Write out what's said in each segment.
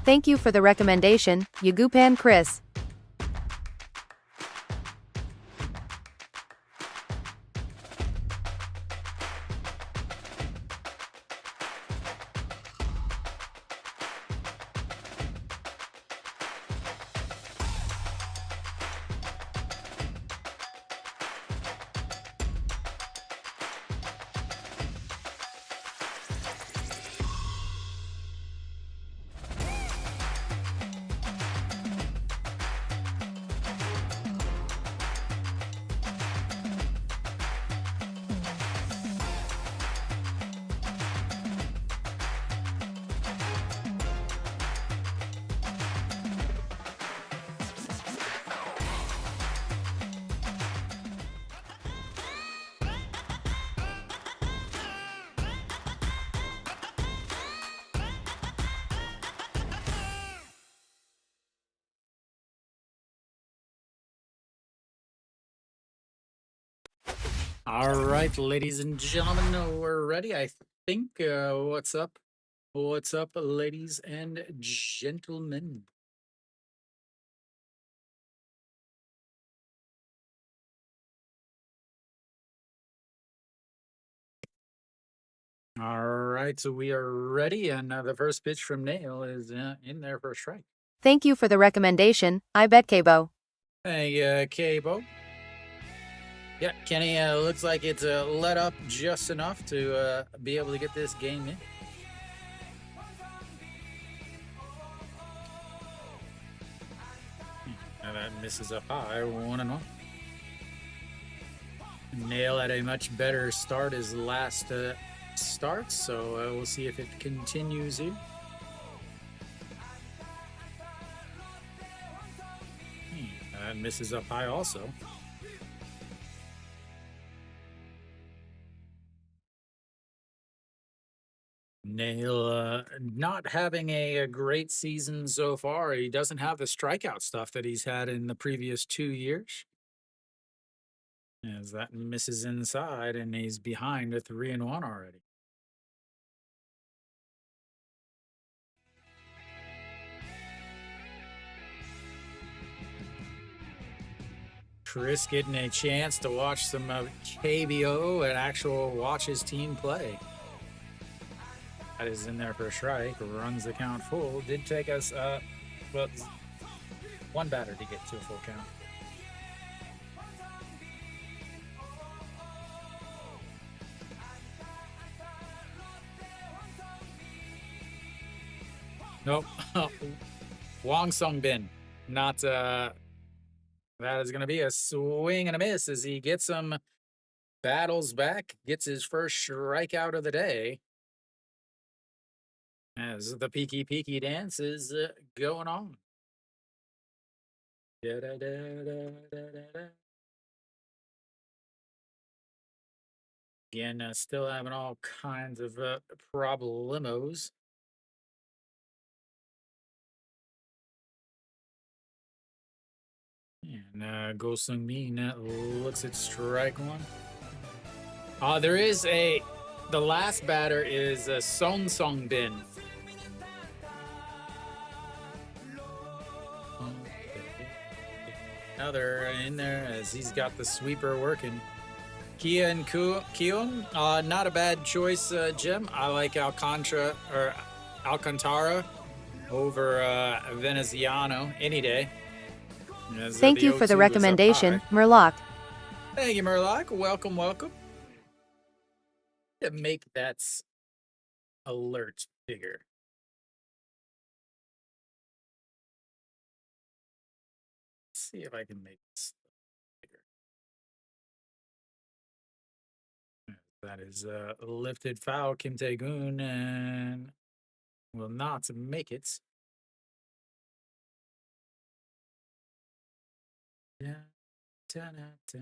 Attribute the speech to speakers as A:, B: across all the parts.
A: Thank you for the recommendation, Yagupan Chris.
B: All right, ladies and gentlemen, we're ready. I think. What's up? What's up, ladies and gentlemen? All right, so we are ready, and the first pitch from Nail is in there for a strike.
A: Thank you for the recommendation, I bet KBO.
B: Hey, Cabo. Yeah, Kenny, looks like it's let up just enough to be able to get this game in. And that misses up high, 1-1. Nail had a much better start his last start, so we'll see if it continues here. That misses up high also. Nail not having a great season so far. He doesn't have the strikeout stuff that he's had in the previous 2 years. As that misses inside, and he's behind a 3-1 already. Chris getting a chance to watch some KBO and actual watch his team play. That is in there for a strike. Runs the count full. Did take us, well, one batter to get to a full count. Nope. Wong Sung Bin. Not, that is going to be a swing and a miss as he gets some battles back, gets his first strikeout of the day. As the peaky dance is going on. Again, still having all kinds of problemos. And Go Sung Min looks at strike one. There is the last batter is Song Song Bin. Now they're in there as he's got the sweeper working. Kia and Kion, not a bad choice, Jim. I like Alcantara over Veneziano any day.
A: Thank you for the recommendation, Murloc.
B: Thank you, Murloc. Welcome, welcome. To make that alert bigger. Let's see if I can make this bigger. That is lifted foul, Kim Tae-gun, and will not make it. Yeah. Lotte.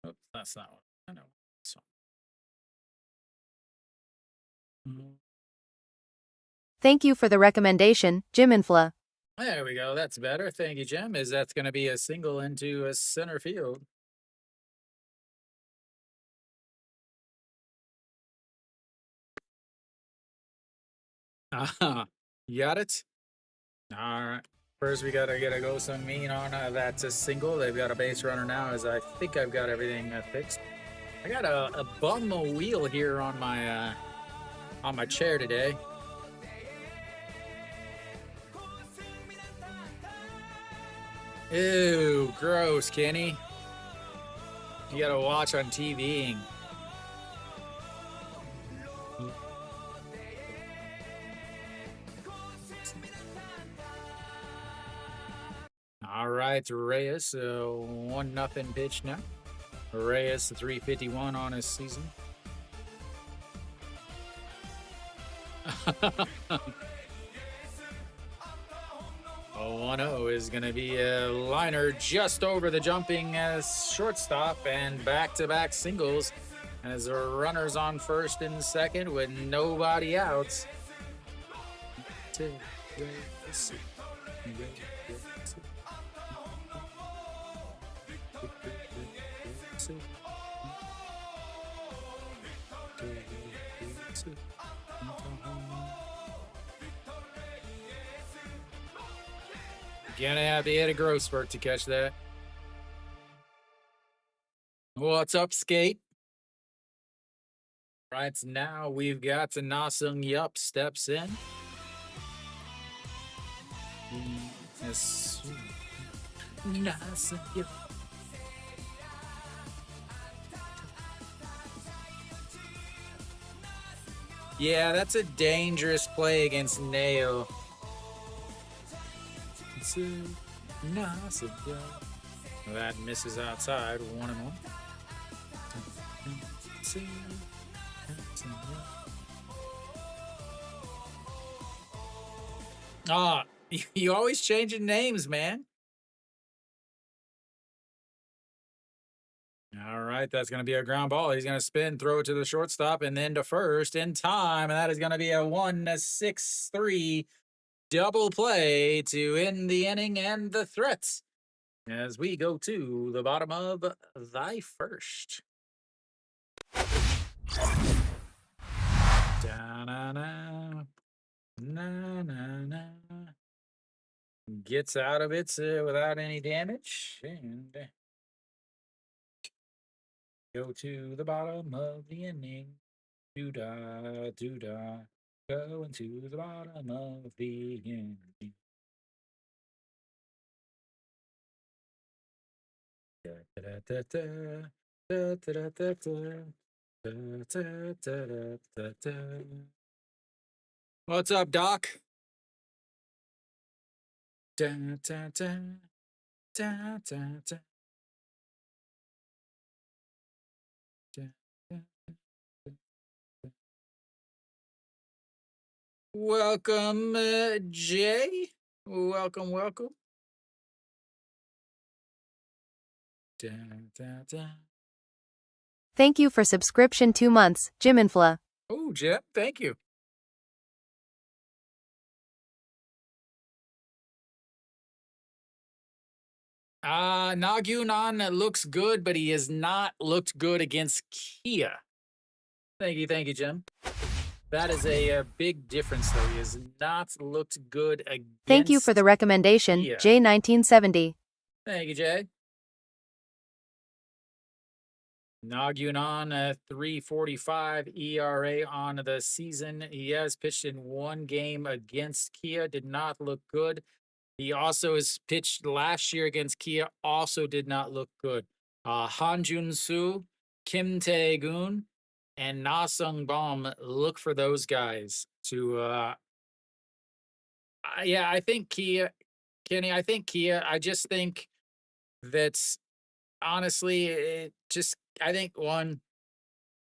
B: Oops, that's not what I know.
A: Thank you for the recommendation, Jim Infla.
B: There we go. That's better. Thank you, Jim. That's going to be a single into a center field. You got it? All right. First, we got to get a go some mean on that's a single. They've got a base runner now, as I think I've got everything fixed. I got a bum wheel here on my chair today. Ew, gross, Kenny. You gotta watch on TV. All right, Reyes, 1-0 pitch now. Reyes, 351 on his season. Oh, 1-0 is going to be a liner just over the jumping shortstop, and back-to-back singles as the runners on first and second with nobody outs. Gonna have to hit a growth spurt to catch that. What's up, Skate? Right now we've got Na Sung Yup steps in. Yes. Na Sung Yup. Yeah, that's a dangerous play against Nail. That misses outside, 1-1. Ah, you always changing names, man. All right, that's going to be a ground ball. He's going to spin, throw it to the shortstop, and then to first in time. And that is going to be a 1-6-3 double play to end the inning and the threats as we go to the bottom of thy first. Da-na-na. Na-na-na. Gets out of it without any damage. And go to the bottom of the inning. Doo-da, doo-da. Going to the bottom of the inning. What's up, Doc? Welcome, Jay. Welcome, welcome.
A: Thank you for subscription 2 months, Jim Infla.
B: Oh, Jim, thank you. Nagyunan looks good, but he has not looked good against Kia. Thank you, Jim. That is a big difference, though. He has not looked good against
A: Thank you for the recommendation,
B: Kia.
A: J1970.
B: Thank you, Jay. Nagyunan, 3.45 ERA on the season. He has pitched in one game against Kia, did not look good. He also has pitched last year against Kia, also did not look good. Hanjun Soo, Kim Tae-gun, and Na Sung Bom, look for those guys to I think Kia, Kenny, I just think that's honestly I think one,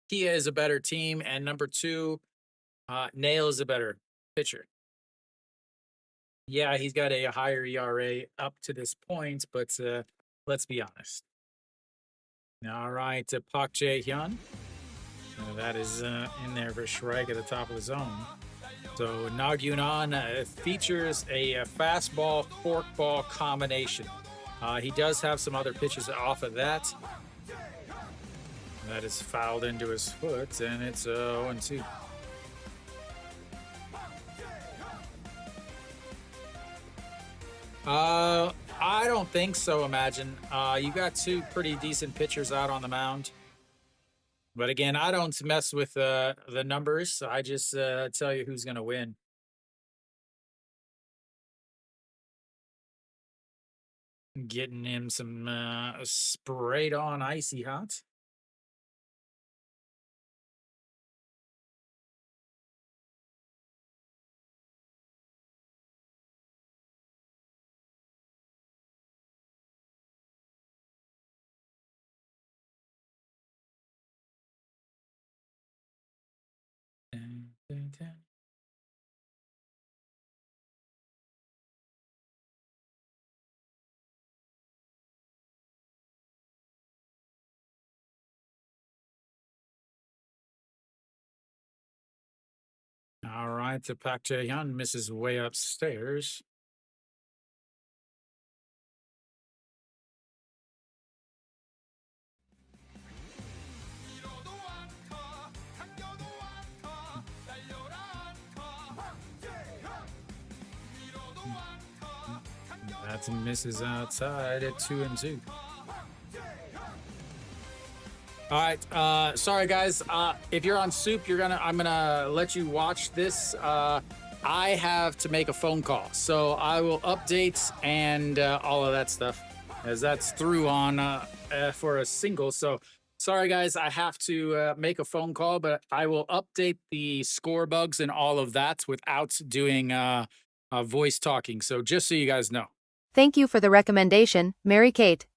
B: Kia is a better team, and number two, Nail is a better pitcher. Yeah, he's got a higher ERA up to this point, but let's be honest. All right, Park Jae-hyun. That is in there for strike at the top of the zone. So Nagunan features a fastball forkball combination. He does have some other pitches off of that. That is fouled into his foot, and it's 0-2. I don't think so. Imagine you got two pretty decent pitchers out on the mound. But again, I don't mess with the numbers. I just tell you who's going to win. Getting him some sprayed on icy hot. Dun, dun, dun. All right, the Pak Jae-hyun misses way upstairs. That misses outside at 2-2. All right, sorry guys. If you're on SOOP, I'm gonna let you watch this. I have to make a phone call, so I will update and all of that stuff, as that's through on for a single. So sorry guys, I have to make a phone call, but I will update the score bugs and all of that without doing voice talking. So just so you guys know.
A: Thank you for the recommendation, Mary Kate.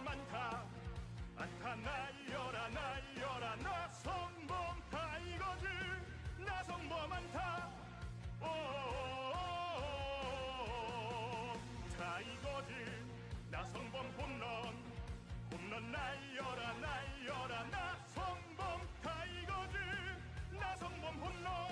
C: 많다 안타 날려라 날려라 나성범 타이거즈 나성범 안타 타이거즈 나성범 홈런 날려라 날려라 나성범 타이거즈 나성범 홈런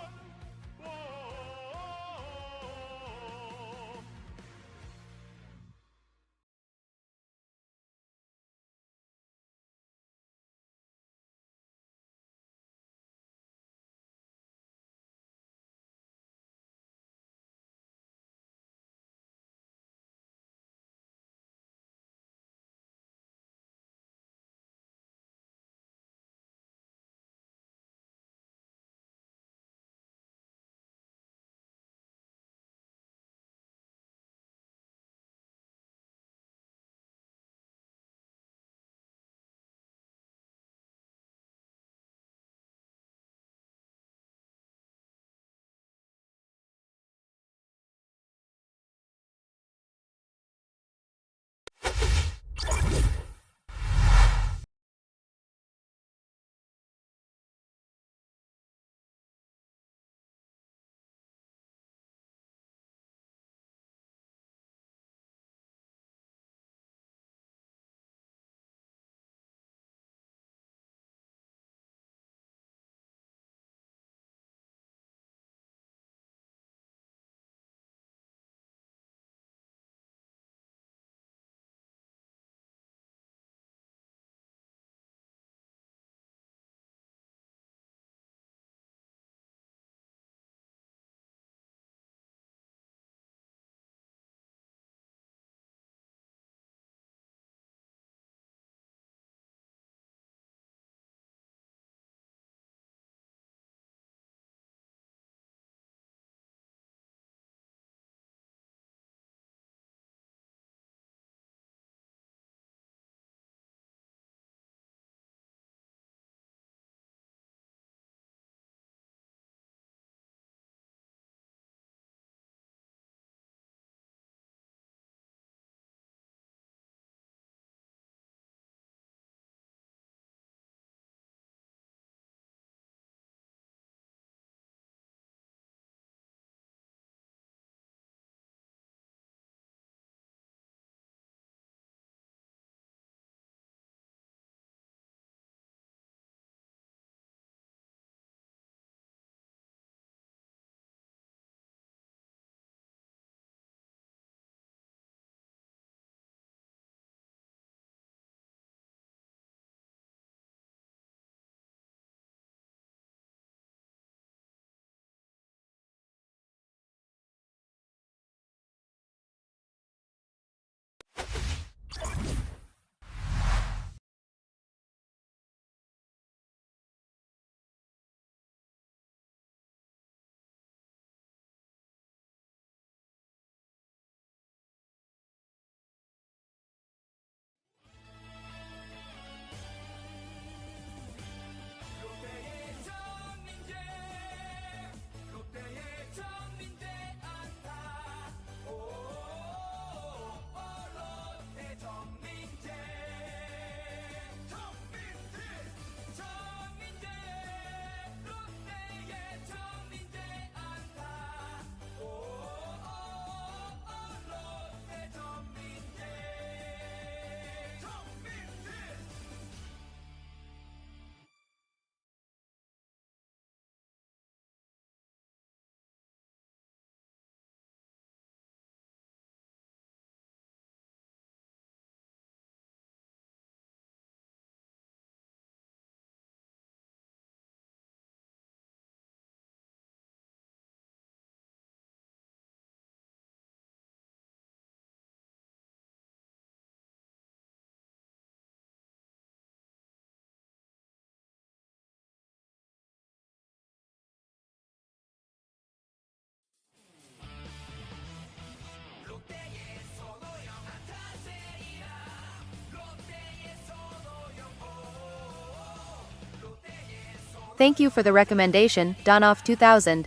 A: Thank you for the recommendation, Donoff 2000.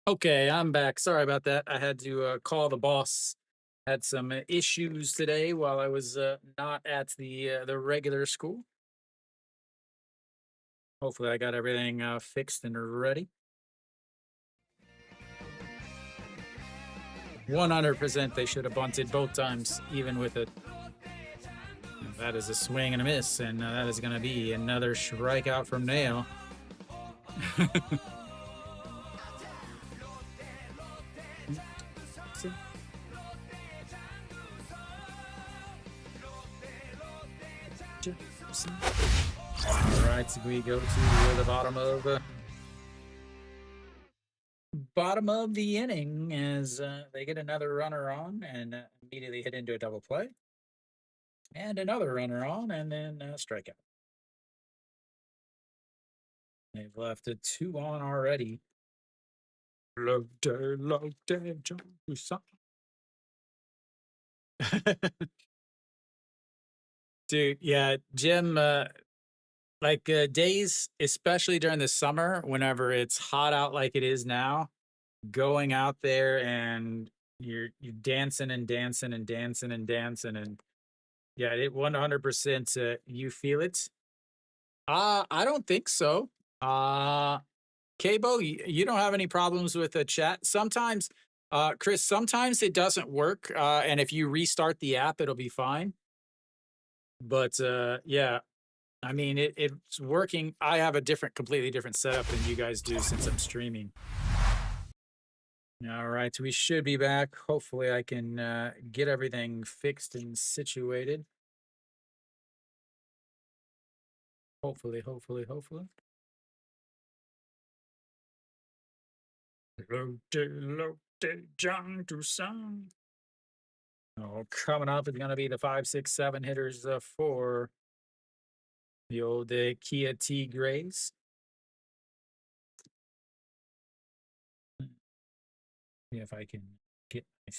B: Okay, I'm back. Sorry about that. I had to call the boss. Had some issues today while I was not at the regular school. Hopefully, I got everything fixed and ready. 100% they should have bunted both times, even with it. That is a swing and a miss, and that is going to be another strikeout from Nail. All right, so we go to the bottom of the inning as they get another runner on and immediately hit into a double play, and another runner on, and then strikeout. They've left a 2 on already. Lotte Giants. Dude, yeah, Jim, like days, especially during the summer, whenever it's hot out like it is now, going out there and you're dancing and dancing and dancing and dancing and yeah, it 100% you feel it. I don't think so. KBO, you don't have any problems with the chat. Sometimes, Chris, sometimes it doesn't work, and if you restart the app, it'll be fine. But yeah, I mean, it's working. I have a completely different setup than you guys do since I'm streaming. All right, we should be back. Hopefully, I can get everything fixed and situated. Hopefully. Lotte Giants. Oh, coming up is going to be the 5, 6, 7 hitters for the old Kia Tigres. See if I can get my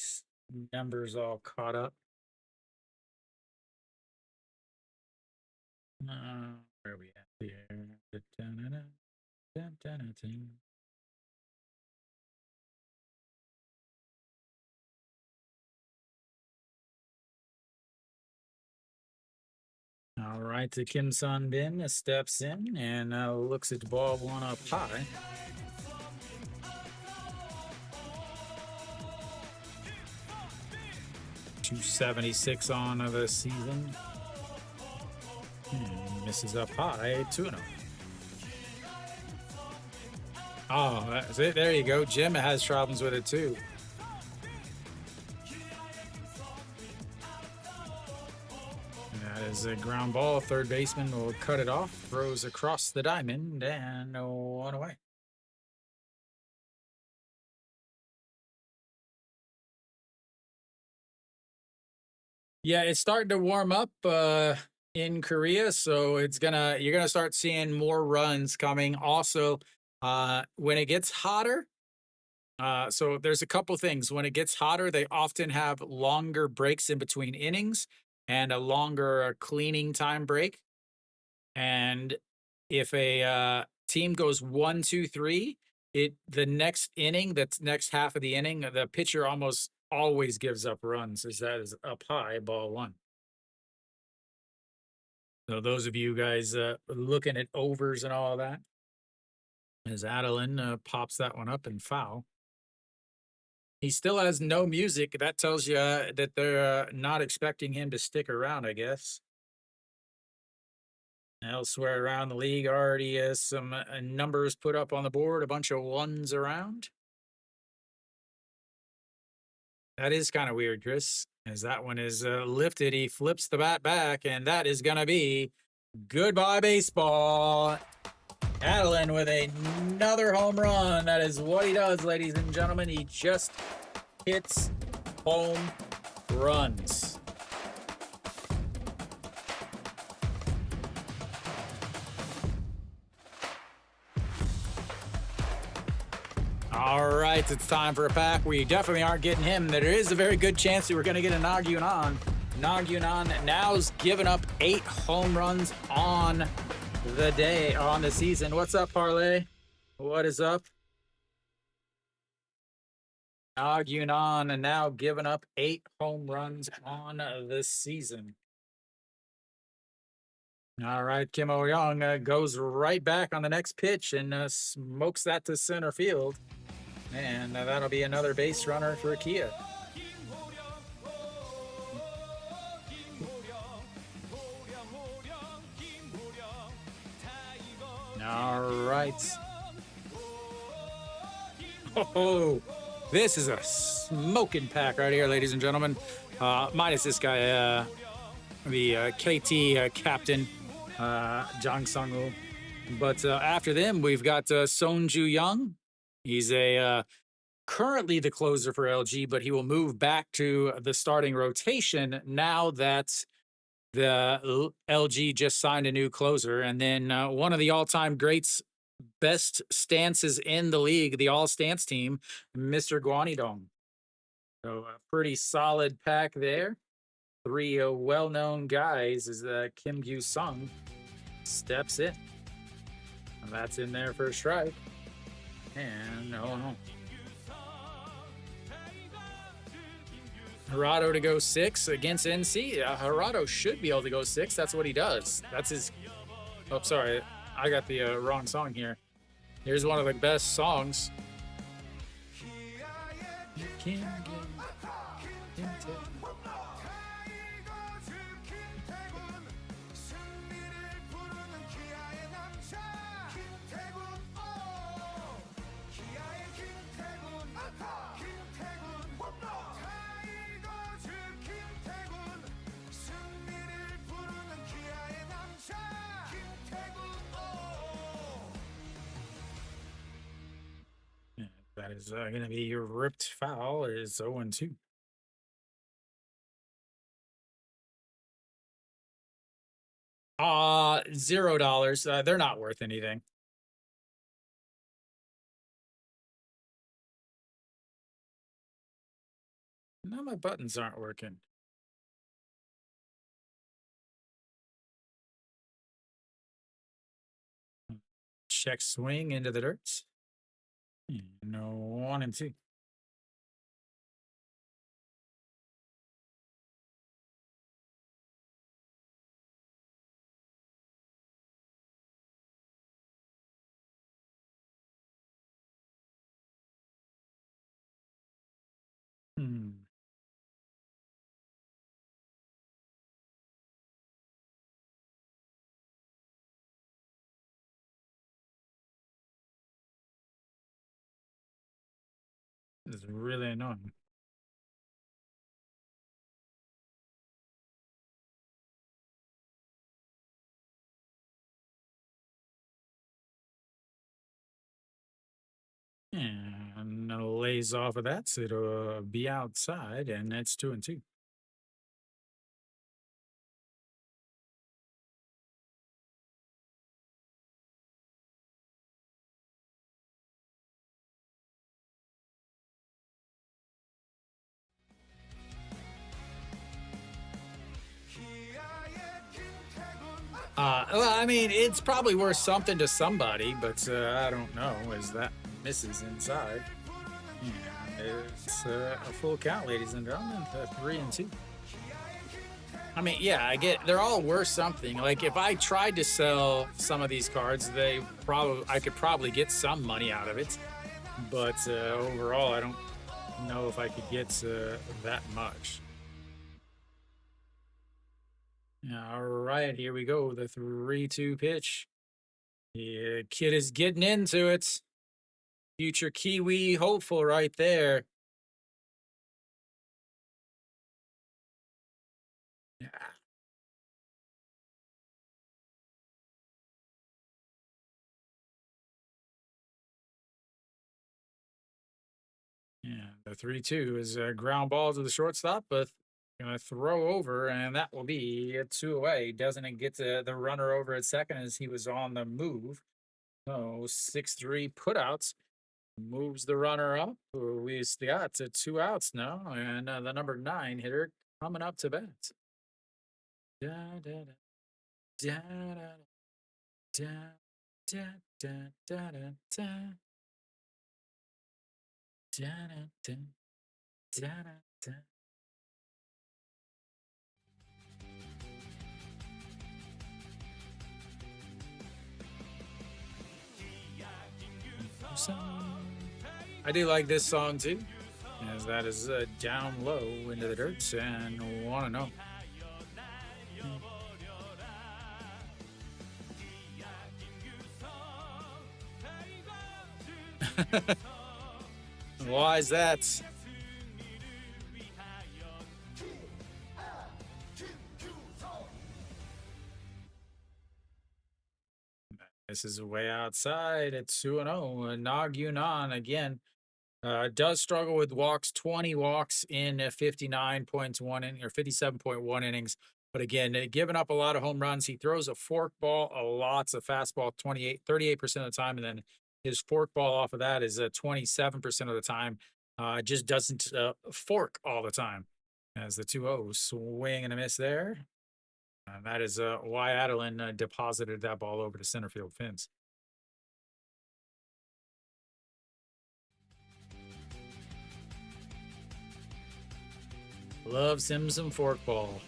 B: numbers all caught up. Where are we at here? All right, the Kim Sun Bin steps in and looks at the ball one up high. .276 on the season. And misses up high, 2-0. Oh, that's it. There you go. Jim has problems with it too. That is a ground ball. Third baseman will cut it off, throws across the diamond, and 1 away. Yeah, it's starting to warm up in Korea, so you're gonna start seeing more runs coming. Also, when it gets hotter, so there's a couple things. When it gets hotter, they often have longer breaks in between innings and a longer cleaning time break. And if a team goes 1, 2, 3, the next inning, that's next half of the inning, the pitcher almost always gives up runs, as that is up high, ball 1. So those of you guys looking at overs and all that, as Adeline pops that one up and foul. He still has no music. That tells you that they're not expecting him to stick around, I guess. Elsewhere around the league, already has some numbers put up on the board, a bunch of 1s around. That is kind of weird, Chris, as that one is lifted. He flips the bat back, and that is going to be goodbye baseball. Adeline with another home run. That is what he does, ladies and gentlemen. He just hits home runs. All right, it's time for a pack. We definitely aren't getting him. There is a very good chance that we're going to get a Nagyunan. Nagyunan now's given up 8 home runs on the season. What's up, Parlay? What is up? Arguing on and now giving up 8 home runs on this season. All right, Kim O Young goes right back on the next pitch and smokes that to center field. And that'll be another base runner for Kia. All right. Oh, this is a smoking pack right here, ladies and gentlemen. Minus this guy, the KT captain, Jang Sung-woo. But after them, we've got Sonju Young. He's currently the closer for LG, but he will move back to the starting rotation now that the LG just signed a new closer. And then one of the all-time greats, best stances in the league, the all-stance team, Mr. Guanidong. So a pretty solid pack there. 3 well-known guys as Kim Gyu-sung steps in. And that's in there for a strike. And no. Hirado to go 6 against NC. Hirado should be able to go 6. That's what he does. That's his. Oh, sorry. I got the wrong song here. Here's one of the best songs. You can get into. That is going to be your ripped foul. Is 0-2. $0. They're not worth anything. Now my buttons aren't working. Check swing into the dirt. No 1-2. It's really annoying. And lays off of that, so it'll be outside, and that's 2-2. Well, I mean, it's probably worth something to somebody, but I don't know. As that misses inside, yeah, it's a full count, ladies and gentlemen. 3-2. I mean, yeah, I get they're all worth something. Like if I tried to sell some of these cards, I could probably get some money out of it. But overall, I don't know if I could get that much. All right, here we go. The 3-2 pitch. The kid is getting into it. Future Kiwi hopeful right there. Yeah. Yeah, the 3-2 is a ground ball to the shortstop, but gonna throw over, and that will be a 2 away. Doesn't it get the runner over at second as he was on the move? So 6-3 putouts moves the runner up. We got 2 outs now, and the number 9 hitter coming up to bat. Da, da, da, da, da, da, da, da, da, da, da, da, da. Da-da-da. I do like this song too, as that is down low into the dirt and wanna know. Why is that? This is way outside at 2-0. Nog Yunan again does struggle with walks, 20 walks in 59.1 or 57.1 innings. But again, giving up a lot of home runs. He throws a fork ball, lots of fastball, 38% of the time. And then his fork ball off of that is 27% of the time. Just doesn't fork all the time. As the 2-0 swing and a miss there. And that is why Adeline deposited that ball over to center field fence. Loves him some forkball.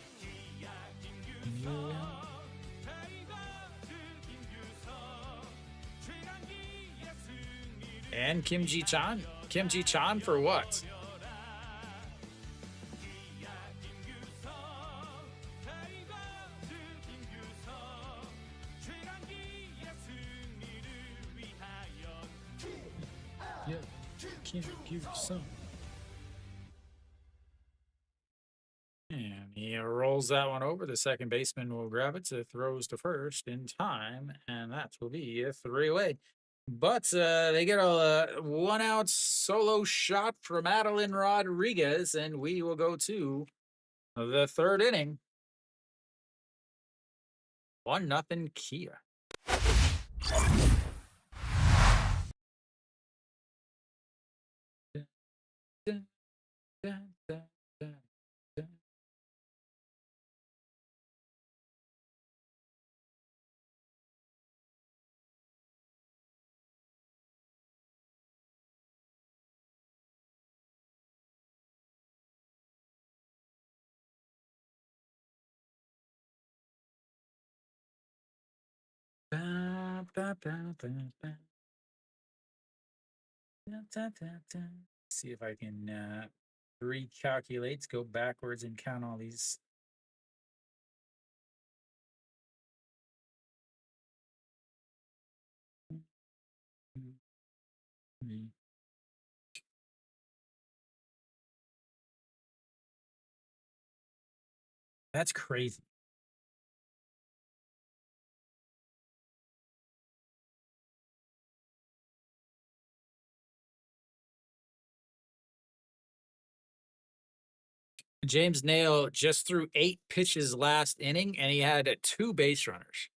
B: And Kim Ji Chan. Kim Ji Chan for what? Yeah, Kim Ji Chan. And he rolls that one over. The second baseman will grab it. So it throws to first in time, and that will be a 3-away. But they get a 1-out solo shot from Adeline Rodriguez, and we will go to the third inning. 1-0 Kia. Dun, dun, dun, dun, dun. Ba, ba, ba, ba, ba. Da, da, da, da. See if I can recalculate, go backwards and count all these. That's crazy. James Nail just threw 8 pitches last inning, and he had 2 base runners.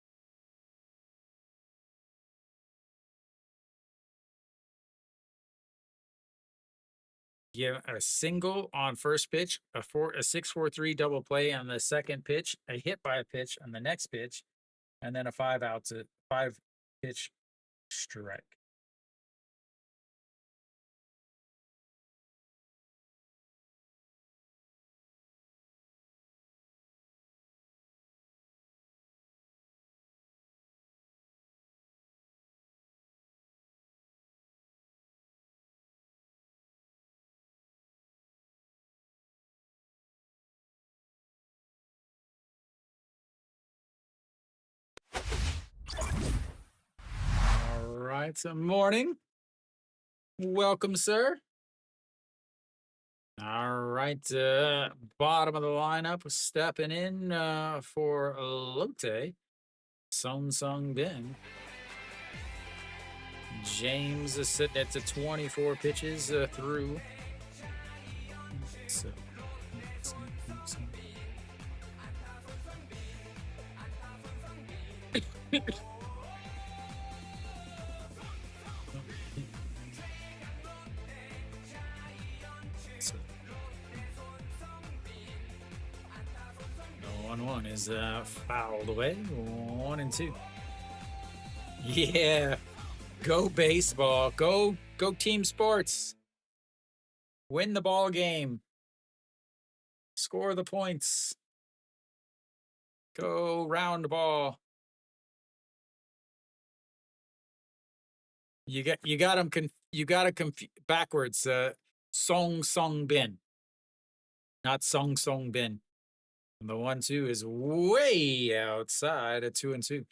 B: Give a single on first pitch, a 6-4-3 double play on the second pitch, a hit by a pitch on the next pitch, and then a 5 pitch strike. All right, so morning. Welcome, sir. All right, bottom of the lineup, stepping in for Lotte, Sung Bin. James is sitting at 24 pitches through. So. The 1-1 is fouled away. 1-2. Yeah. Go baseball. Go team sports. Win the ball game. Score the points. Go round ball. You got them backwards. Song Bin, not Song Bin. And the 1-2 is way outside at 2-2.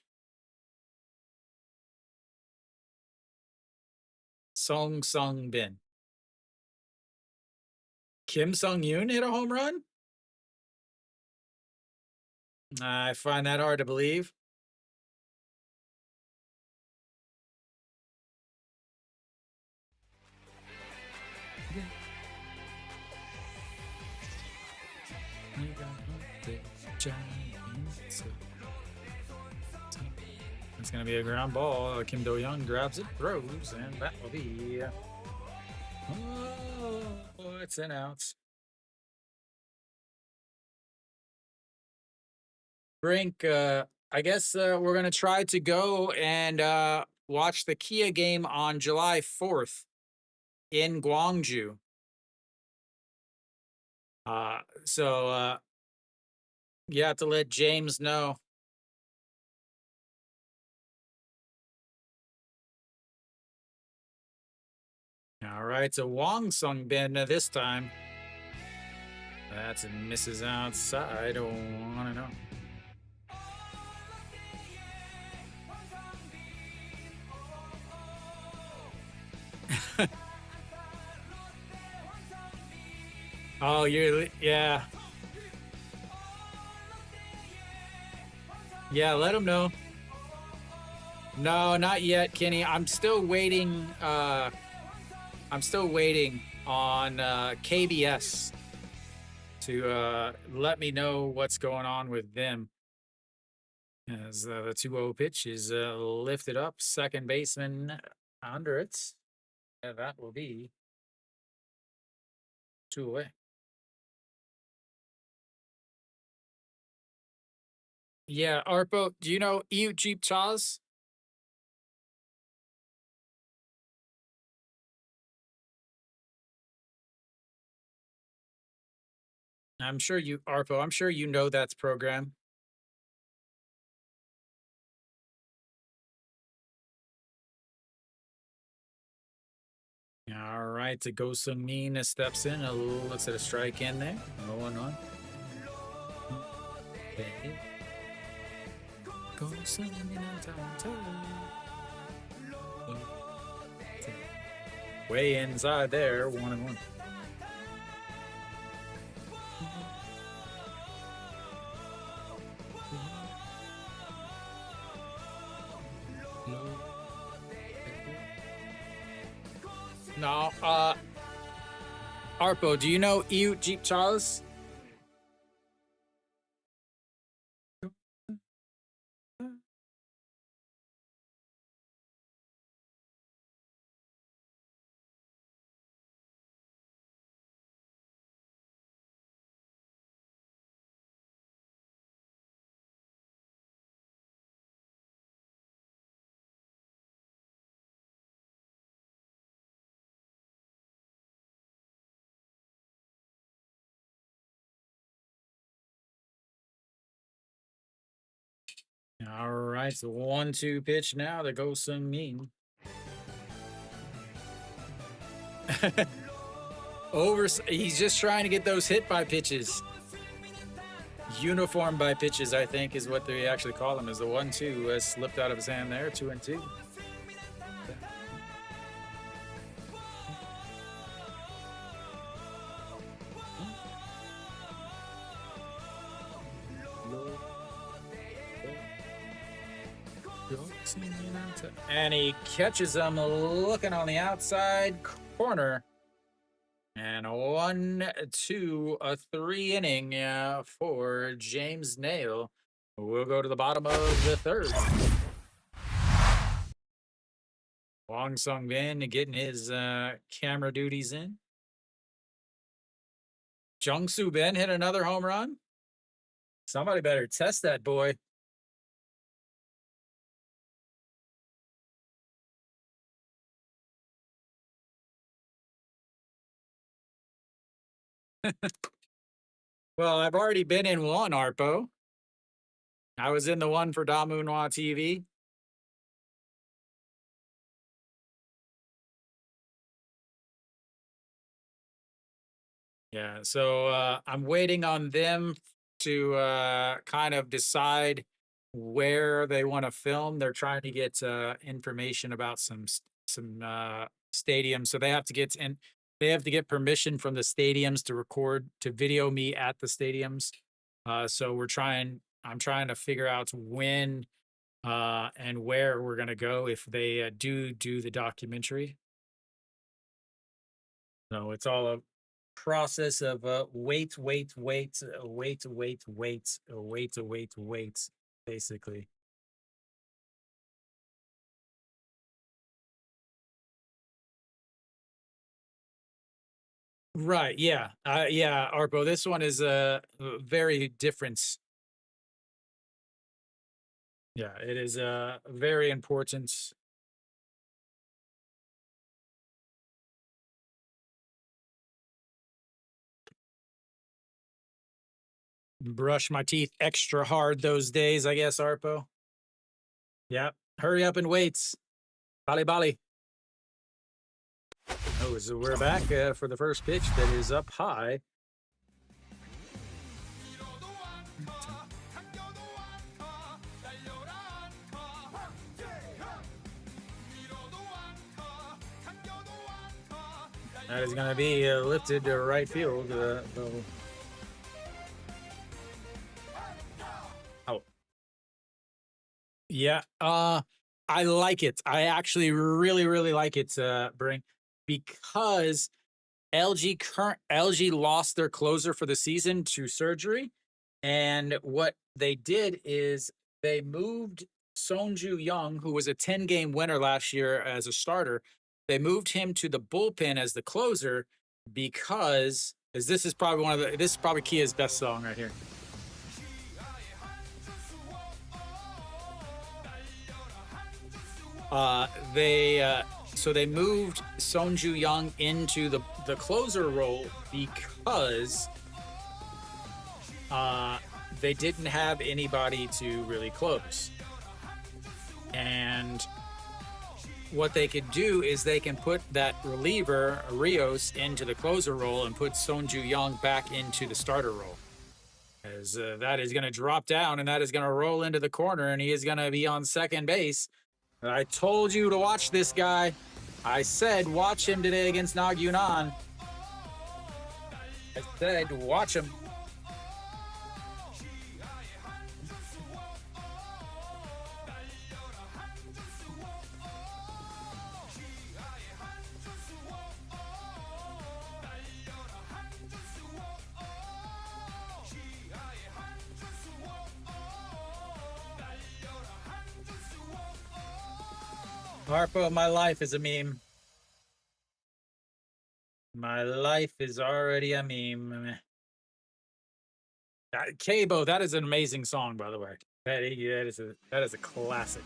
B: Song Bin. Kim Sung Yoon hit a home run? I find that hard to believe. It's going to be a ground ball. Kim Do-young grabs it, throws, and that will be... Oh, it's an out. Brink, I guess we're going to try to go and watch the Kia game on July 4th in Gwangju. So you have to let James know. All right, so Wong Sung Bin this time. That's a misses outside. I want to know. Oh, yeah. Yeah, let him know. No, not yet, Kenny. I'm still waiting. I'm still waiting on KBS to let me know what's going on with them. As the 2-0 pitch is lifted up, second baseman under it. And that will be 2 away. Yeah, Arpo, do you know Ew Jeep Chaz? I'm sure you, Arpo, I'm sure you know that's program. All right, to Go Sung Min steps in, looks at a strike in there. 0-1. Go Sung Min. Way inside there, 1-1. No, Arpo, do you know Ew Jeep Charles? All right, so 1-2 pitch now to Go Sung Min. He's just trying to get those hit by pitches. Uniform by pitches, I think, is what they actually call them. Is the 1-2 slipped out of his hand there, 2-2. And he catches him looking on the outside corner. And 1-2, a 3-inning for James Nail. We'll go to the bottom of the third. Wong Sung Bin getting his camera duties in. Jung Soo Ben hit another home run. Somebody better test that boy. Well, I've already been in one, Arpo. I was in the one for Damunwa TV. Yeah, so I'm waiting on them to kind of decide where they want to film. They're trying to get information about some stadiums, so they have to get in. They have to get permission from the stadiums to record to video me at the stadiums. So we're trying. I'm trying to figure out when and where we're gonna go if they do the documentary. So it's all a process of wait, basically. Right. Yeah. Yeah, Arpo. This one is very different. Yeah, it is very important. Brush my teeth extra hard those days, I guess, Arpo. Yeah. Hurry up and wait. Bali Bali. Oh, so we're back for the first pitch that is up high. That is going to be lifted to right field. Oh, yeah. I like it. I actually really like it, Bring, because LG lost their closer for the season to surgery, and what they did is they moved Sonju Young, who was a 10-game winner last year as a starter. They moved him to the bullpen as the closer because as this is probably Kia's best song right here. They moved Sonju Young into the closer role because they didn't have anybody to really close. And what they could do is they can put that reliever, Rios, into the closer role and put Sonju Young back into the starter role. As that is going to drop down and that is going to roll into the corner and he is going to be on second base. I told you to watch this guy. I said watch him today against Nagyunan. I said watch him. Harpo, my life is a meme. My life is already a meme. KBO, that is an amazing song, by the way. That is a classic.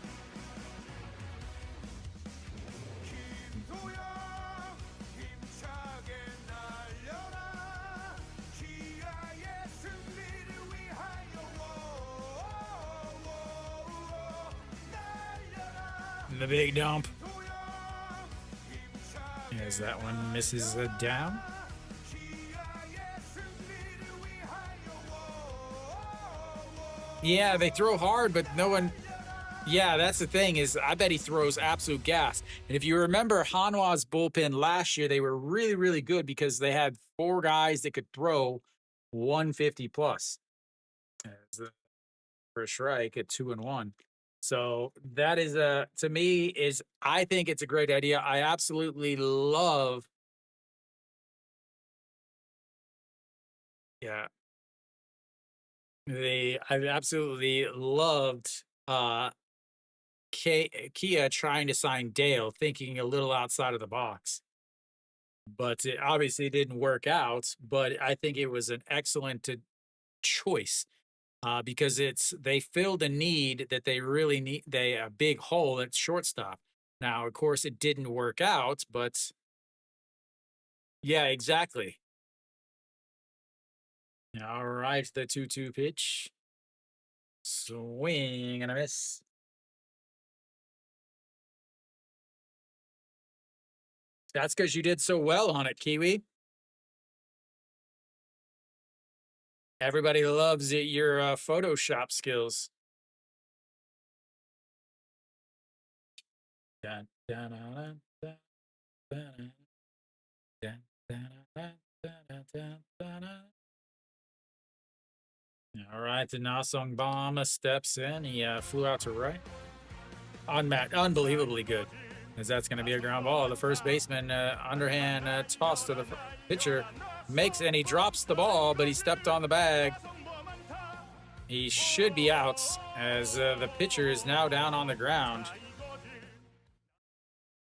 B: The big dump. As that one misses a down. Yeah, they throw hard, but no one. Yeah, that's the thing is I bet he throws absolute gas. And if you remember Hanwha's bullpen last year, they were really good because they had 4 guys that could throw 150 plus. As for a strike at 2-1. So that is to me is I think it's a great idea. I absolutely love. Yeah. I absolutely loved Kia trying to sign Dale, thinking a little outside of the box. But it obviously didn't work out. But I think it was an excellent choice. Because they filled a need that they really need, a big hole at shortstop. Now, of course, it didn't work out, but yeah, exactly. All right, the 2-2 pitch. Swing and a miss. That's because you did so well on it, Kiwi. Everybody loves it, your Photoshop skills. Dun, dun, dun, dun, dun, dun, dun, dun, dun, dun, dun, dun. All right, the Nasong Bomb steps in. He flew out to right. Unbelievably good, as that's going to be a ground ball. The first baseman underhand toss to the pitcher makes, and he drops the ball, but he stepped on the bag. He should be out, as the pitcher is now down on the ground.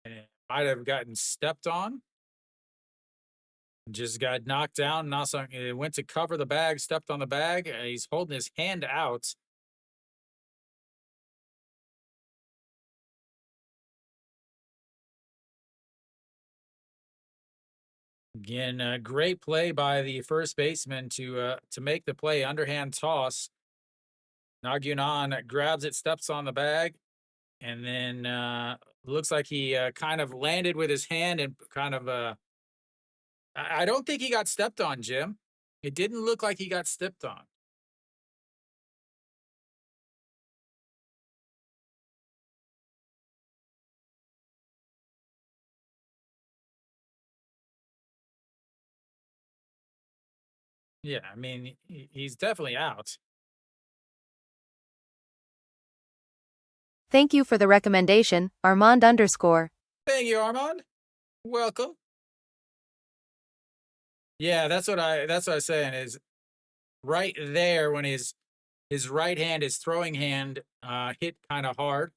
B: And it might have gotten stepped on. Just got knocked down. Nasong went to cover the bag, stepped on the bag. He's holding his hand out. Again, a great play by the first baseman to make the play. Underhand toss. Nagyunan grabs it, steps on the bag, and then looks like he kind of landed with his hand and kind of. I don't think he got stepped on, Jim. It didn't look like he got stepped on. Yeah, I mean, he's definitely out.
A: Thank you for the recommendation, Armand _.
B: Thank you, Armand. Welcome. Yeah, that's what I was saying, is right there when his right hand, his throwing hand, hit kind of hard.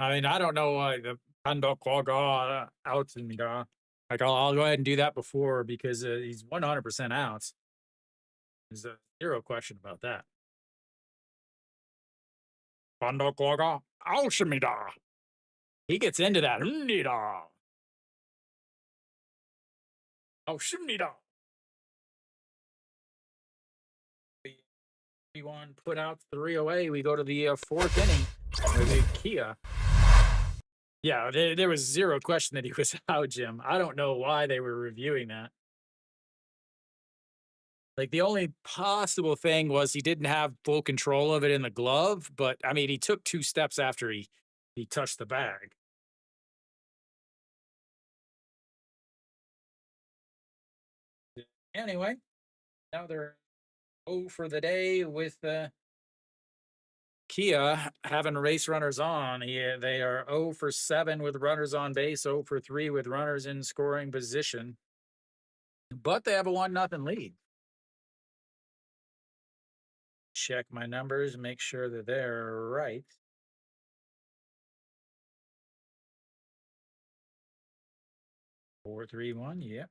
B: I mean, I don't know why the Pandokwaga out in the like I'll go ahead and do that before, because he's 100% out. There's zero question about that. Pandokwaga Aushimida. He gets into that. Aushimida. One put out 3 away. We go to the 4th inning with the Kia. Yeah, there was zero question that he was out, Jim. I don't know why they were reviewing that. Like, the only possible thing was he didn't have full control of it in the glove, but I mean, he took 2 steps after he touched the bag. Anyway, now they're 0 for the day with Kia having race runners on. They are 0 for 7 with runners on base, 0 for 3 with runners in scoring position. But they have a 1-0 lead. Check my numbers, make sure that they're right. 4-3-1. Yep.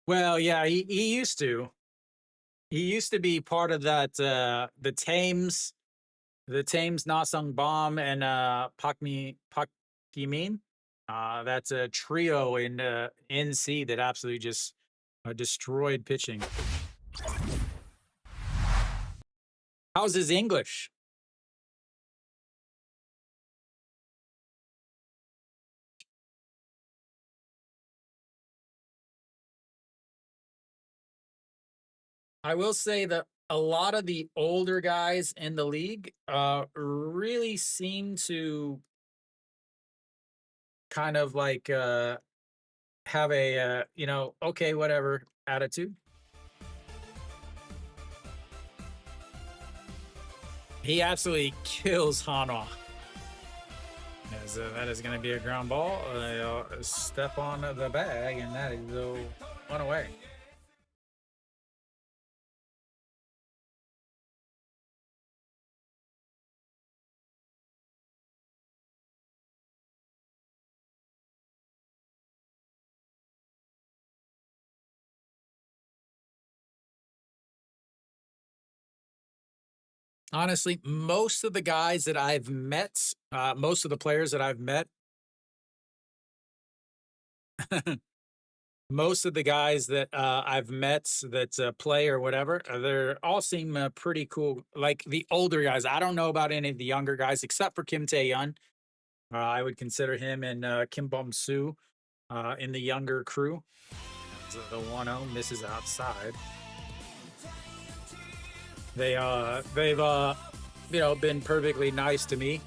B: Well, yeah, he used to. He used to be part of that the Thames Nasung Bomb and Pakkimin. That's a trio in NC that absolutely just destroyed pitching. How's his English? I will say that a lot of the older guys in the league really seem to kind of like have a okay, whatever attitude. He absolutely kills Hanwha. As that is going to be a ground ball. Step on the bag, and that is 1 away. Honestly, most of the guys that I've met, most of the players that I've met, most of the guys that I've met that play or whatever, they're all seem pretty cool. Like the older guys, I don't know about any of the younger guys except for Kim Tae-yun. I would consider him and Kim Bum-soo in the younger crew. The 1-0 misses outside. They've been perfectly nice to me.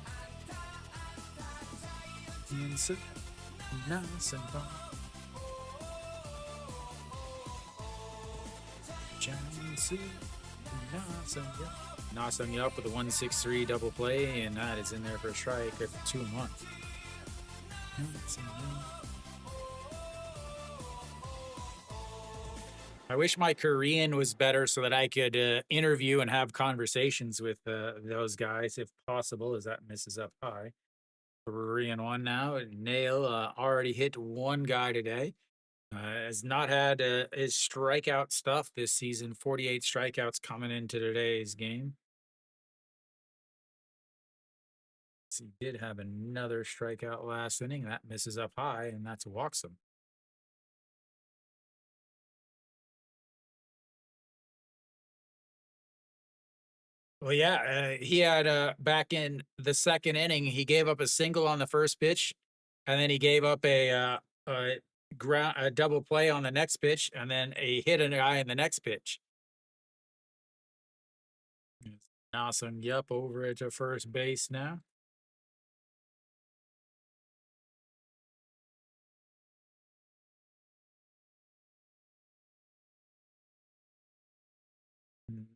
B: Nasung up with a 1-6-3 double play, and that is in there for a strike at 2-1. I wish my Korean was better so that I could interview and have conversations with those guys if possible, as that misses up high. 3-1 now. Nail already hit one guy today. Has not had his strikeout stuff this season. 48 strikeouts coming into today's game. So he did have another strikeout last inning. That misses up high, and that's walks him. Well, yeah, he had back in the second inning, he gave up a single on the first pitch, and then he gave up a double play on the next pitch, and then a hit a guy in the next pitch. Awesome. Yup, over at first base now.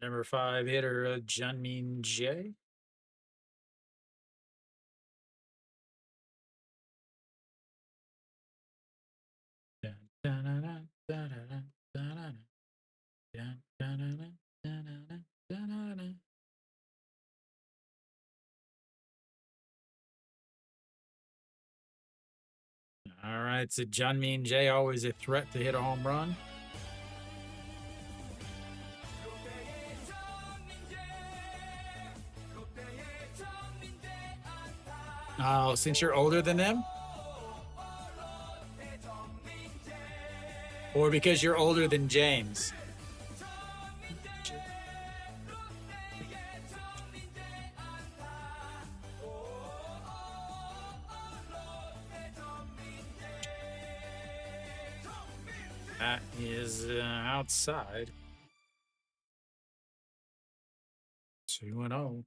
B: Number 5 hitter, Junmin Jae. All right, so Junmin Jae, always a threat to hit a home run. Oh, since you're older than them? Or because you're older than James? That is outside. 2-0.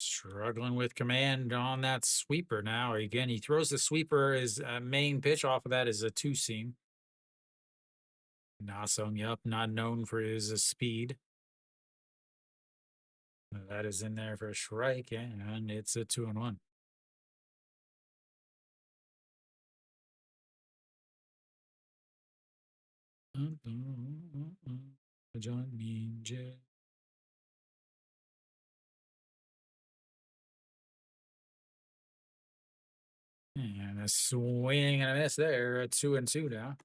B: Struggling with command on that sweeper now. Again, he throws the sweeper. His main pitch off of that is a two seam. Nasung Yup, not known for his speed. That is in there for a strike, and it's a 2-1. Junmin Jae. And a swing and a miss there. 2-2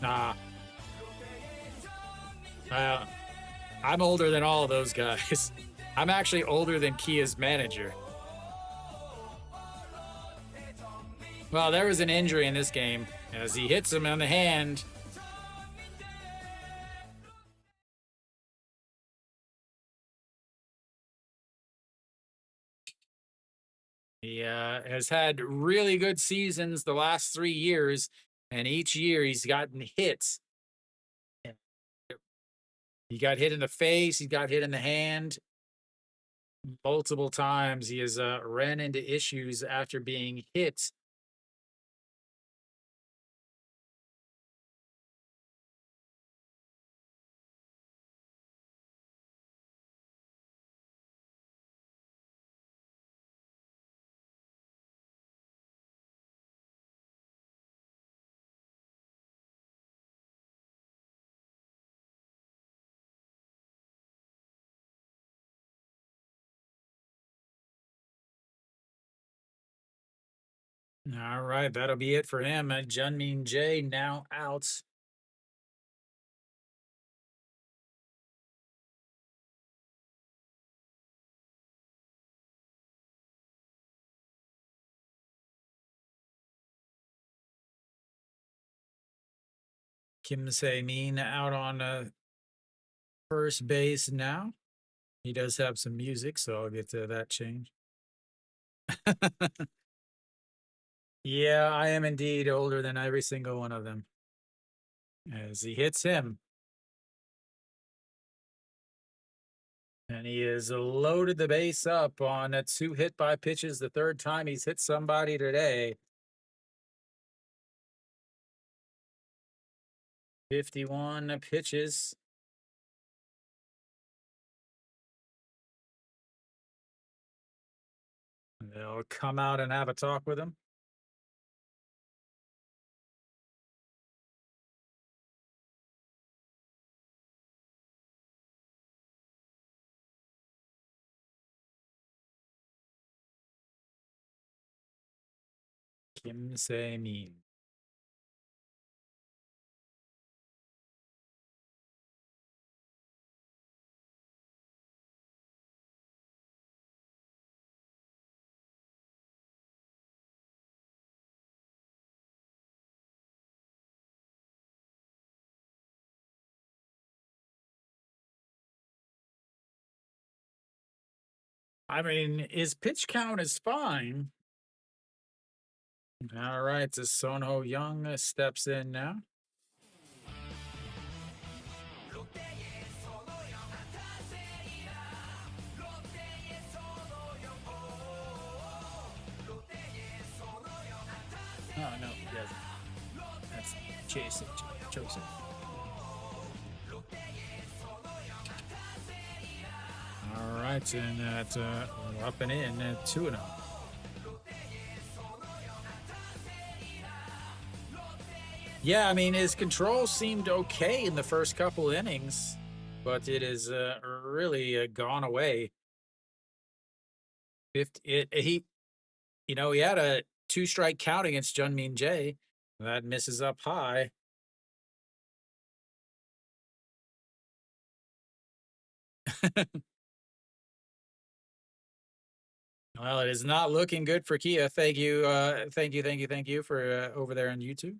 B: now. I'm older than all of those guys. I'm actually older than Kia's manager. Well, there was an injury in this game as he hits him on the hand. He has had really good seasons the last 3 years, and each year he's gotten hits. He got hit in the face, he got hit in the hand. Multiple times he has ran into issues after being hit. All right, that'll be it for him. Junmin Jae now out. Kim Se-min out on first base now. He does have some music, so I'll get to that change. Yeah, I am indeed older than every single one of them. As he hits him. And he has loaded the base up on 2 hit by pitches, the third time he's hit somebody today. 51 pitches. And they'll come out and have a talk with him. Kim Se-min. I mean, his pitch count is fine. All right, so Sono Young steps in now. Oh, no, he doesn't. That's Joseph. All right, and that up and in 2-0. Yeah, I mean, his control seemed okay in the first couple innings, but it has really gone away. He had a 2-strike count against Jungmin Jae. That misses up high. Well, it is not looking good for Kia. Thank you, thank you for over there on YouTube.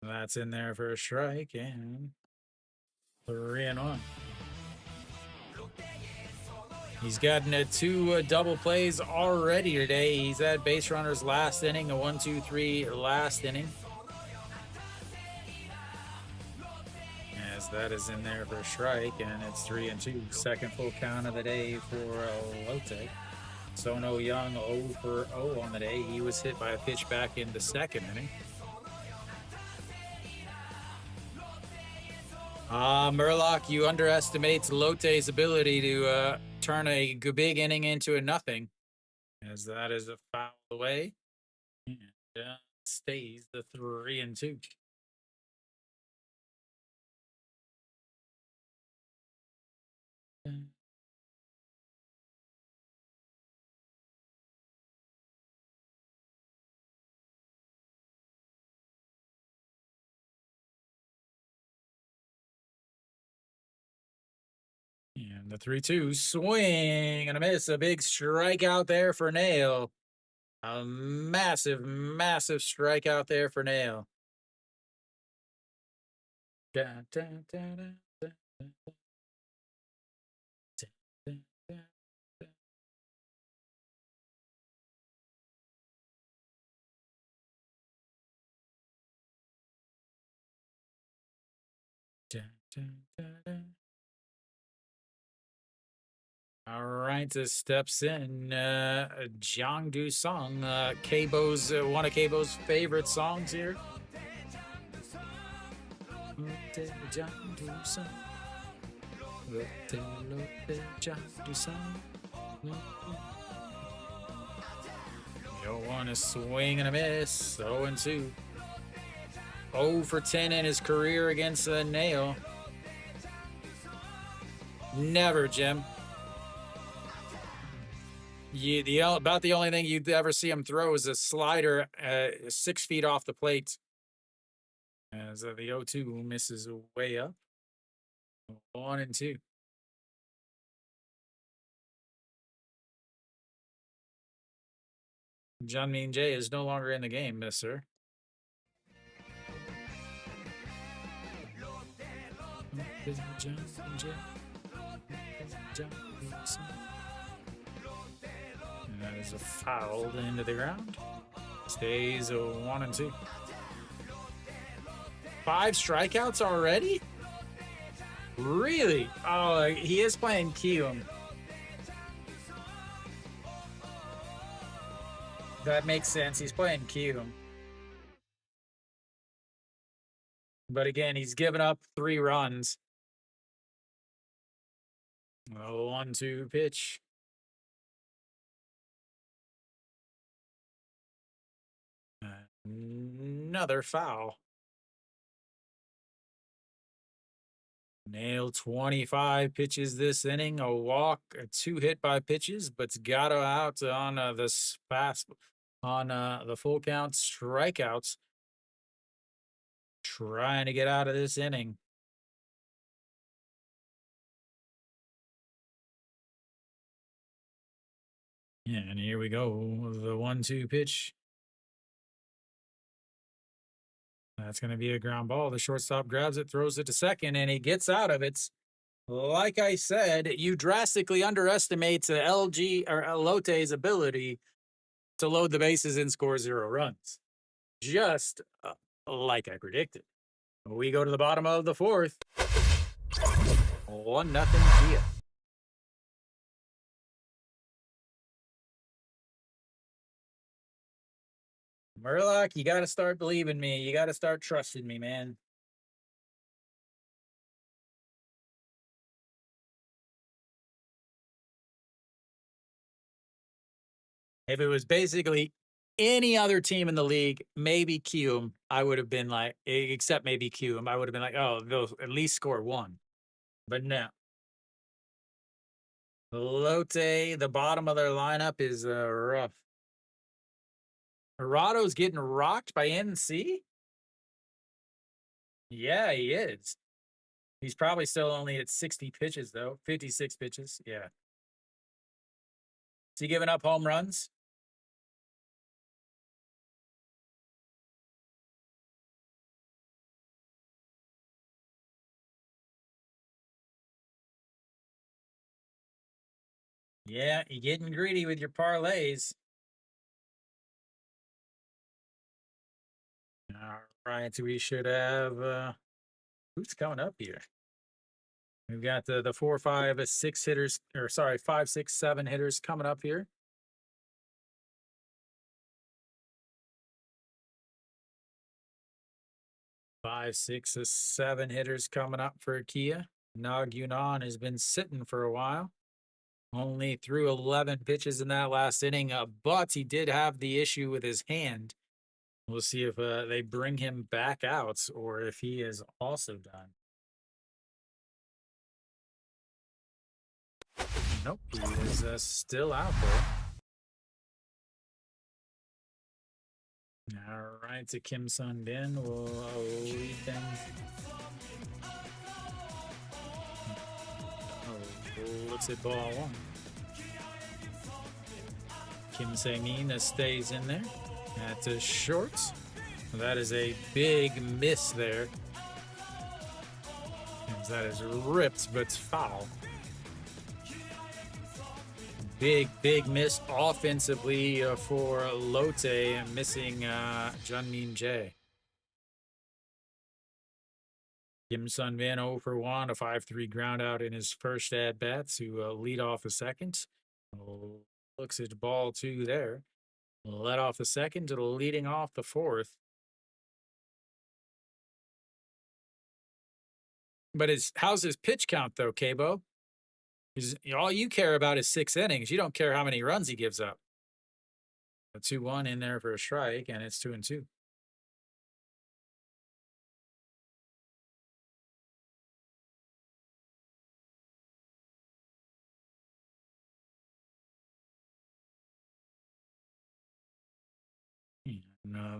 B: That's in there for a strike and 3-1. He's gotten 2 double plays already today. He's had base runners last inning, a 1-2-3 last inning. As that is in there for a strike, and it's 3-2. Second full count of the day for Lotte. Sono Young 0 for 0 on the day. He was hit by a pitch back in the second inning. Murloc, you underestimate Lotte's ability to turn a big inning into a nothing, as that is a foul away, and stays the 3-2. And the 3-2 swing and a miss. A big strikeout there for Nail. A massive, massive strikeout there for Nail. Da, da, da, da, da, da, da, da, da. Da, da, da, da. All right, steps in Jiang Du Song, KBO's one of KBO's favorite songs here. Lotte Jiang Du Song. Lotte Jiang Du Song. 0-1, a swing and a miss. 0-2. 0 for 10 in his career against Nail. Never, Jim. About the only thing you'd ever see him throw is a slider 6 feet off the plate. As the 0-2 misses way up. 1-2. Jungmin Jay is no longer in the game, mister. And that is a foul into the ground. Stays a 1-2. 5 strikeouts already? Really? Oh, he is playing Kium. That makes sense. He's playing Kium. But again, he's given up 3 runs. A 1-2 pitch. Another foul. Nailed 25 pitches this inning. A walk, 2 hit by pitches, but's got out on this fast on the full count strikeouts. Trying to get out of this inning. Yeah, and here we go. The 1-2 pitch. That's going to be a ground ball. The shortstop grabs it, throws it to second, and he gets out of it. Like I said, you drastically underestimate LG or Lotte's ability to load the bases and score 0 runs. Just like I predicted. We go to the bottom of the 4th. 1-0 Kia. Murloc, you got to start believing me. You got to start trusting me, man. If it was basically any other team in the league, maybe Kium, I would have been like, except maybe Kium, I would have been like, oh, they'll at least score 1. But no. Lotte, the bottom of their lineup is rough. Arado's getting rocked by NC? Yeah, he is. He's probably still only at 60 pitches, though. 56 pitches. Yeah. Is he giving up home runs? Yeah, you're getting greedy with your parlays. All right, so we should have who's coming up here? We've got the 4, 5, 6 hitters, or sorry, 5, 6, 7 hitters coming up here. Five, 6, 7 hitters coming up for Kia. Nog Yunan has been sitting for a while. Only threw 11 pitches in that last inning, but he did have the issue with his hand. We'll see if they bring him back out or if he is also done. Nope, he is still out there. All right, to Kim Sun Bin, we'll lead things. Oh, looks at ball 1. Kim Se-min stays in there. That's a short. That is a big miss there. And that is ripped, but it's foul. Big miss offensively for Lotte, missing Jungmin Jay. Kim Sun Bin 0 for 1, a 5-3 ground out in his first at bat to lead off the second. Looks at ball 2 there. Let off the second to the leading off the 4th. But how's his pitch count though, KBO? Because all you care about is 6 innings. You don't care how many runs he gives up. A 2-1 in there for a strike, and it's 2-2.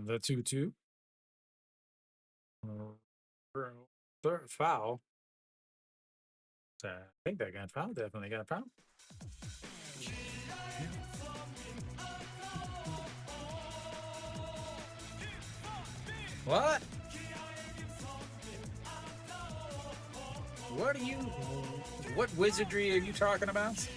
B: The 2-2. Third foul. I think that got fouled. Definitely got fouled. What? What wizardry are you talking about?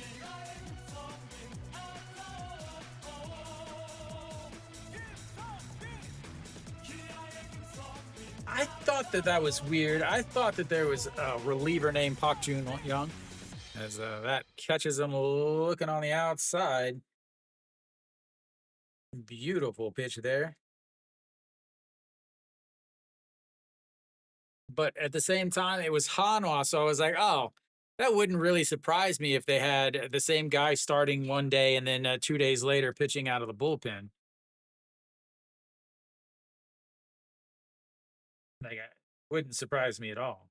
B: I thought that was weird. I thought that there was a reliever named Park Jun Young, as that catches him looking on the outside. Beautiful pitch there. But at the same time, it was Hanwha, so I was like, oh, that wouldn't really surprise me if they had the same guy starting one day and then 2 days later pitching out of the bullpen. Like, it wouldn't surprise me at all.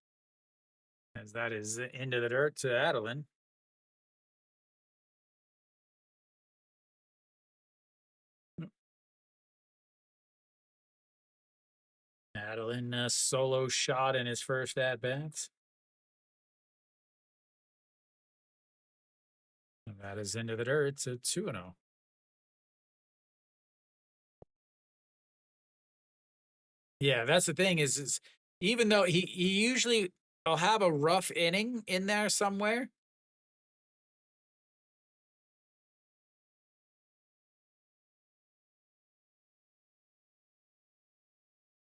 B: As that is into the dirt to Adeline. Adeline solo shot in his first at bats. And that is into the dirt to 2-0. Yeah, that's the thing is even though he usually will have a rough inning in there somewhere.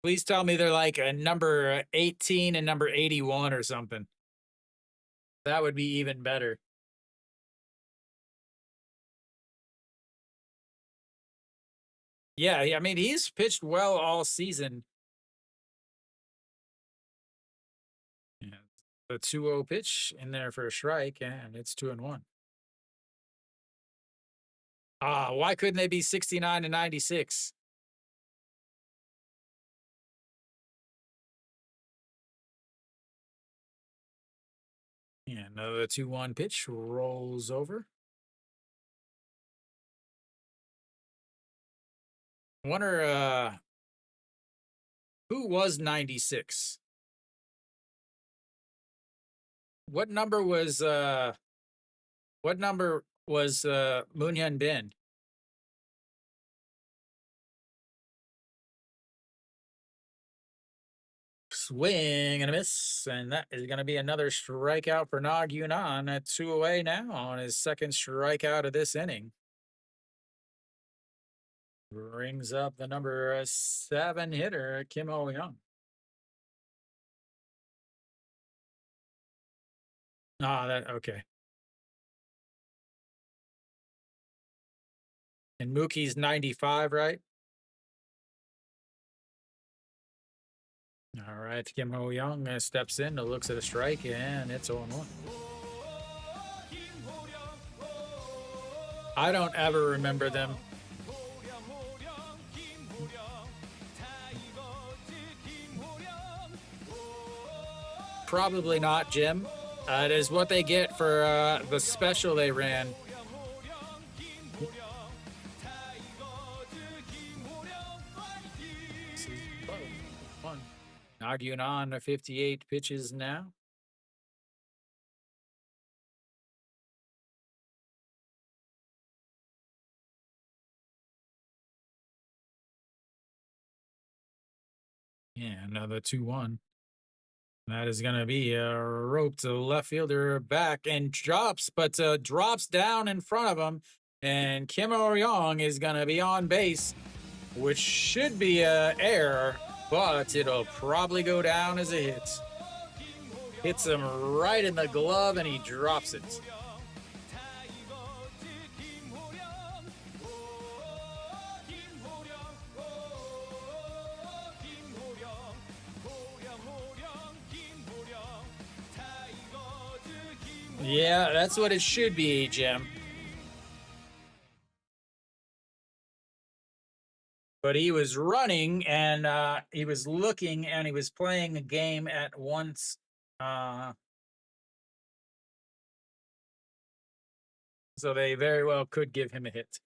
B: Please tell me they're like a number 18 and number 81 or something. That would be even better. Yeah, I mean, he's pitched well all season. Yeah, the 2-0 pitch in there for a strike, and it's 2-1. Why couldn't they be 69 and 96? Yeah, another 2-1 pitch rolls over. I wonder who was 96? What number was Moon Hyun Bin? Swing and a miss, and that is going to be another strikeout for Nog Yunan at 2 away now on his second strikeout of this inning. Brings up the number 7 hitter, Kim Ho-young. Okay. And Mookie's 95, right? All right, Kim Ho-young steps in, looks at a strike, and it's 0-1. I don't ever remember them. Probably not, Jim. It is what they get for the special they ran. Nog Yunan 58 pitches now. Yeah, another 2-1. That is going to be a rope to left fielder back and drops down in front of him. And Kim Ho-young is going to be on base, which should be an error, but it'll probably go down as a hit. Hits him right in the glove and he drops it. Yeah, that's what it should be, Jim. But he was running and he was looking and he was playing a game at once. So they very well could give him a hit.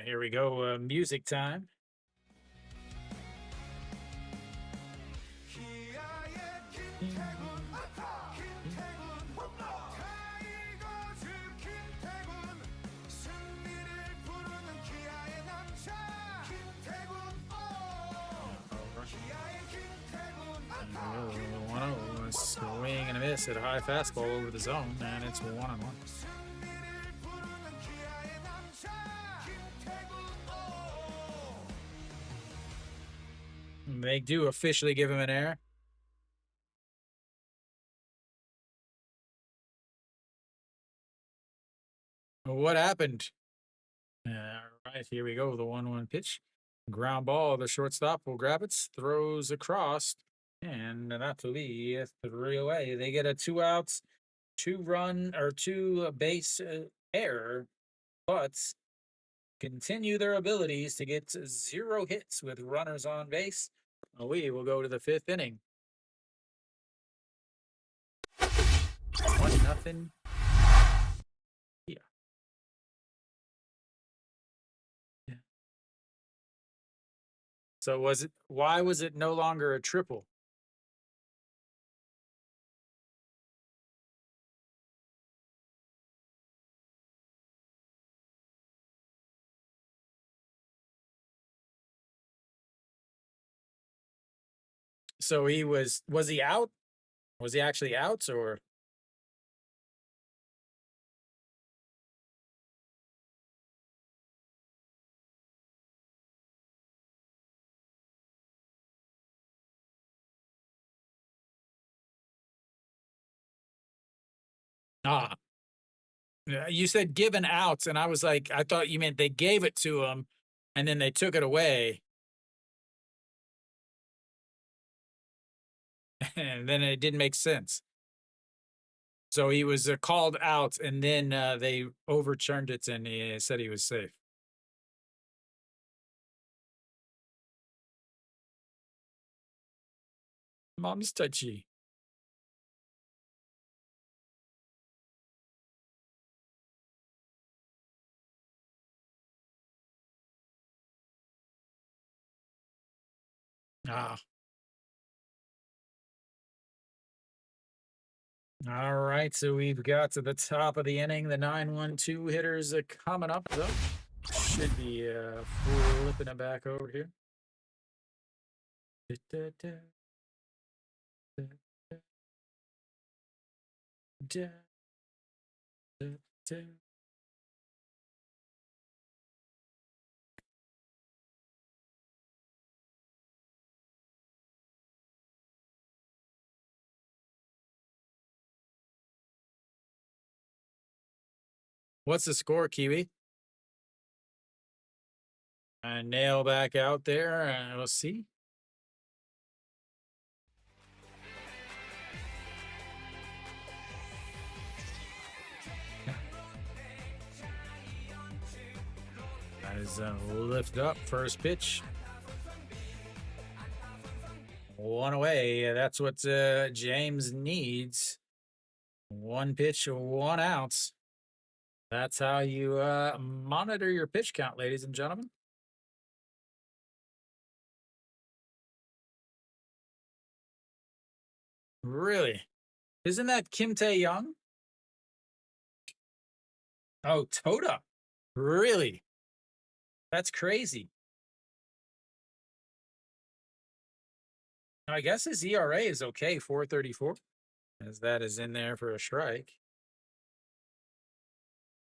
B: Here we go, music time. A swing and a miss at a high fastball over the zone, and it's 1-1. They do officially give him an error. What happened? All right, here we go. The 1-1 pitch. Ground ball. The shortstop will grab it, throws across, and that's to be 3 away. They get a 2 outs, 2-run or 2 base error, but continue their abilities to get 0 hits with runners on base. We will go to the 5th inning. 1-0. Yeah. So why was it no longer a triple? So was he out? Was he actually out or? Ah, you said given outs, and I was like, I thought you meant they gave it to him, and then they took it away, and then it didn't make sense. So he was called out, and then they overturned it, and he said he was safe. Mom's touchy. Ah. All right, so we've got to the top of the inning. The 9-1-2 hitters coming up, though. Should be flipping it back over here. What's the score, Kiwi? Nail back out there. We'll see. As lift up first pitch. 1 away. That's what James needs. 1 pitch, 1 out. That's how you monitor your pitch count, ladies and gentlemen. Really? Isn't that Kim Tae-young? Oh, Toda. Really? That's crazy. I guess his ERA is okay, 4.34, as that is in there for a strike.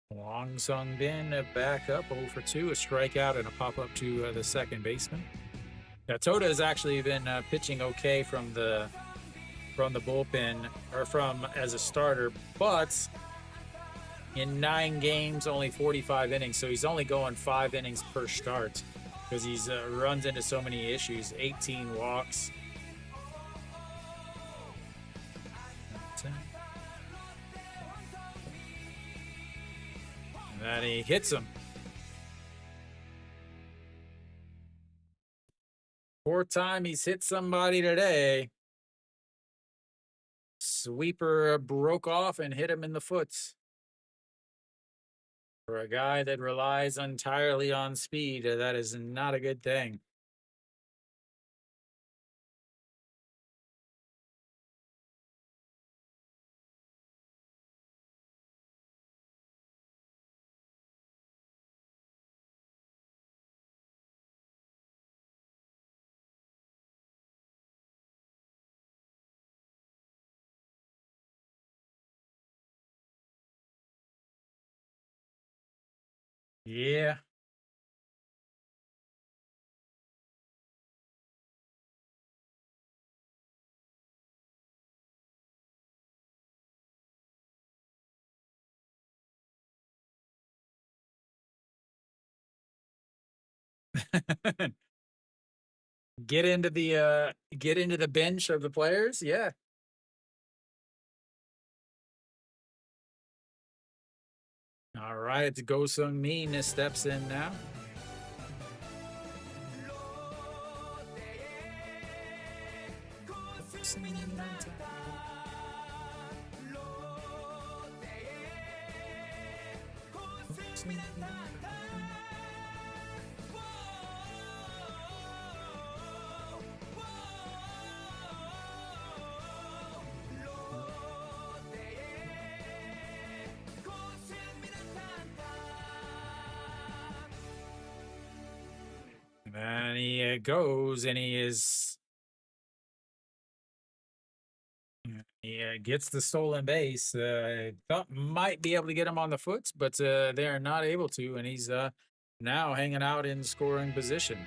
B: Long Sung Bin back up 0 for 2, a strikeout and a pop up to the second baseman. Now, Toda has actually been pitching okay from the bullpen or from as a starter, but in 9 games, only 45 innings, so he's only going 5 innings per start because he's runs into so many issues. 18 walks. And then he hits him. 4th time he's hit somebody today. Sweeper broke off and hit him in the foot. For a guy that relies entirely on speed, that is not a good thing. Yeah. Get into the bench of the players. Yeah. All right. Go Sung Min steps in now. And he goes and he gets the stolen base. Thought might be able to get him on the foot, but they are not able to, and he's now hanging out in scoring position.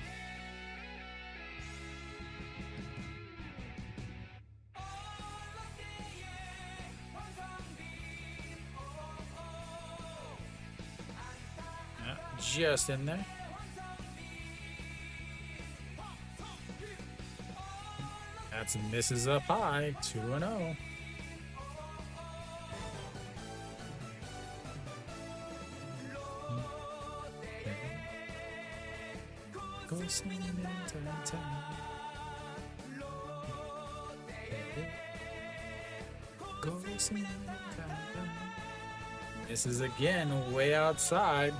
B: Just in there. That's misses up high, 2-0. Misses again, way outside.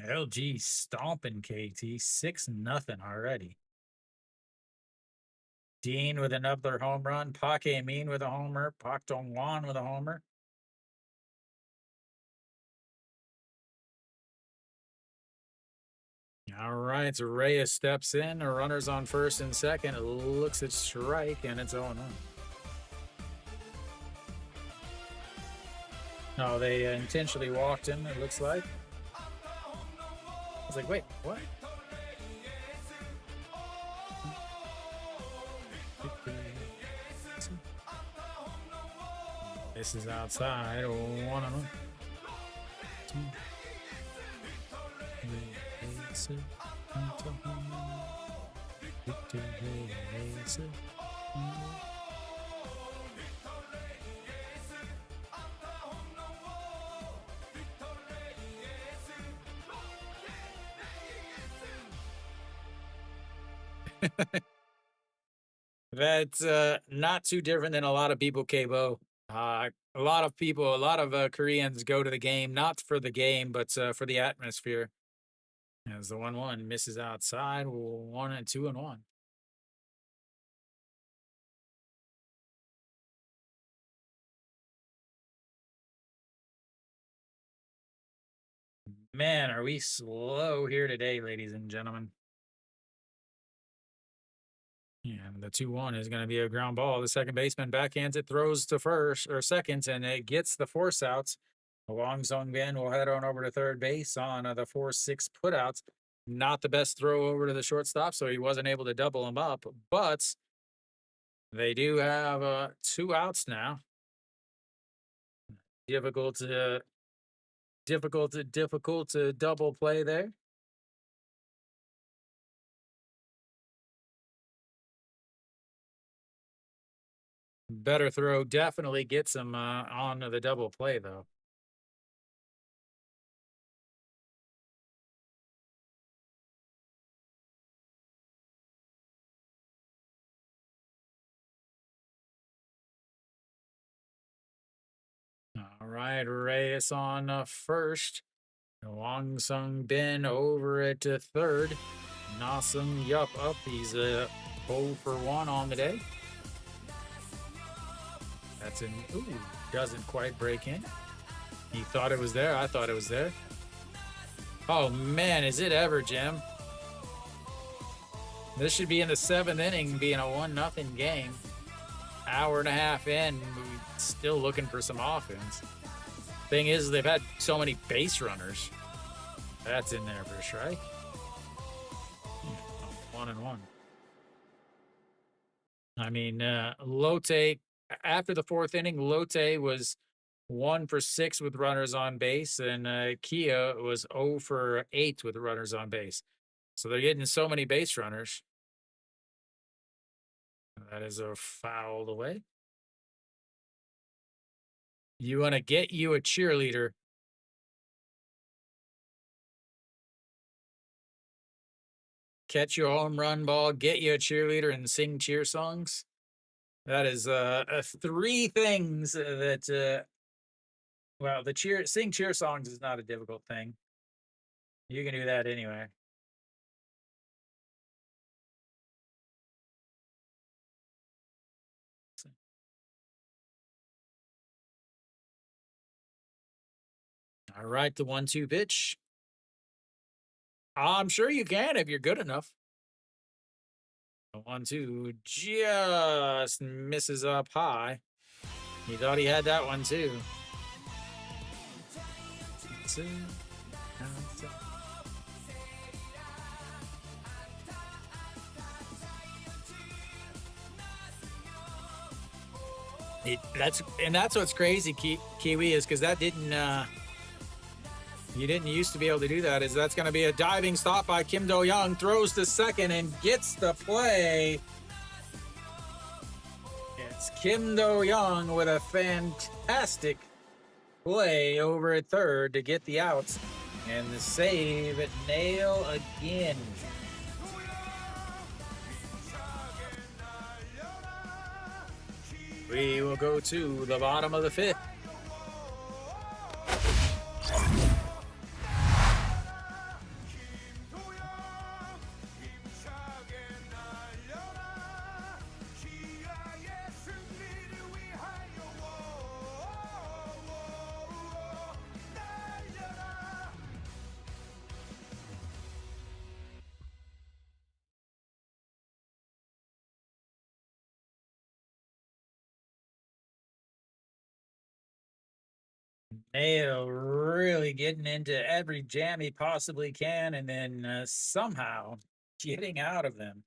B: LG stomping KT 6-0 already. Dean with another home run. Pak Min with a homer. Pak Dong Wan with a homer. All right, so Reyes steps in. Runners on first and second. Looks at strike, and it's 0-1. No, they intentionally walked him, it looks like. I was like, wait, what? This is outside. 1-1. That's not too different than a lot of people KBO. A lot of people, a lot of Koreans go to the game, not for the game, but for the atmosphere. As the 1-1 misses outside, 1-2-1. Man, are we slow here today, ladies and gentlemen? Yeah, the 2-1 is going to be a ground ball. The second baseman backhands it, throws to first or second, and it gets the force outs. Wang Zongbin will head on over to third base on the 4-6 putouts. Not the best throw over to the shortstop, so he wasn't able to double him up. But they do have 2 outs now. Difficult to double play there. Better throw definitely gets him on the double play, though. All right, Reyes on first. Wang Sung Bin over at third. Nasum Yup up. He's 0 for 1 on the day. That's an ooh, doesn't quite break in. He thought it was there. I thought it was there. Oh man, is it ever, Jim? This should be in the 7th inning, being a 1-0 game. Hour and a half in, still looking for some offense. Thing is, they've had so many base runners. That's in there for a strike. 1-1. I mean, Lotte, after the 4th inning, Lotte was 1 for 6 with runners on base, and Kia was 0 for 8 with runners on base. So they're getting so many base runners. That is a foul away. You want to get you a cheerleader. Catch your home run ball, get you a cheerleader, and sing cheer songs. That is 3 things that, well, sing cheer songs is not a difficult thing. You can do that anyway. All right, the 1-2 pitch. I'm sure you can if you're good enough. The 1-2 just misses up high. He thought he had that one too. That's what's crazy, Kiwi, is because that didn't. You didn't used to be able to do that. That's going to be a diving stop by Kim Do-young. Throws to second and gets the play. It's Kim Do-young with a fantastic play over at third to get the outs. And the save at nail again. We will go to the bottom of the 5th. Nail really getting into every jam he possibly can, and then somehow getting out of them.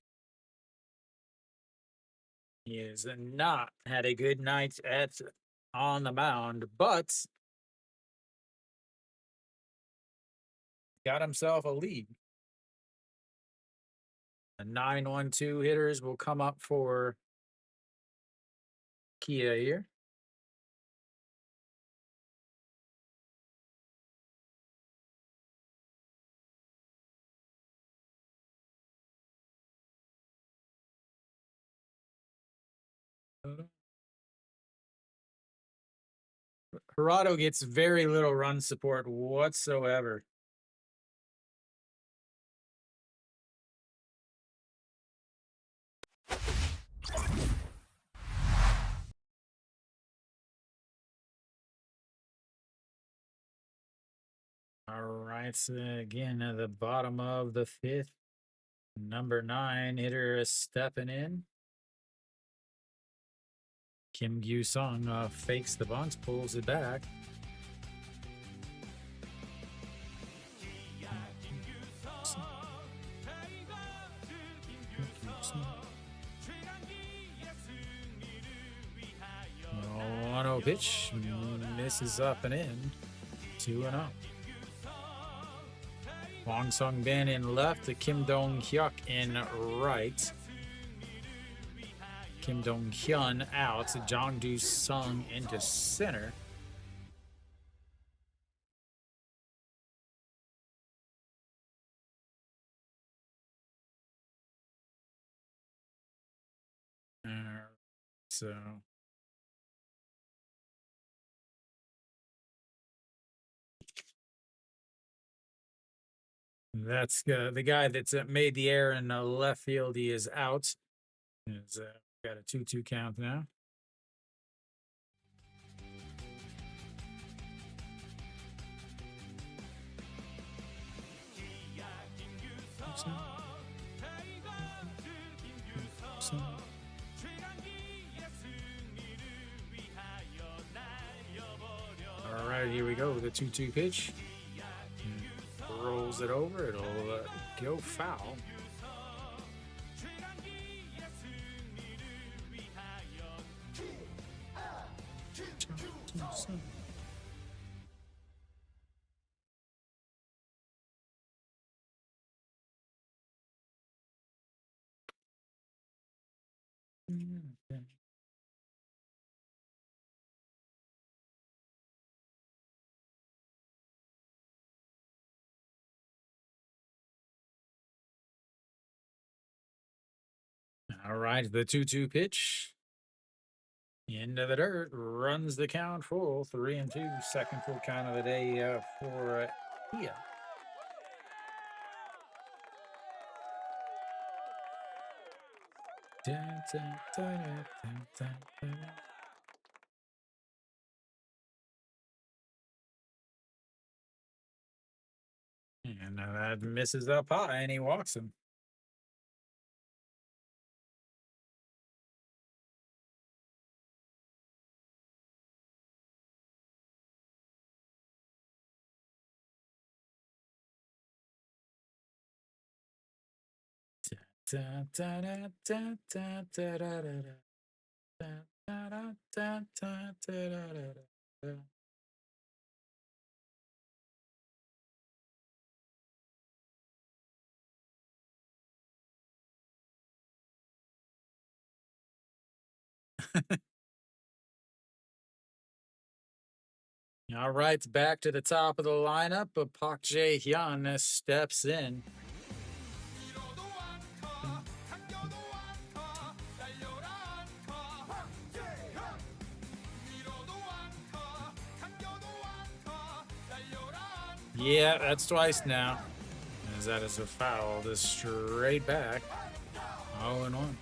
B: He has not had a good night on the mound, but got himself a lead. The 9-1-2 hitters will come up for Kia here. Gerardo gets very little run support whatsoever. All right, so again, at the bottom of the 5th, number 9 hitter is stepping in. Kim Gyu-sung fakes the bunt, pulls it back. Oh, 1-0 pitch, misses up and in. 2-0. Wang Sung Bin in left, to Kim Dong-hyuk in right. Kim Dong-hyun out, Jang Do-sung into center. So That's the guy that's made the error in left field. He is out. He's got a 2-2 count now. All right, here we go. The 2-2 pitch. Rolls it over. It'll go foul. All right, the 2-2 pitch. Into the dirt, runs the count full, 3-2, second full count of the day for Kia. And that misses up high, and he walks him. All right, back to the top of the lineup, but Park Jae-hyun steps in. Yeah, that's twice now. As that is a foul, just straight back. 0-1.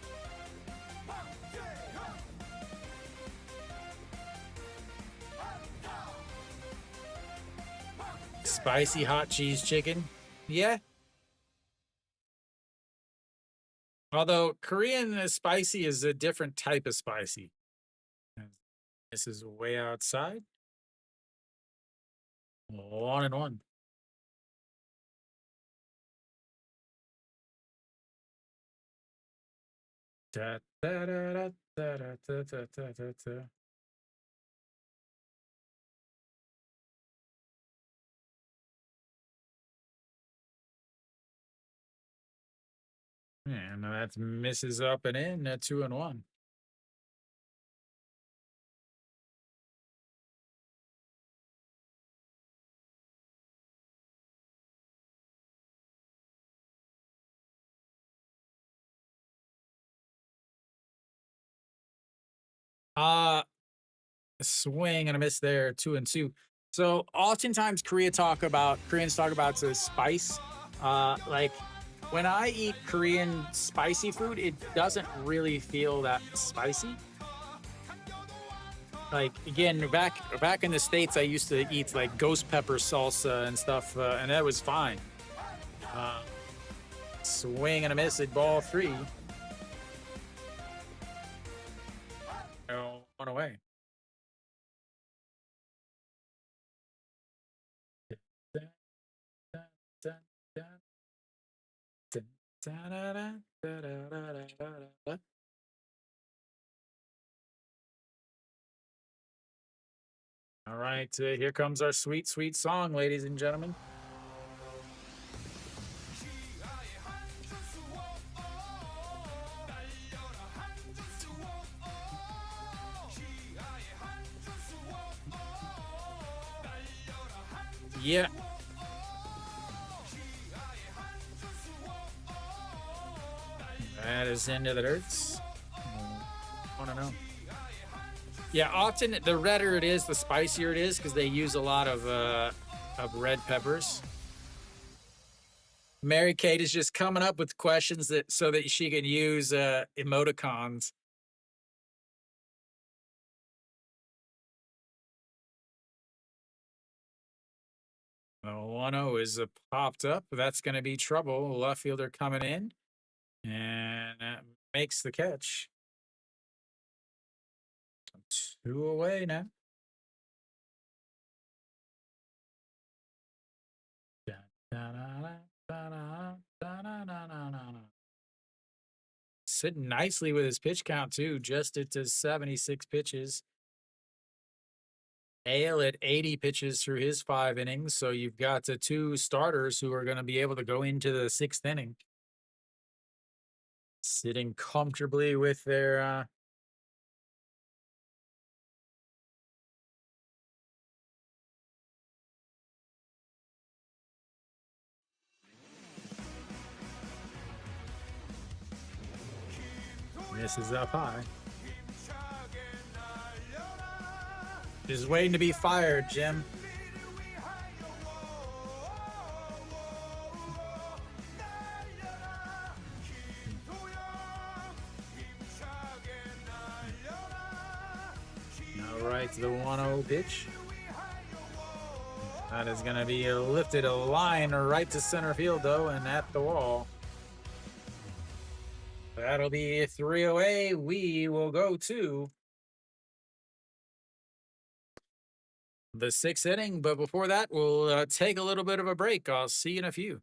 B: Spicy hot cheese chicken. Yeah. Although Korean spicy is a different type of spicy. This is way outside. 1-1. Da, da, da, da, da, da, da, da, da, da. And that misses up and in at 2-1. Swing and a miss there, 2-2. So oftentimes Koreans talk about the spice. Like when I eat Korean spicy food, it doesn't really feel that spicy. Like again, back in the States, I used to eat like ghost pepper salsa and stuff, and that was fine. Swing and a miss at ball 3. Oh, 1 away. All right, here comes our sweet, sweet song, ladies and gentlemen. Yeah. That is into the dirts. I don't know. Yeah, often the redder it is, the spicier it is, because they use a lot of red peppers. Mary Kate is just coming up with questions that so that she can use emoticons. The 1-0 is popped up. That's going to be trouble. Left fielder coming in and that makes the catch. 2 away now. Sitting nicely with his pitch count too, just it to 76 pitches. Ale at 80 pitches through his 5 innings. So you've got the 2 starters who are going to be able to go into the 6th inning. Sitting comfortably with their misses up high. Just waiting to be fired, Jim. Now right to the 1-0 pitch. That is going to be lifted a line right to center field, though, and at the wall. That'll be 3 away. We will go to the 6th inning, but before that, we'll take a little bit of a break. I'll see you in a few.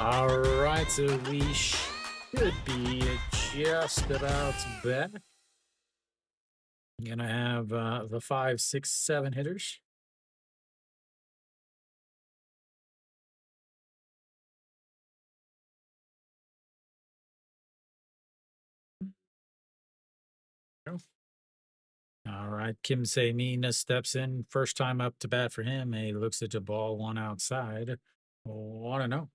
B: All right, so we should be just about back. Gonna have the 5, 6, 7 hitters. All right, Kim Se Mina steps in. First time up to bat for him. He looks at the ball, one outside. 1-0.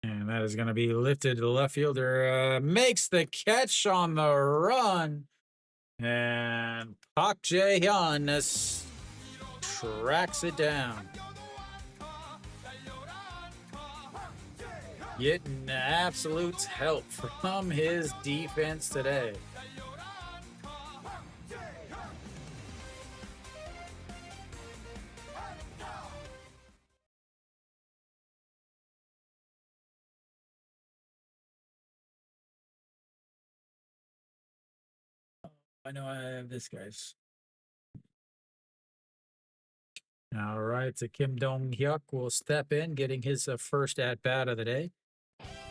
B: And that is going to be lifted to the left fielder. Makes the catch on the run. And Park Jae-hyun tracks it down. Getting absolute help from his defense today. I know I have this, guys. All right, so Kim Dong-hyuk will step in, getting his first at-bat of the day.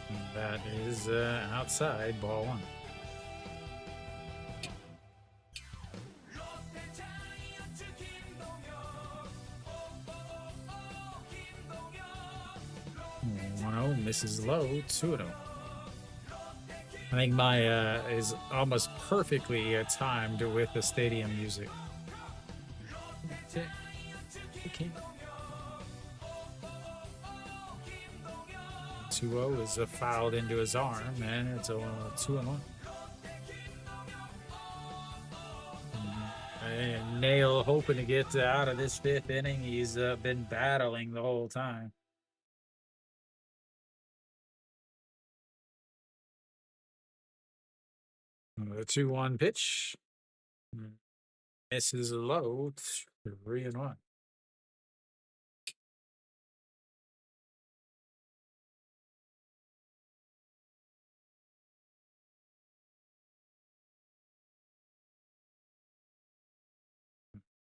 B: And that is outside, ball 1. Misses low, 2-0. I think my is almost perfectly timed with the stadium music. Okay. 2-0 is fouled into his arm, and it's a 2-1. And Nail hoping to get out of this 5th inning. He's been battling the whole time. The 2-1 pitch. Misses low, 3-1.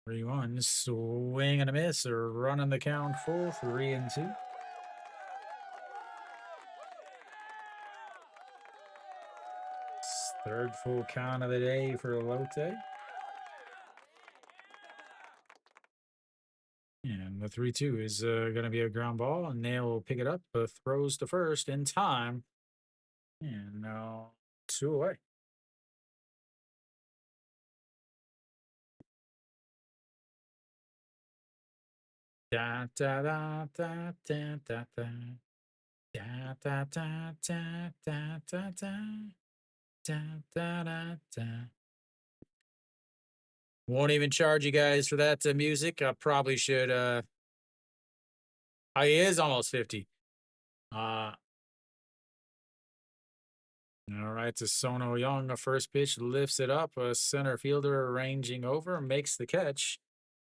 B: Three one, swing and a miss, or running the count full, 3-2. Third full count of the day for Lotte. And the 3-2 is going to be a ground ball, and Nail will pick it up, throws to first in time. And now 2 away. Da da da da da da da da da da da da da da da da. Won't even charge you guys for that music. I probably should. Oh, he is almost 50. All right, to Sono Young, the first pitch lifts it up. A center fielder ranging over, makes the catch.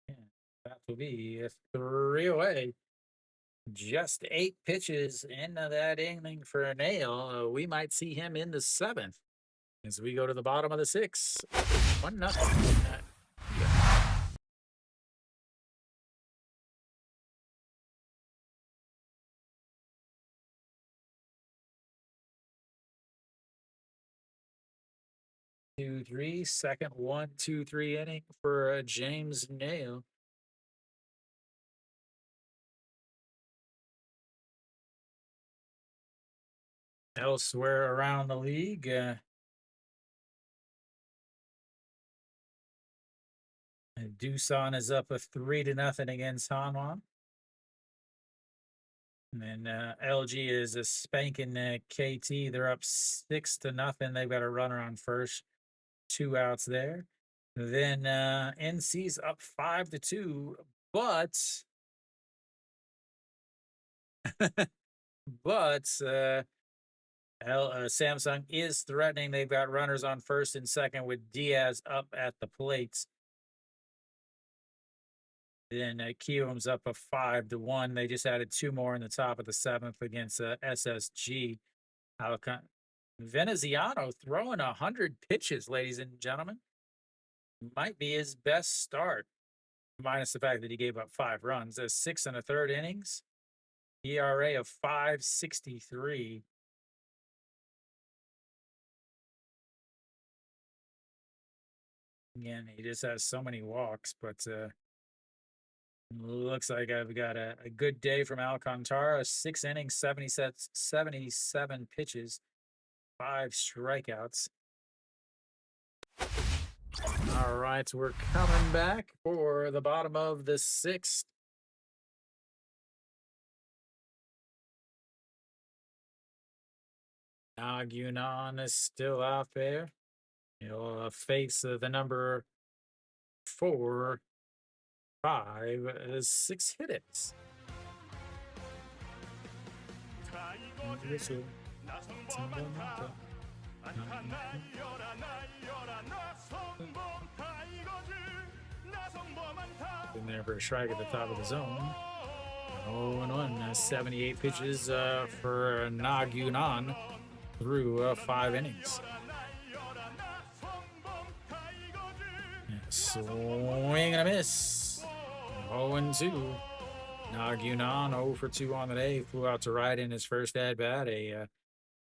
B: And that will be a 3 away. Just 8 pitches into that inning for Nail. We might see him in the 7th as we go to the bottom of the 6th. 1-0. 2-3, second 1-2-3 inning for James Nail. Elsewhere around the league, Doosan is up a 3-0 against Hanwha. And then LG is a spanking KT. They're up 6-0. They've got a runner on first, 2 outs there. Then NC's up 5-2, but Samsung is threatening. They've got runners on first and second with Diaz up at the plates. Then Kiyo's up a 5-1. They just added 2 more in the top of the 7th against SSG. Veneziano throwing 100 pitches, ladies and gentlemen. Might be his best start. minus the fact that he gave up 5 runs. 6 1/3 innings, ERA of 5.63. Again, he just has so many walks, but looks like I've got a good day from Alcantara. 6 innings, 77 pitches, 5 strikeouts. All right, we're coming back for the bottom of the 6th. Nagunan is still out there. He'll face the number 4, 5, 6 hits.
C: 자 이거지 나성범 안타 안타 날려라 날려라 나성범 다 이거지 나성범 안타
B: In there for a strike at the top of the zone. 0-1, 78 pitches for Nagunan through 5 innings. Yeah, swing and a miss. 0-2. Nagunan 0 for 2 on the day. Flew out to right in his first at bat. A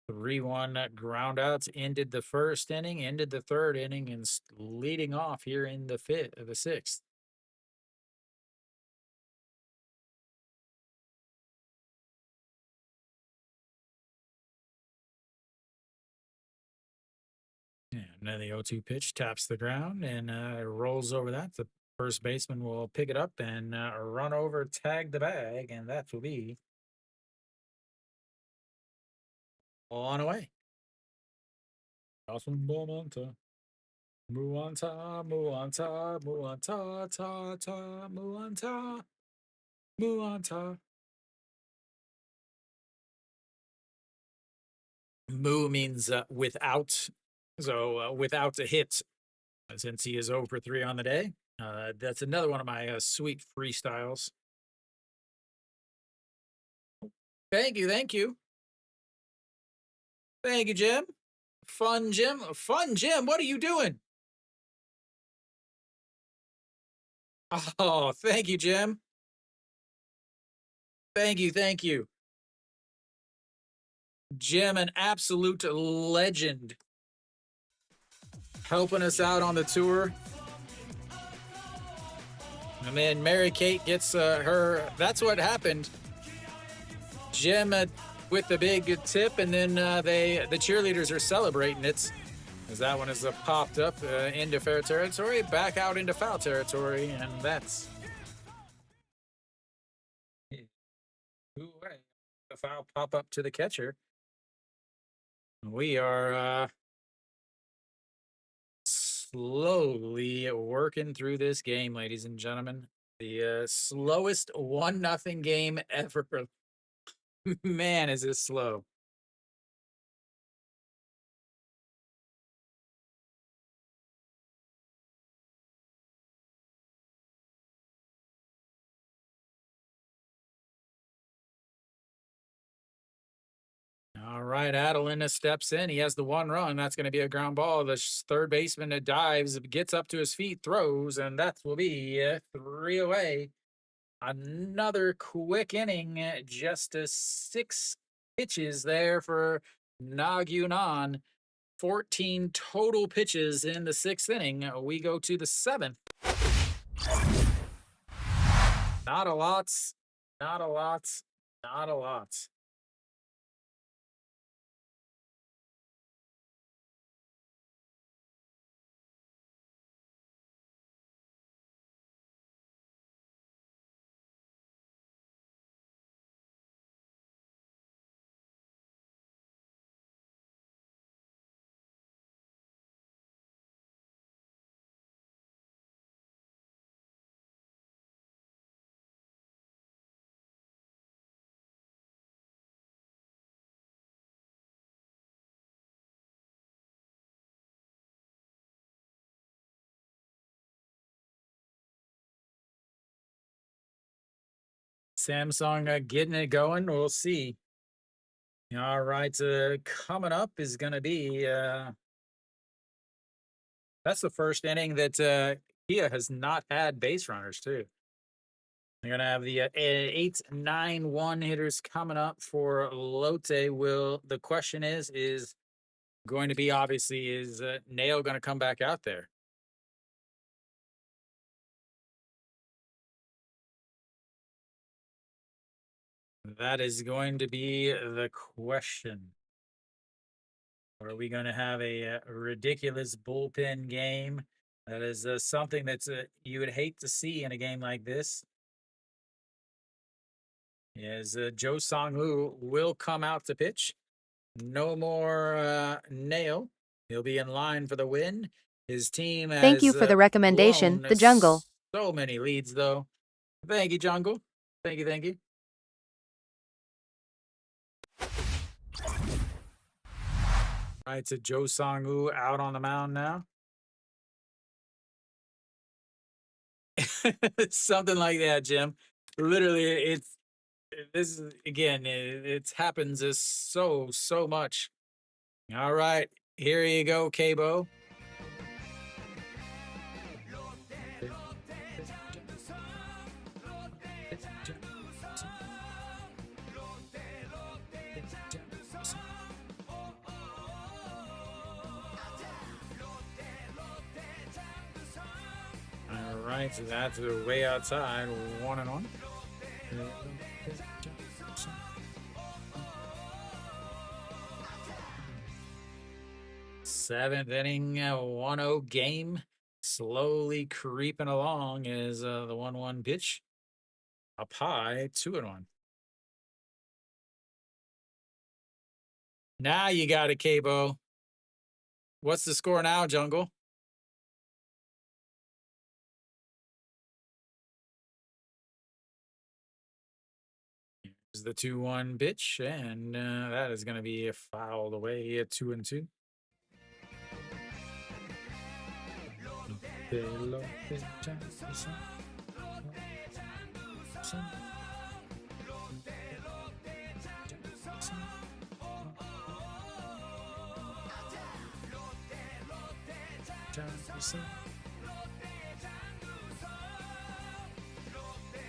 B: 3-1 ground outs ended the first inning, ended the third inning, and leading off here in the 6th. Yeah, and then the 0-2 pitch taps the ground and rolls over that. The first baseman will pick it up and run over, tag the bag, and that will be on away. Awesome Bonanta. Muanta, Muanta, Muanta, ta, ta, Muanta, Muanta. Mu means without, so without a hit, since he is 0 for 3 on the day. That's another one of my sweet freestyles. Thank you, thank you. Thank you, Jim. Fun Jim. Fun Jim, what are you doing? Oh, thank you, Jim. Thank you, thank you. Jim, an absolute legend. Helping us out on the tour. And then Mary Kate gets her. That's what happened. Jim with the big tip, and then the cheerleaders are celebrating it. As that one has popped up into fair territory, back out into foul territory, and that's the foul pop up to the catcher. We are slowly working through this game, ladies and gentlemen. The slowest 1-0 game ever. Man, is this slow. All right, Adelina steps in. He has the 1 run. That's going to be a ground ball. The third baseman dives, gets up to his feet, throws, and that will be 3 away. Another quick inning, just 6 pitches there for Nagunan. 14 total pitches in the 6th inning. We go to the 7th. Not a lot, not a lot, not a lot. Samsung getting it going. We'll see. All right, coming up is going to be that's the first inning that Kia has not had base runners, too. They're going to have the 8, 9, 1 hitters coming up for Lotte. The question is going to be obviously, is Nail going to come back out there? That is going to be the question. Or are we going to have a ridiculous bullpen game? That is something that's you would hate to see in a game like this. As Joe Song-woo will come out to pitch. No more Nail. He'll be in line for the win. His team has
A: Thank you for the recommendation,
B: blown
A: The Jungle.
B: so many leads, though. Thank you, Jungle. Thank you, thank you. All right, so Joe Song-woo out on the mound now. Something like that, Jim. Literally, this is again, it happens so much. All right, here you go, KBO. All right, so that's way outside, 1-1. Seventh inning, 1-0 game. Slowly creeping along is the 1-1 pitch. Up high, 2-1. Now you got it, KBO. What's the score now, Jungle? Here's the 2-1 pitch, and that is going to be fouled away at 2-2.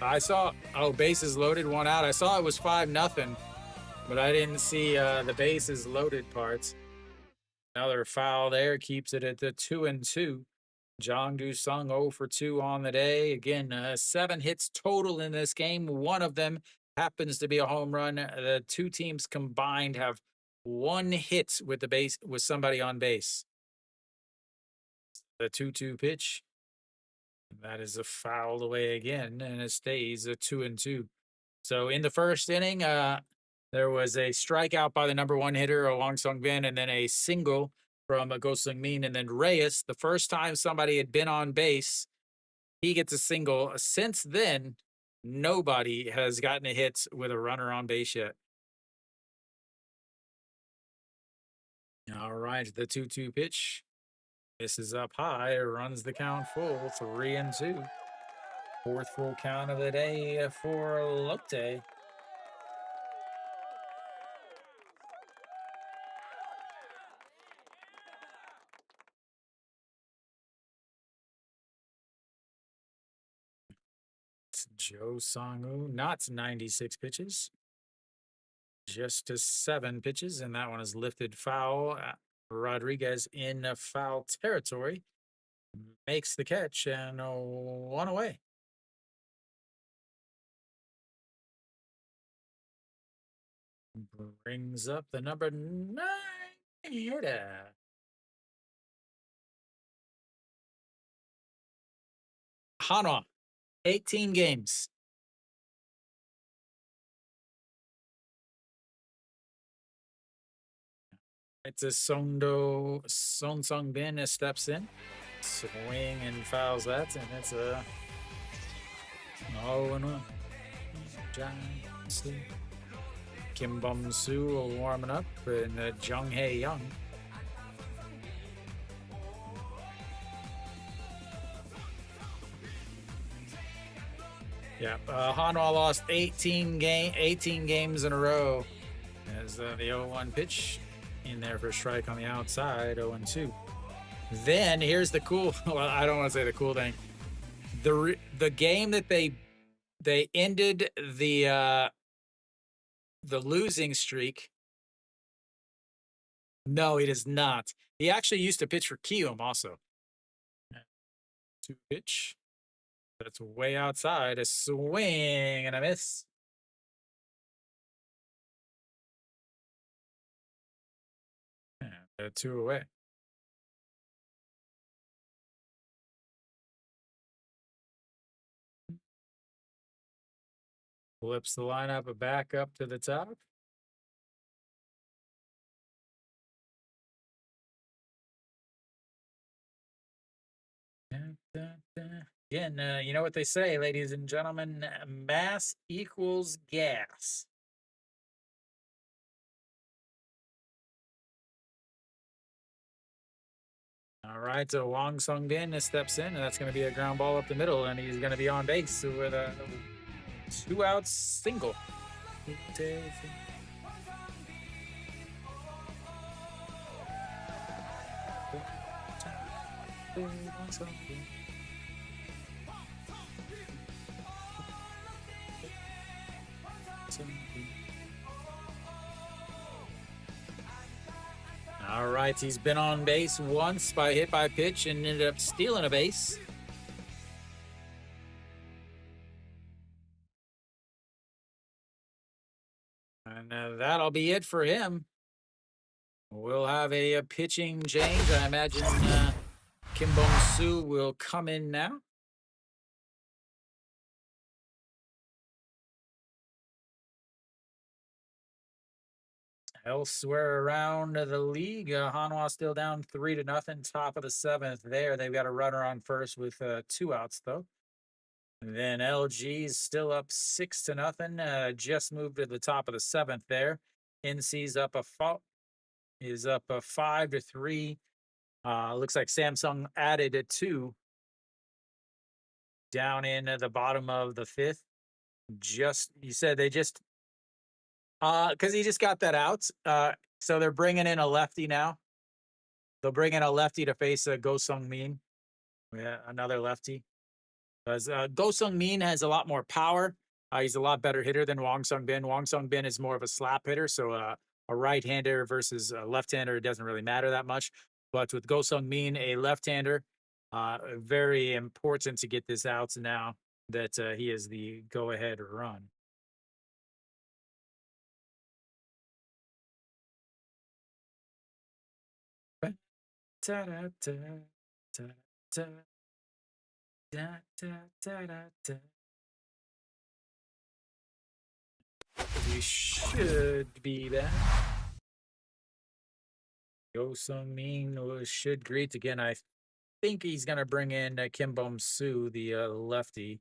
B: I saw, bases loaded, 1 out. I saw it was 5-0, but I didn't see the bases loaded parts. Another foul there keeps it at the 2-2. Jong Du-sung 0 for 2 on the day. Again, 7 hits total in this game. One of them happens to be a home run. The two teams combined have 1 hit with somebody on base. The 2-2 pitch. That is a foul away again, and it stays a 2-2. So in the first inning, there was a strikeout by the number 1 hitter, Wang Sung-bin, and then a single from Go Sung-min, and then Reyes. The first time somebody had been on base, he gets a single. Since then, nobody has gotten a hit with a runner on base yet. All right, the 2-2 pitch. This is up high, runs the count full, 3-2. 4th full count of the day for Lotte. It's Joe Song-woo, not 96 pitches, just to 7 pitches, and that one is lifted foul. Rodriguez in foul territory makes the catch and 1 away. Brings up the number 9 hitter. Hanwha, 18 games. It's a Son Sung-bin steps in, swing and fouls that, and it's a 0-1. Kim Bum-soo warming up, and Jung Hae-young. Yeah, Hanwha lost 18 games in a row as the 0-1 pitch. In there for a strike on the outside, 0-2. Then here's the cool, well, I don't want to say the cool thing. the game that they ended the losing streak. No, he does not. He actually used to pitch for Kium also. To pitch. That's way outside. A swing and a miss. And 2 away. Flips the lineup back up to the top. Again, you know what they say, ladies and gentlemen, mass equals gas. All right, so Wang Sung Bin steps in, and that's going to be a ground ball up the middle, and he's going to be on base with a 2-out single. All right, he's been on base once by hit by pitch and ended up stealing a base. And that'll be it for him. We'll have a pitching change. I imagine Kim Bong-soo will come in now. Elsewhere around the league, Hanwha still down 3-0, top of the 7th there. They've got a runner on first with 2 outs, though. And then LG's still up 6-0, just moved to the top of the 7th there. NC's up is up 5-3. Looks like Samsung added a 2 down in the bottom of the 5th. You said they just because he just got that out. So they're bringing in a lefty now. They'll bring in a lefty to face Go Sung Min. Yeah, another lefty. Because Go Sung Min has a lot more power. He's a lot better hitter than Wang Sung Bin. Wang Sung Bin is more of a slap hitter. So a right-hander versus a left-hander, it doesn't really matter that much. But with Go Sung Min, a left-hander, very important to get this out now that he is the go-ahead run. Da, da, da, da, da, da, da, da, da. We should be back. Go Sung Min should greet again. I think he's going to bring in Kim Bong-soo, the lefty.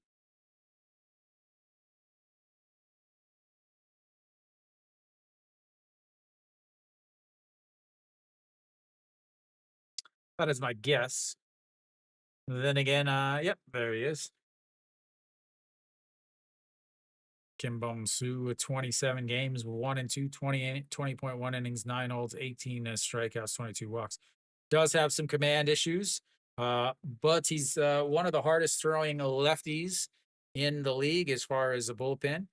B: That is my guess. Then again, yep, there he is. Kim Bong-soo with 27 games, 1-2, 20.1 innings, 9 holds, 18 strikeouts, 22 walks. Does have some command issues, but he's one of the hardest throwing lefties in the league as far as a bullpen.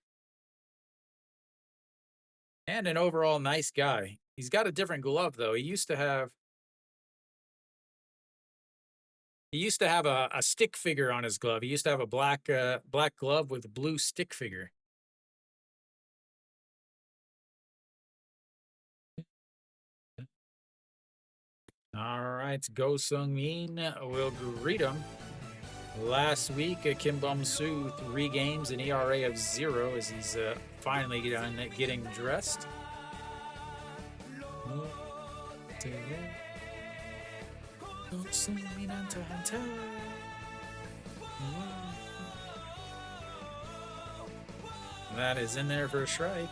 B: And an overall nice guy. He's got a different glove, though. He used to have a stick figure on his glove. He used to have a black glove with a blue stick figure. All right, Go Sung Min will greet him. Last week, Kim Bong-soo, 3 games, an ERA of 0 as he's finally done getting dressed. That is in there for a strike.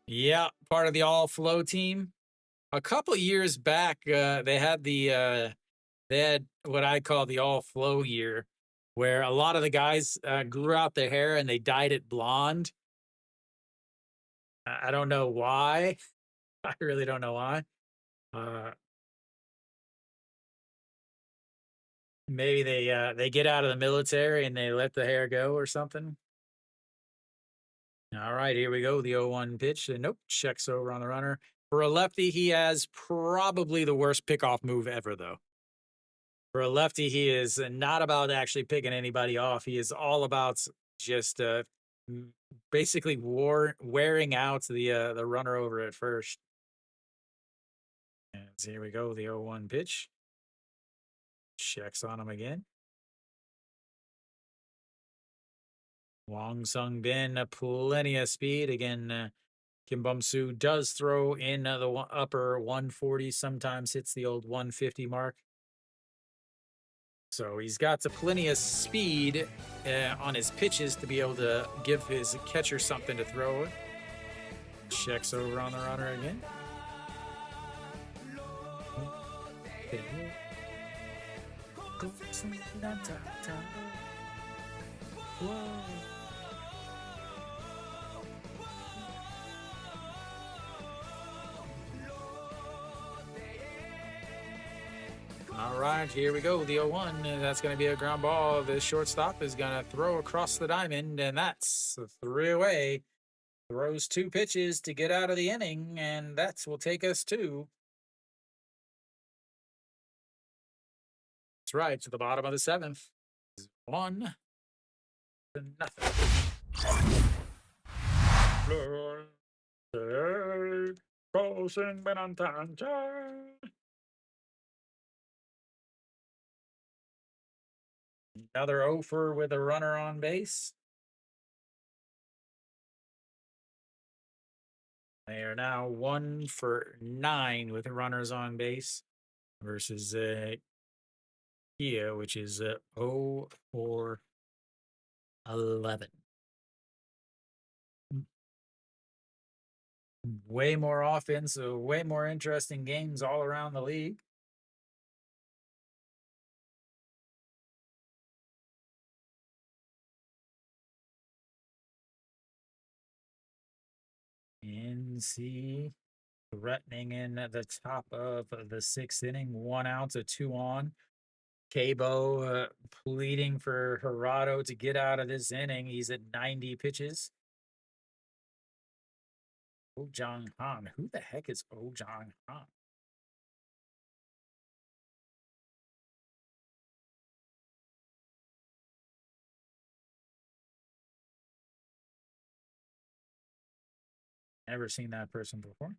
B: Yeah, part of the All Flow team. A couple years back, they had what I call the All Flow year, where a lot of the guys grew out their hair and they dyed it blonde. I don't know why. I really don't know why. Uh, maybe they get out of the military and they let the hair go or something. All right, here we go. The 0-1 pitch. And nope, checks over on the runner. For a lefty, he has probably the worst pickoff move ever, though. For a lefty, he is not about actually picking anybody off. He is all about just basically wearing out the runner over at first. And so here we go. The 0-1 pitch. Checks on him again. Wong Sung Bin, plenty of speed. Again, Kim Bum Soo does throw in the upper 140, sometimes hits the old 150 mark. So he's got plenty of speed on his pitches to be able to give his catcher something to throw it. Checks over on the runner again. Whoa. All right, here we go. The 0-1. That's going to be a ground ball. The shortstop is going to throw across the diamond, and that's 3 away. Throws 2 pitches to get out of the inning, and that will take us to. That's right, to the bottom of the 7th. 1-0. Another 0 with a runner on base. They are now 1 for 9 with runners on base versus Kia, which is 0 for 11. Way more offense, so way more interesting games all around the league. NC threatening in at the top of the 6th inning, 1 out to 2 on. KBO pleading for Gerardo to get out of this inning. He's at 90 pitches. Oh Jong Han. Who the heck is Oh Jong Han? Never seen that person before.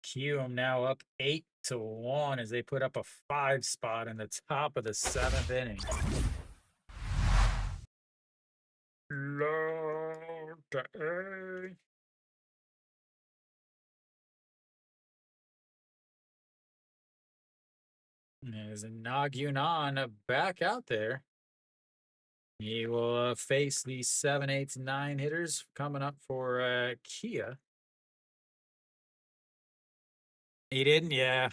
B: Kium now up 8-1 as they put up a 5 spot in the top of the 7th inning. Lotte. There's a Nagyunan back out there. He will face the 7, 8, 9 hitters coming up for Kia. He didn't, yeah.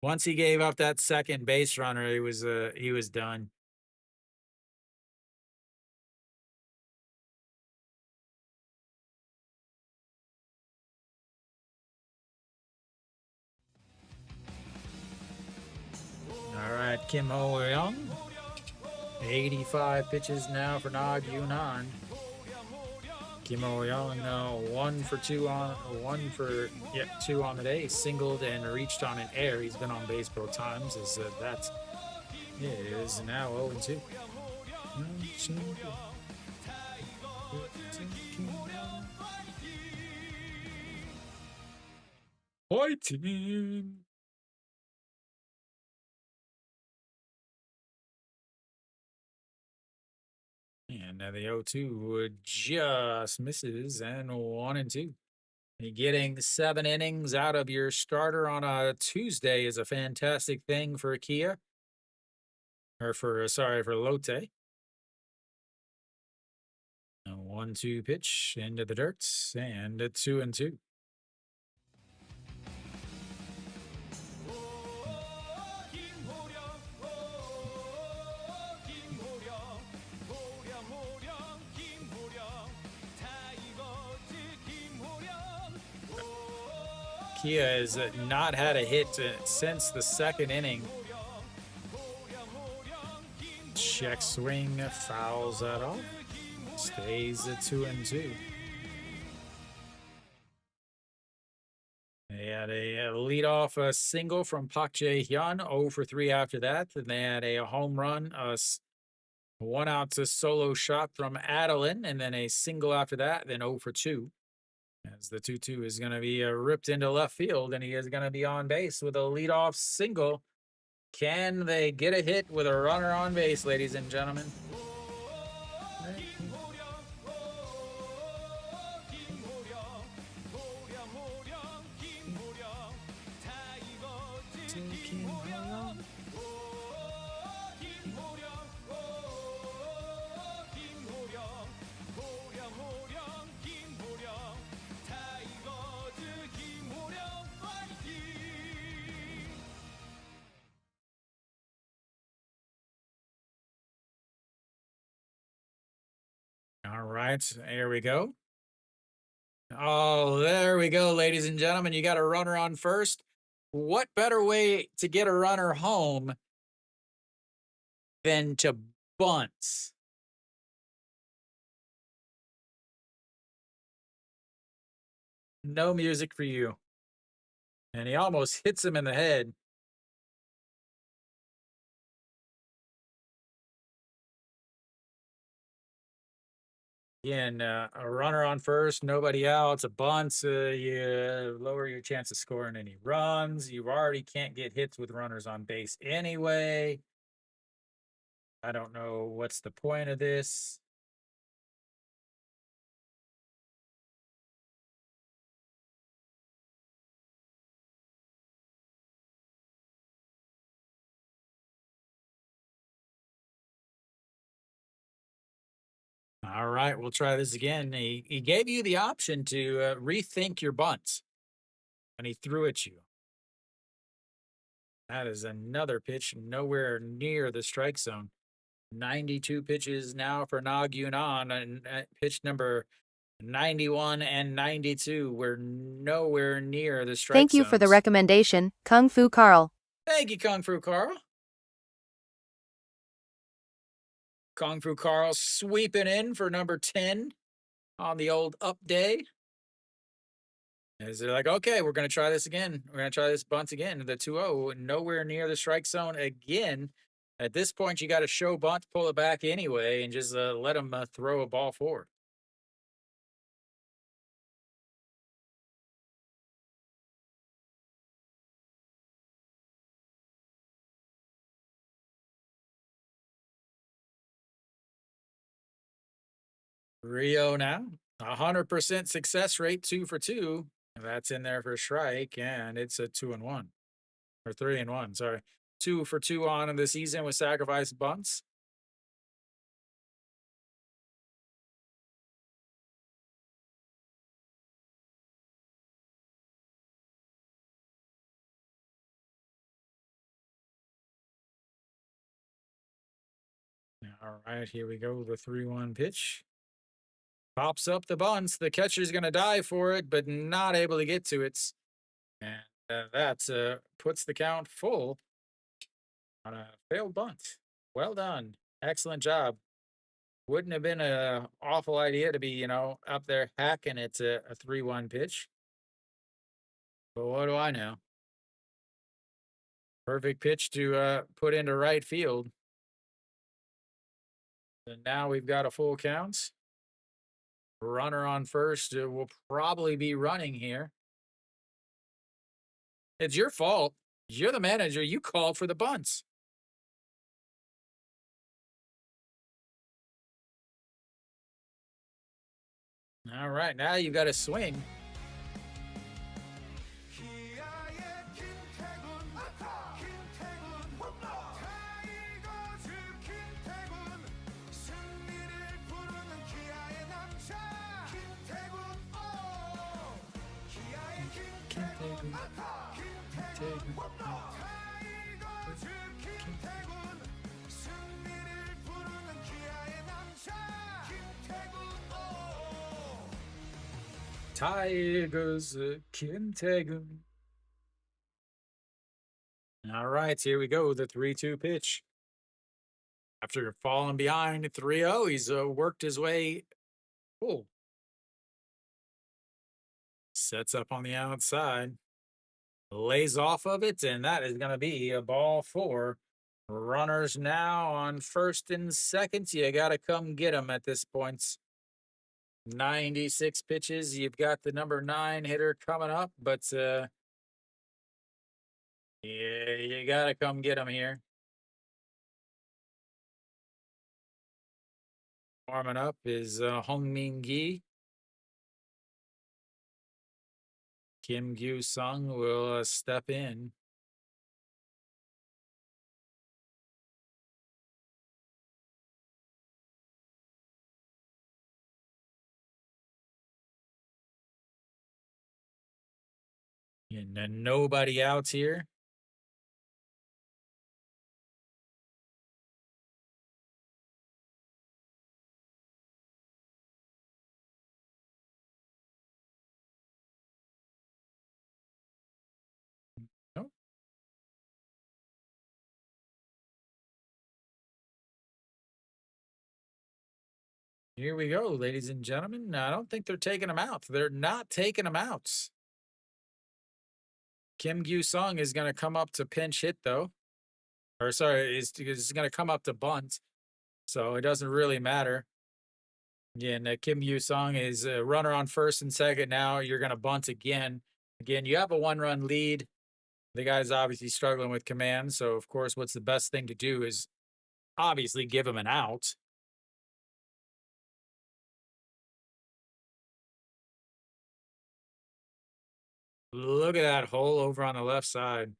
B: Once he gave up that second base runner, he was done. All right, Kim Ho Young. 85 pitches now for Nagyunan. Kim Ho Young, 1 for 2 on 2 on the day. He singled and reached on an air. He's been on base both times. That is now 0-2. Fighting. And the 0-2 just misses, and 1-2. Getting 7 innings out of your starter on a Tuesday is a fantastic thing for Kia. Or for Lotte. A 1-2 pitch into the dirt, and a 2-2. Kia has not had a hit since the second inning. Check swing, fouls that off. Stays at 2-2. They had a leadoff single from Park Jae-hyun, 0 for 3 after that. Then they had a home run, one out to solo shot from Adeline, and then a single after that, then 0 for 2. As the 2-2 is going to be ripped into left field, and he is going to be on base with a leadoff single. Can they get a hit with a runner on base, ladies and gentlemen? All right, here we go. Oh, there we go, ladies and gentlemen. You got a runner on first. What better way to get a runner home than to bunt? No music for you. And he almost hits him in the head. Again, a runner on first, nobody out. It's a bunt. You lower your chance of scoring any runs. You already can't get hits with runners on base anyway. I don't know what's the point of this. All right, we'll try this again. He gave you the option to rethink your bunts, and he threw at you. That is another pitch nowhere near the strike zone. 92 pitches now for Nog Yunan, and pitch number 91 and 92. We're nowhere near the strike
A: Thank you for the
B: zones.
A: recommendation, Kung Fu Carl.
B: Thank you, Kung Fu Carl. Kung Fu Carl sweeping in for number 10 on the old up day. As they're like, okay, we're going to try this again. We're going to try this bunt again. The 2-0, nowhere near the strike zone again. At this point, you got to show bunt, pull it back anyway, and just let them throw a ball forward. Rio now, 100% success rate, 2 for 2. That's in there for a strike, and it's a 2-1 or 3-1. Sorry, 2 for 2 on in the season with sacrifice bunts. All right, here we go. The 3-1 pitch. Pops up the bunts. The catcher's going to dive for it, but not able to get to it. And that puts the count full on a failed bunt. Well done. Excellent job. Wouldn't have been an awful idea to be, up there hacking it to a 3-1 pitch. But what do I know? Perfect pitch to put into right field. And now we've got a full count. Runner on first will probably be running here. It's your fault. You're the manager. You called for the bunts. All right, now you've got a swing. Tigers, Kim Taegun. All right, here we go. The 3-2 pitch. After falling behind 3-0, he's worked his way. Oh, sets up on the outside, lays off of it, and that is going to be a ball 4. Runners now on first and second. You got to come get them at this point. 96 pitches. You've got the number 9 hitter coming up, but yeah, you got to come get them here. Warming up is Hong Min Gi. Kim Gyu Sung will step in. And then nobody out here. Nope. Here we go, ladies and gentlemen. I don't think they're taking him out. They're not taking him out. Kim Gyu Sung is going to come up to pinch hit, though. Or, sorry, is going to come up to bunt. So it doesn't really matter. Again, Kim Gyu Sung is a runner on first and second. Now you're going to bunt again. Again, you have a 1-run lead. The guy's obviously struggling with command. So, of course, what's the best thing to do is obviously give him an out. Look at that hole over on the left side.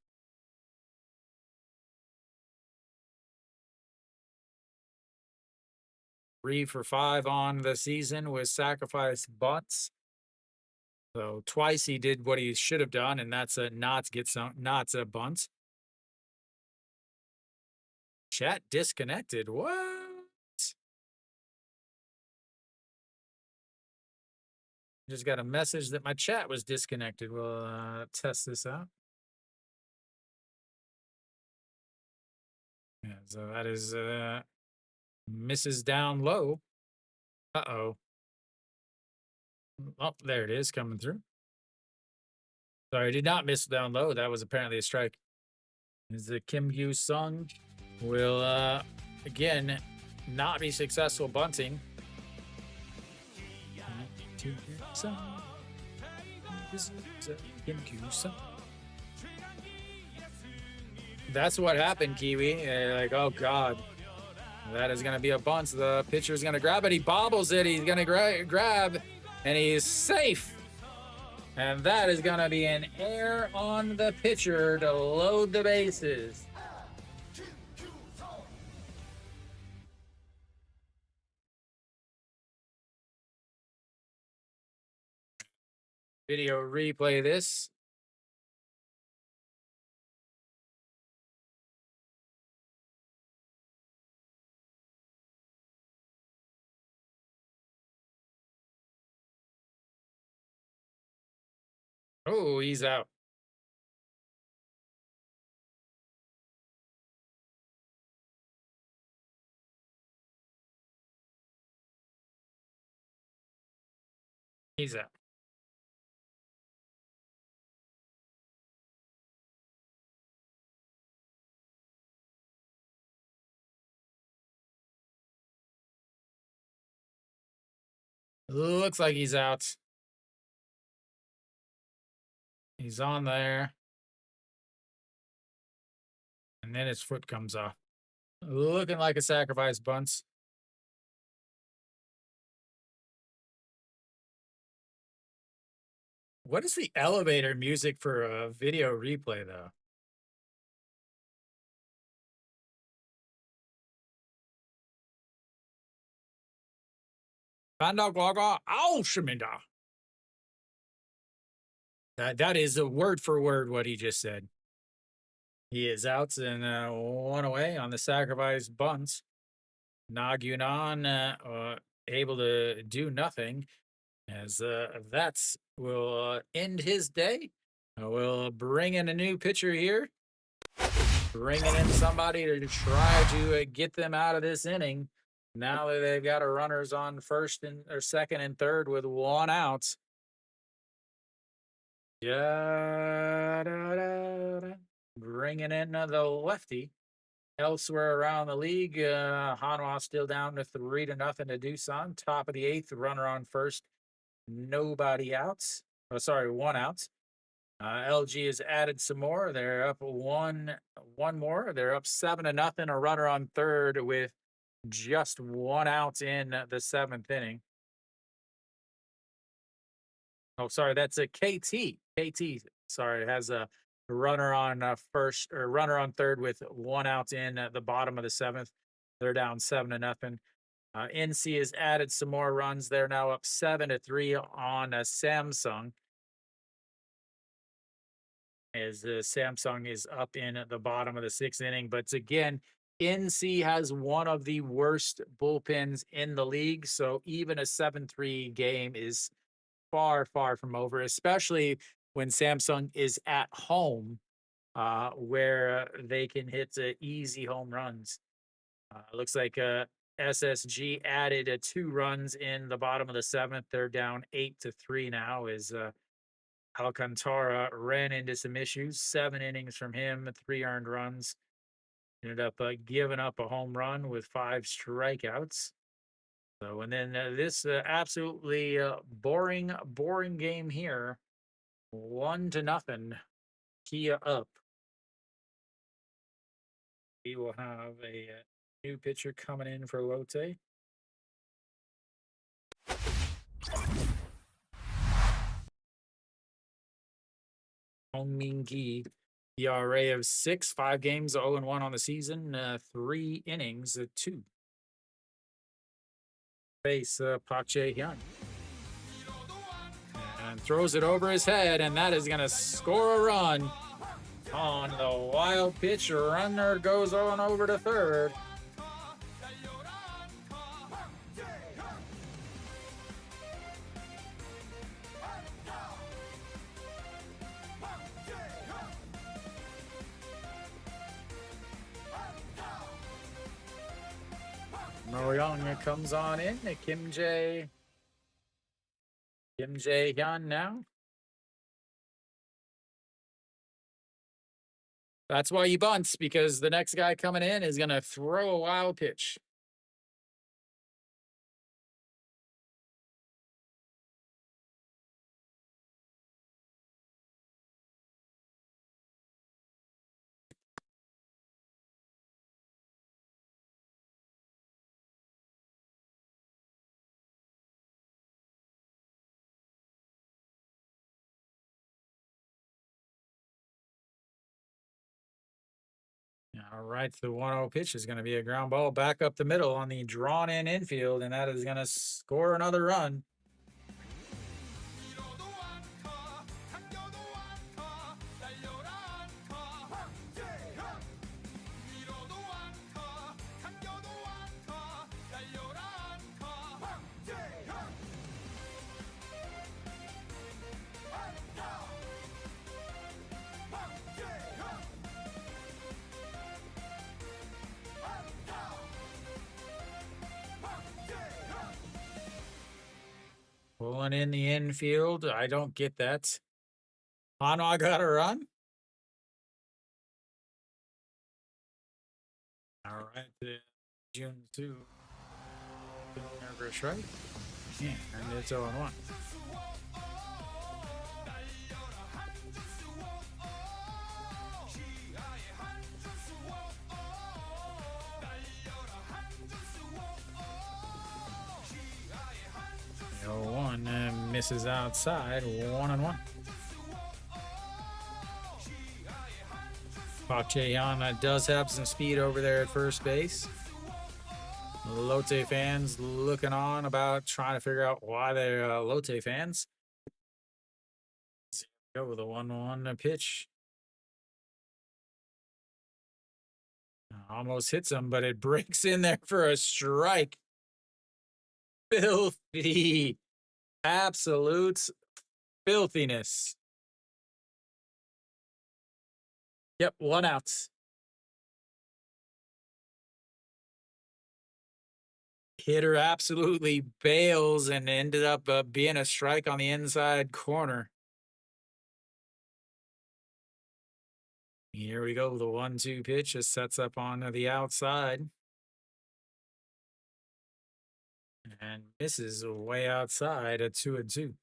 B: Three for 5 on the season with sacrifice bunts. So twice he did what he should have done, and that's a not a bunt. Chat disconnected. What? Just got a message that my chat was disconnected. We'll test this out. Yeah, so that is misses down low. Uh-oh. Oh, there it is coming through. Sorry, I did not miss down low. That was apparently a strike. Is the Kim Gyu Sung will again not be successful bunting. That's what happened, Kiwi. Like, oh God, that is going to be a bunt. The pitcher is going to grab it. He bobbles it. He's going to grab, and he's safe. And that is going to be an error on the pitcher to load the bases. Video replay this. Oh, he's out. He's out. Looks like he's out. He's on there. And then his foot comes off. Looking like a sacrifice bunt. What is the elevator music for a video replay, though? That is a word for word what he just said. He is out and 1 away on the sacrifice bunt. Nagyunan able to do nothing, as that will end his day. We'll bring in a new pitcher here. bringing in somebody to try to get them out of this inning. Now that they've got a runners on first and or second and third with one out. Yeah, bringing in the lefty. Elsewhere around the league, Hanwha still down to 3-0 to Doosan. Top of the eighth, runner on first, nobody outs. Oh, sorry, one out. LG has added some more. They're up one more. They're up 7-0. A runner on third with just one out in the seventh inning. Oh, sorry, that's a KT. KT, sorry, it has a runner on first or runner on third with one out in the bottom of the seventh. They're down 7-0. NC has added some more runs. They're now up 7-3 on Samsung. As Samsung is up in the bottom of the sixth inning. But again, NC has one of the worst bullpens in the league. So even a 7-3 game is far, far from over, especially when Samsung is at home, where they can hit easy home runs. Looks like SSG added 2 runs in the bottom of the seventh. They're down 8-3 now. As Alcantara ran into some issues. 7 innings from him, 3 earned runs. Ended up giving up a home run with 5 strikeouts. So, and then this absolutely boring game here. 1-0. Kia up. We will have a new pitcher coming in for Lotte. Hong Min Ki, ERA of 6, 5 games, 0-1 on the season, 3 innings, 2. Face Park Jae-hyun. And throws it over his head, and that is going to score a run on the wild pitch. Runner goes on over to third. Mo Young comes on in. Kim Jae-hyun now. That's why he bunts, because the next guy coming in is going to throw a wild pitch. All right, the 1-0 pitch is going to be a ground ball back up the middle on the drawn-in infield, and that is going to score another run. Pulling in the infield. I don't get that. Hanwha got a run. All right, June 2. First right. Yeah, and it's 0-1. One misses outside, 1-1. Park Jae-hyun does have some speed over there at first base. Lotte fans looking on about trying to figure out why they're Lotte fans. Go with a 1-1 pitch. Almost hits him, but it breaks in there for a strike. Filthy. Absolute filthiness. Yep, 1 out. hitter absolutely bails and ended up being a strike on the inside corner. Here we go. The 1-2 pitch just sets up on the outside and misses way outside at 2-2.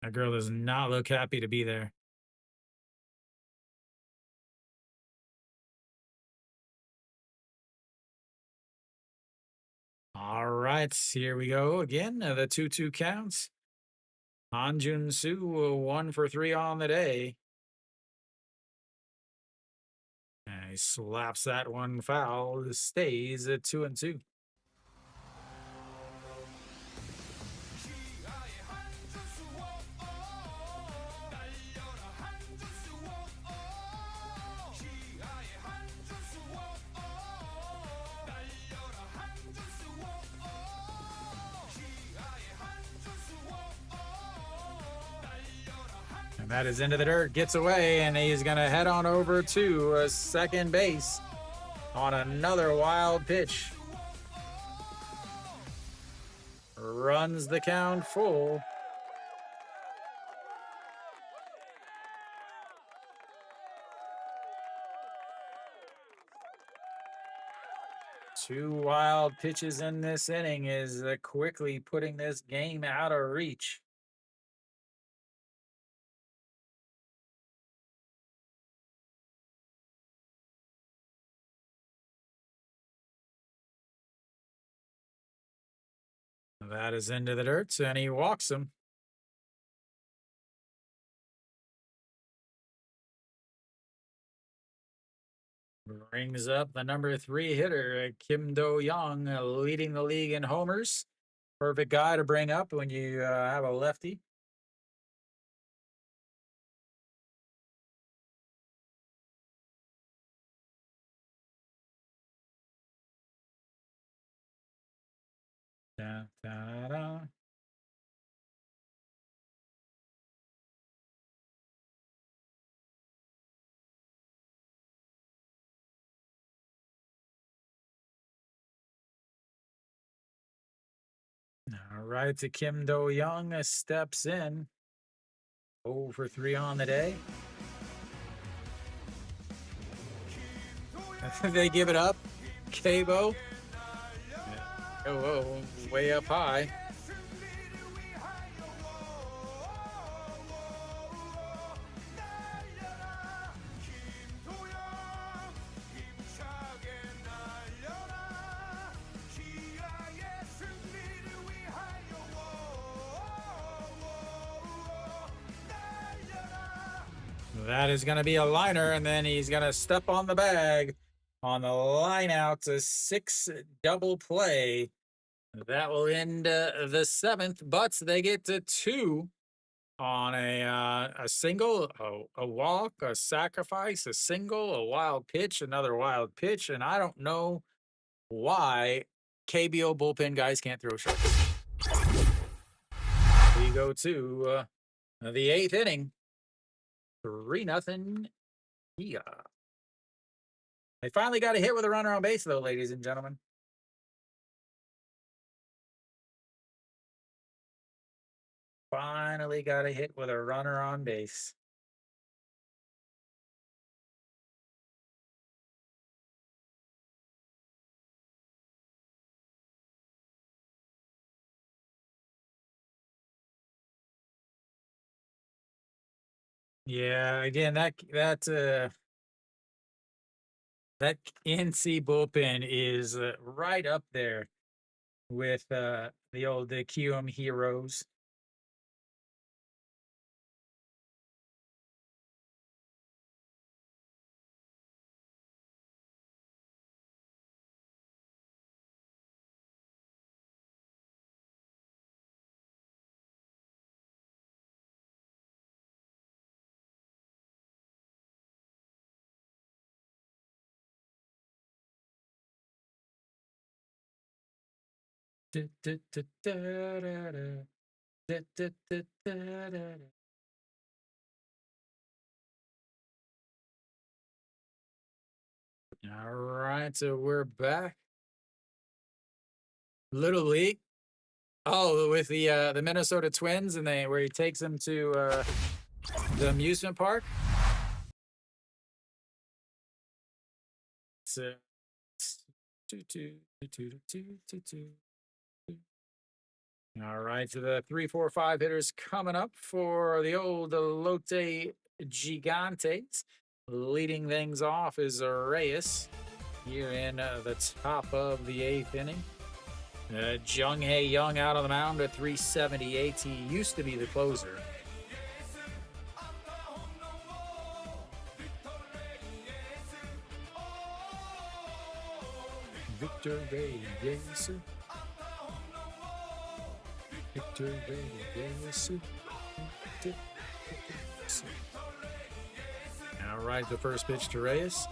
B: That girl does not look happy to be there. All right, here we go again. The 2-2 counts. Hanjun Soo, 1 for 3 on the day. And he slaps that one foul. Stays at 2-2. And that is into the dirt, gets away, and he's going to head on over to second base on another wild pitch. Runs the count full. Two wild pitches in this inning is quickly putting this game out of reach. That is into the dirt, and he walks him. Brings up the number 3 hitter, Kim Do-young, leading the league in homers. Perfect guy to bring up when you have a lefty. Da, da, da. All right, to Kim Do-young steps in. 0 for 3 on the day. They give it up. KBO. Oh, way up high. That is going to be a liner, and then he's going to step on the bag on the line out to 6 double play. That will end the 7th, but they get to 2 on a single, a walk, a sacrifice, a single, a wild pitch, another wild pitch, and I don't know why KBO bullpen guys can't throw strikes. We go to the 8th inning. 3-0. Yeah. They finally got a hit with a runner on base, though, ladies and gentlemen. Finally got a hit with a runner on base. Yeah, again, that NC bullpen is right up there with the old QM heroes. All right, so we're back. Little League. Oh, with the Minnesota Twins, and where he takes them to the amusement park. So, all right, so the 3-4-5 hitters coming up for the old Lotte Gigantes. Leading things off is Reyes here in the top of the 8th inning. Jung Hae Young out on the mound at 378. He used to be the closer. Victor Reyes. Victor Reyes. All right, the first pitch to Reyes.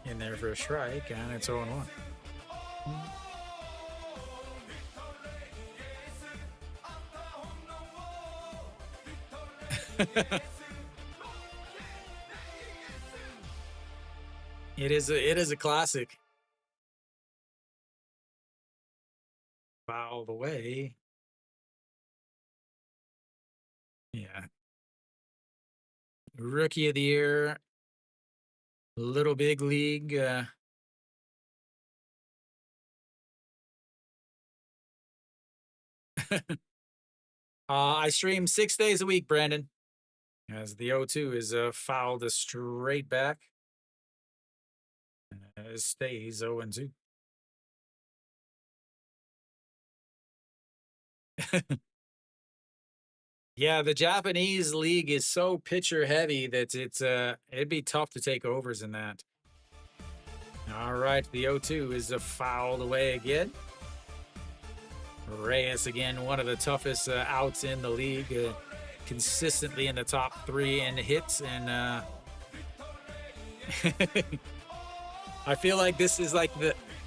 B: In there for a strike, and it's 0-1. It is a classic. Fouled away. Yeah. Rookie of the year. Little Big League. I stream 6 days a week, Brandon. As the 0-2 is fouled straight back. It stays 0-2. Yeah, the Japanese league is so pitcher heavy that it'd be tough to take overs in that. All right, the 0-2 is fouled away again. Reyes again, one of the toughest outs in the league, consistently in the top 3 in hits, and I feel like this is like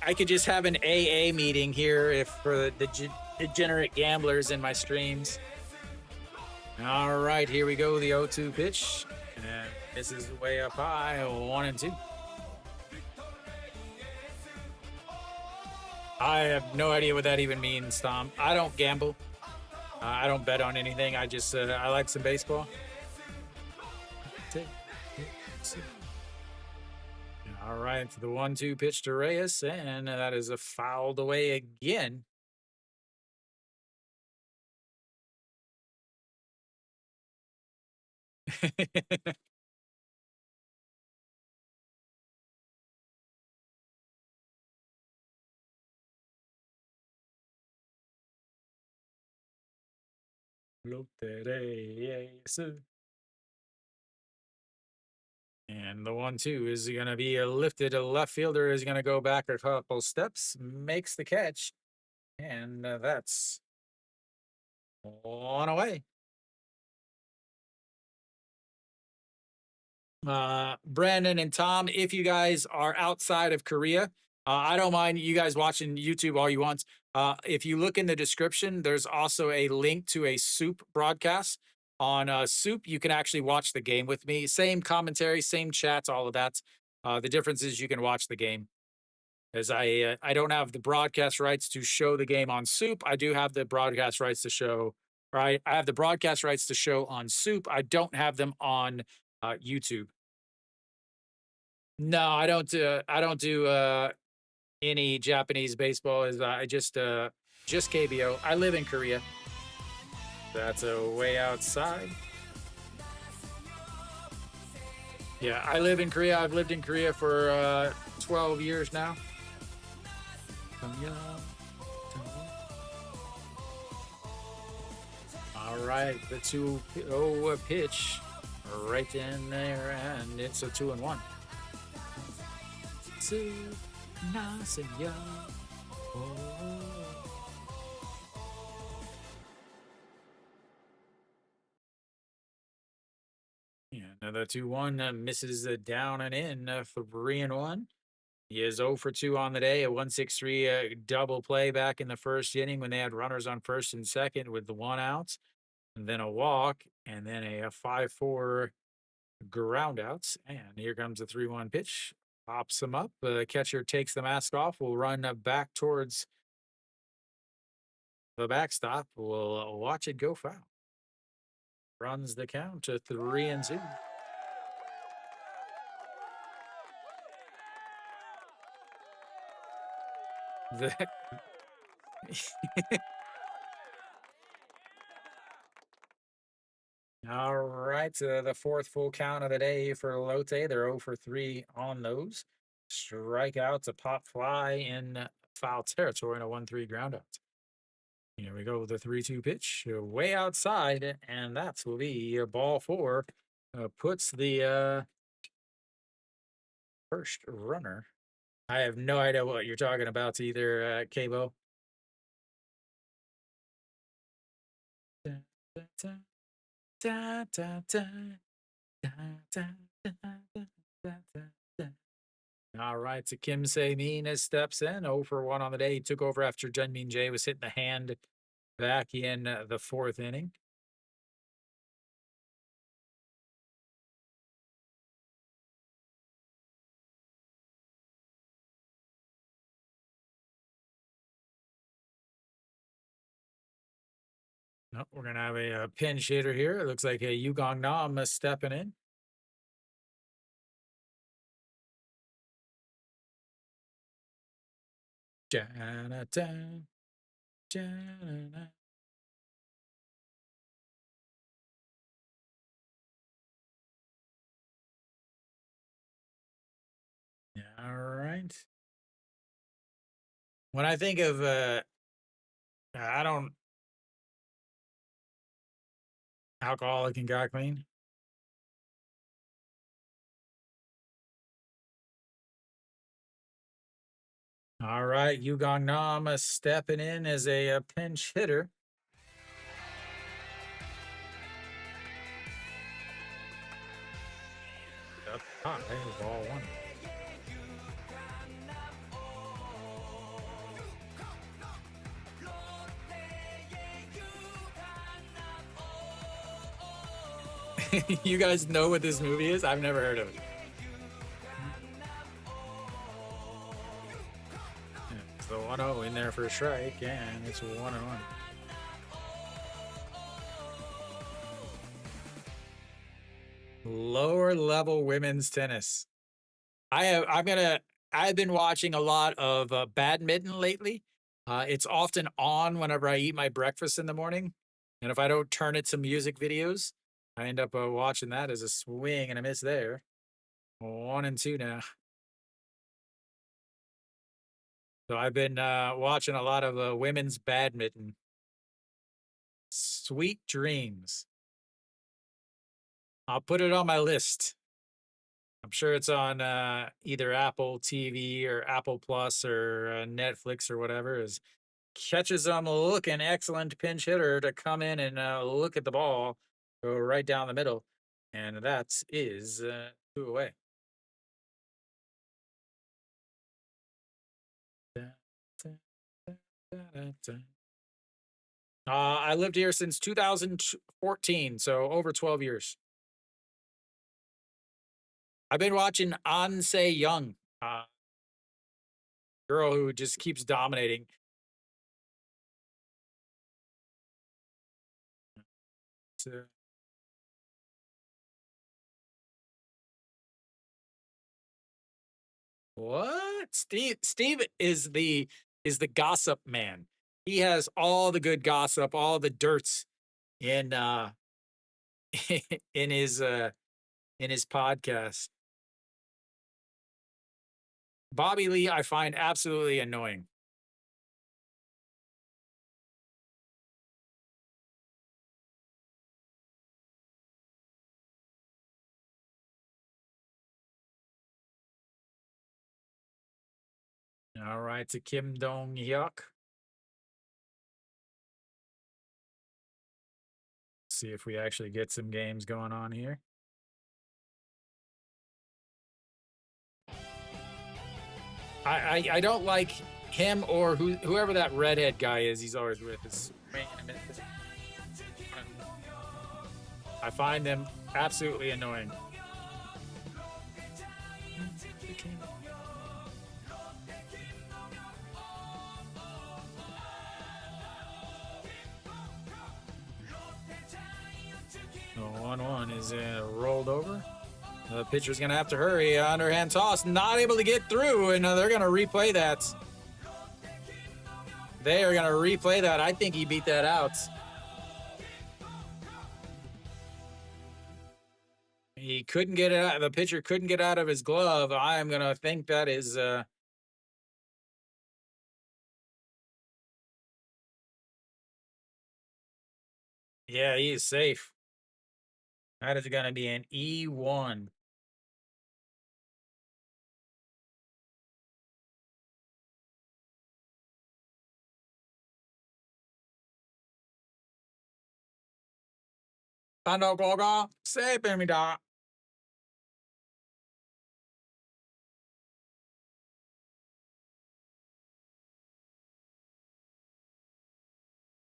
B: I could just have an AA meeting here if for the degenerate gamblers in my streams. All right, here we go. The 0-2 pitch. And this is way up high. 1-2. I have no idea what that even means, Tom. I don't gamble. I don't bet on anything. I just I like some baseball. All right, the 1-2 pitch to Reyes, and that is fouled away again. And the 1-2 is going to be lifted. A left fielder is going to go back a couple steps, makes the catch, and that's on away. Brandon and Tom, if you guys are outside of Korea, I don't mind you guys watching YouTube all you want. If you look in the description, there's also a link to a SOOP broadcast. On SOOP, you can actually watch the game with me. Same commentary, same chats, all of that. The difference is you can watch the game. As I don't have the broadcast rights to show the game on SOOP. I do have the broadcast rights to show. Right, I have the broadcast rights to show on SOOP. I don't have them on YouTube. No, I don't do any Japanese baseball. I just KBO. I live in Korea. That's a way outside. Yeah, I live in Korea. I've lived in Korea for 12 years now. All right, the 2-0 pitch right in there, and it's a 2-1. Nice and young. Yeah, another 2-1 misses down and in, 3-1. He is 0 for 2 on the day, a 163 double play back in the first inning when they had runners on first and second with the 1 out, and then a walk, and then a 5-4 ground outs. And here comes a 3-1 pitch. Pops him up. The catcher takes the mask off. Will run back towards the backstop. We'll watch it go foul. Runs the count to 3-2. All right, the fourth full count of the day for Lotte. They're 0 for 3 on those. Strikeouts, a pop fly in foul territory, and a 1-3 ground out. Here we go, the 3-2 pitch, way outside, and that will be a ball 4. Puts the first runner. I have no idea what you're talking about either, KBO. All right, so Kim Se-min steps in, 0 for 1 on the day. He took over after Jun-Min Jae was hitting the hand back in the 4th inning. Nope, we're going to have a pinch hitter here. It looks like a Yugong Nam stepping in. Ja-na-da, ja-na-na. All right. When I think of, I don't, alcoholic and got clean. All right, Yugong Nam stepping in as a pinch hitter. Up high, ball 1. You guys know what this movie is? I've never heard of it. Yeah, it's the 1-0 in there for a strike, and it's 1-1. Lower level women's tennis. I've been watching a lot of badminton lately. It's often on whenever I eat my breakfast in the morning, and if I don't turn it to music videos, I end up watching that as a swing and a miss there. 1-2 now. So I've been watching a lot of women's badminton. Sweet dreams. I'll put it on my list. I'm sure it's on either Apple TV or Apple Plus or Netflix or whatever. Is catches them looking excellent pinch hitter to come in and look at the ball, go right down the middle, and that is 2 away. I lived here since 2014, so over 12 years. I've been watching An Se Young, girl who just keeps dominating. What? Steve is the gossip man. He has all the good gossip, all the dirts in in his podcast. Bobby Lee I find absolutely annoying. All right, to Kim Dong Hyuk. See if we actually get some games going on here. I don't like him or whoever that redhead guy is. He's always with us. I find them absolutely annoying. The 1-1 is rolled over. The pitcher's going to have to hurry. Underhand toss, not able to get through, and they're going to replay that. They are going to replay that. I think he beat that out. He couldn't get it out. The pitcher couldn't get out of his glove. I am going to think that is... yeah, he is safe. That is going to be an E1. 단독보고 세입니다.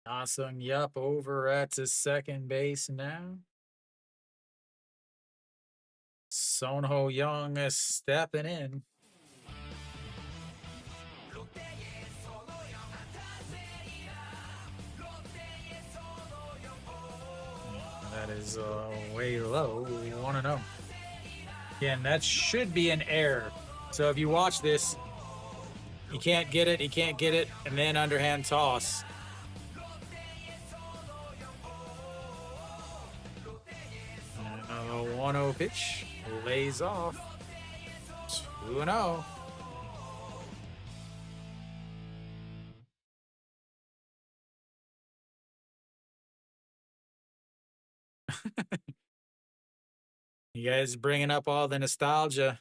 B: Awesome. Yup, over at the second base now. Sonho Young is stepping in. That is way low. 1-0. Again, that should be an error. So if you watch this, you can't get it, and then underhand toss. And a 1-0 pitch lays off. 2-0. You guys bringing up all the nostalgia.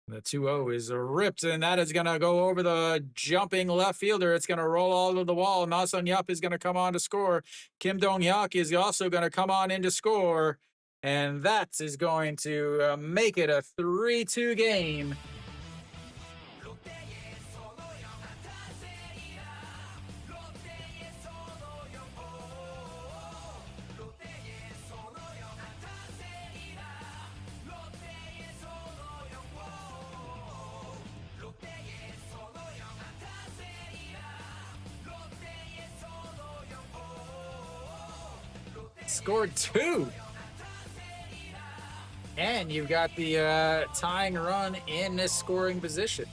B: The 2-0 is ripped, and that is going to go over the jumping left fielder. It's going to roll all to the wall. Na Sung-yup is going to come on to score. Kim Dong-hyuk is also going to come on in to score. And that is going to make it a 3-2 game. Scored 2. And you've got the tying run in this scoring position.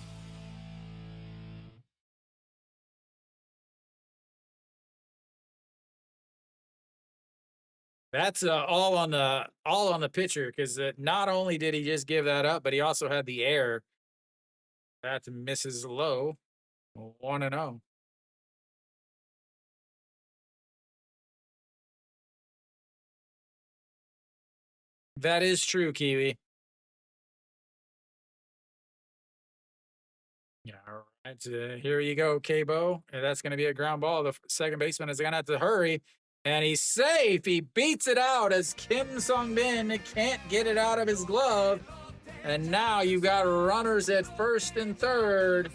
B: That's all on the pitcher, because not only did he just give that up, but he also had the air. That misses low. 1-0. That is true, Kiwi. Yeah, all right. Here you go, KBO. That's going to be a ground ball. The second baseman is going to have to hurry. And he's safe. He beats it out as Kim Sung-bin can't get it out of his glove. And now you've got runners at first and third.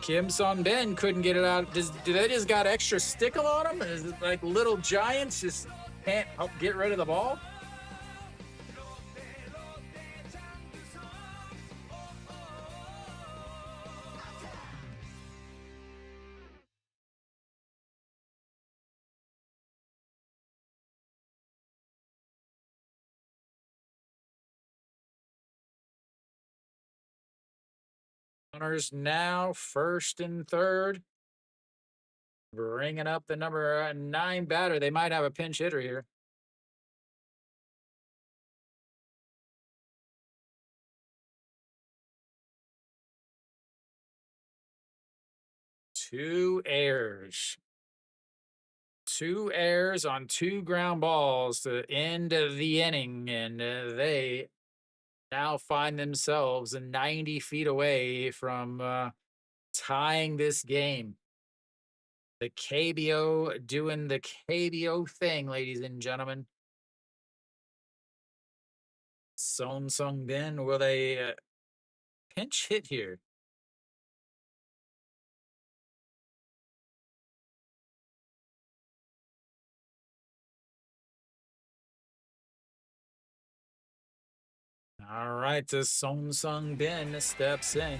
B: Kim Sung-bin couldn't get it out. Do they just got extra stickle on them? Is it like little giants just can't help get rid of the ball? Runners now first and third. Bringing up the number 9 batter. They might have a pinch hitter here. Two errors on 2 ground balls to end the inning, and they now find themselves 90 feet away from tying this game. The KBO doing the KBO thing, ladies and gentlemen. Son Sung Bin, will they pinch hit here? All right, the Son Sung Bin steps in.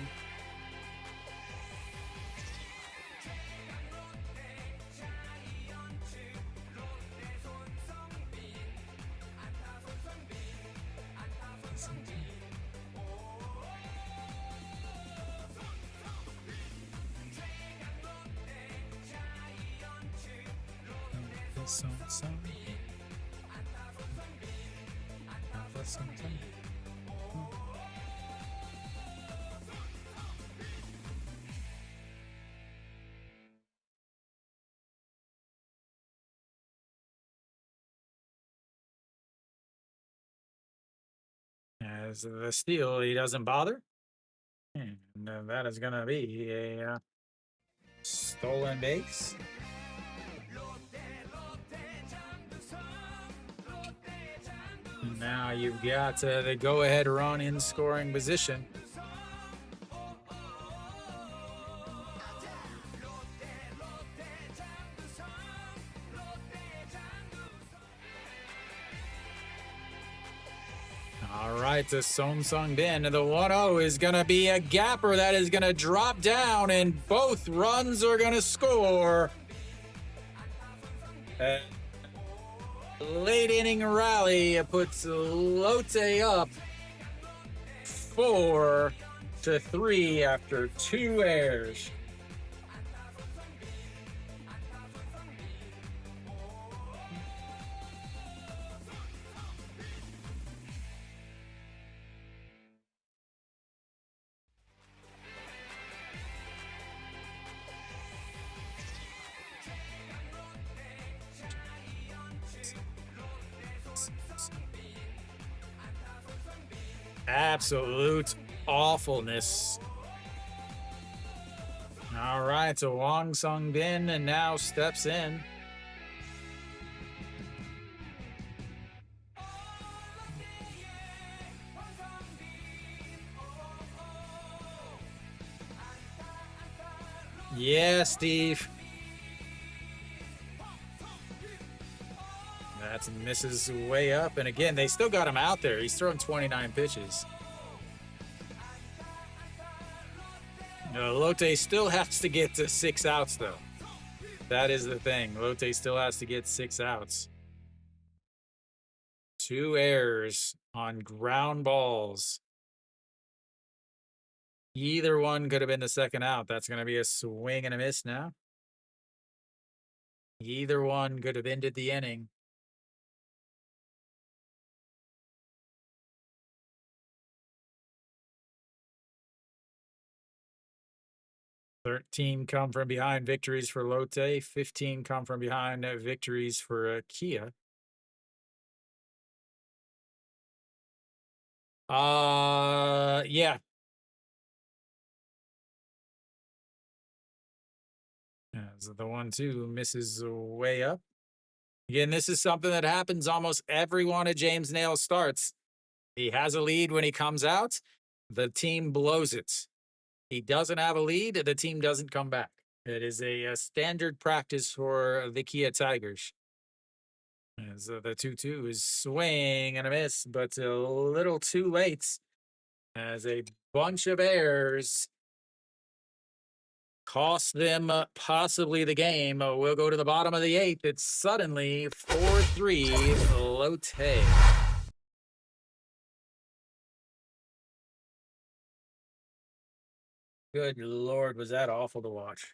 B: As the steal, he doesn't bother. And that is going to be a stolen base. Now you've got the go-ahead run in scoring position. All right, the Son Sung Bin. The 1-0 is going to be a gapper that is going to drop down, and both runs are going to score. Late inning rally puts Lotte up 4-3 after 2 errors. Absolute awfulness. All right, so Wang Sung Bin and now steps in. Yeah, Steve. That's misses way up. And again, they still got him out there. He's throwing 29 pitches. No, Lotte still has to get to 6 outs, though. That is the thing. Lotte still has to get 6 outs. 2 errors on ground balls. Either one could have been the second out. That's going to be a swing and a miss now. Either one could have ended the inning. "13 come from behind victories for Lotte. 15 come from behind victories for Kia." Yeah. As the 1-2 misses way up. Again, this is something that happens almost every one of James Nail's starts. He has a lead when he comes out. The team blows it. He doesn't have a lead. The team doesn't come back. It is a standard practice for the Kia Tigers. As the 2-2 is swing and a miss, but a little too late. As a bunch of errors cost them possibly the game. We'll go to the bottom of the 8th. It's suddenly 4-3 Lotte. Good Lord, was that awful to watch.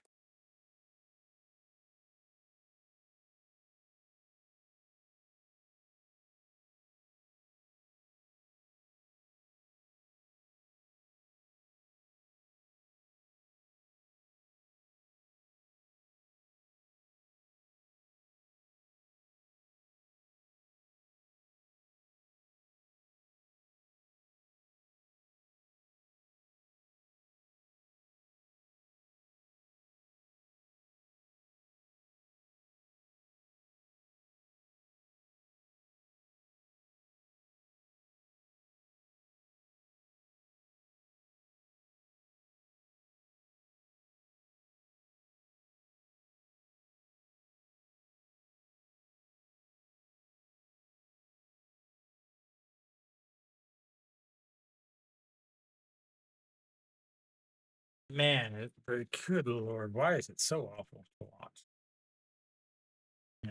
B: Man, good Lord, why is it so awful to watch?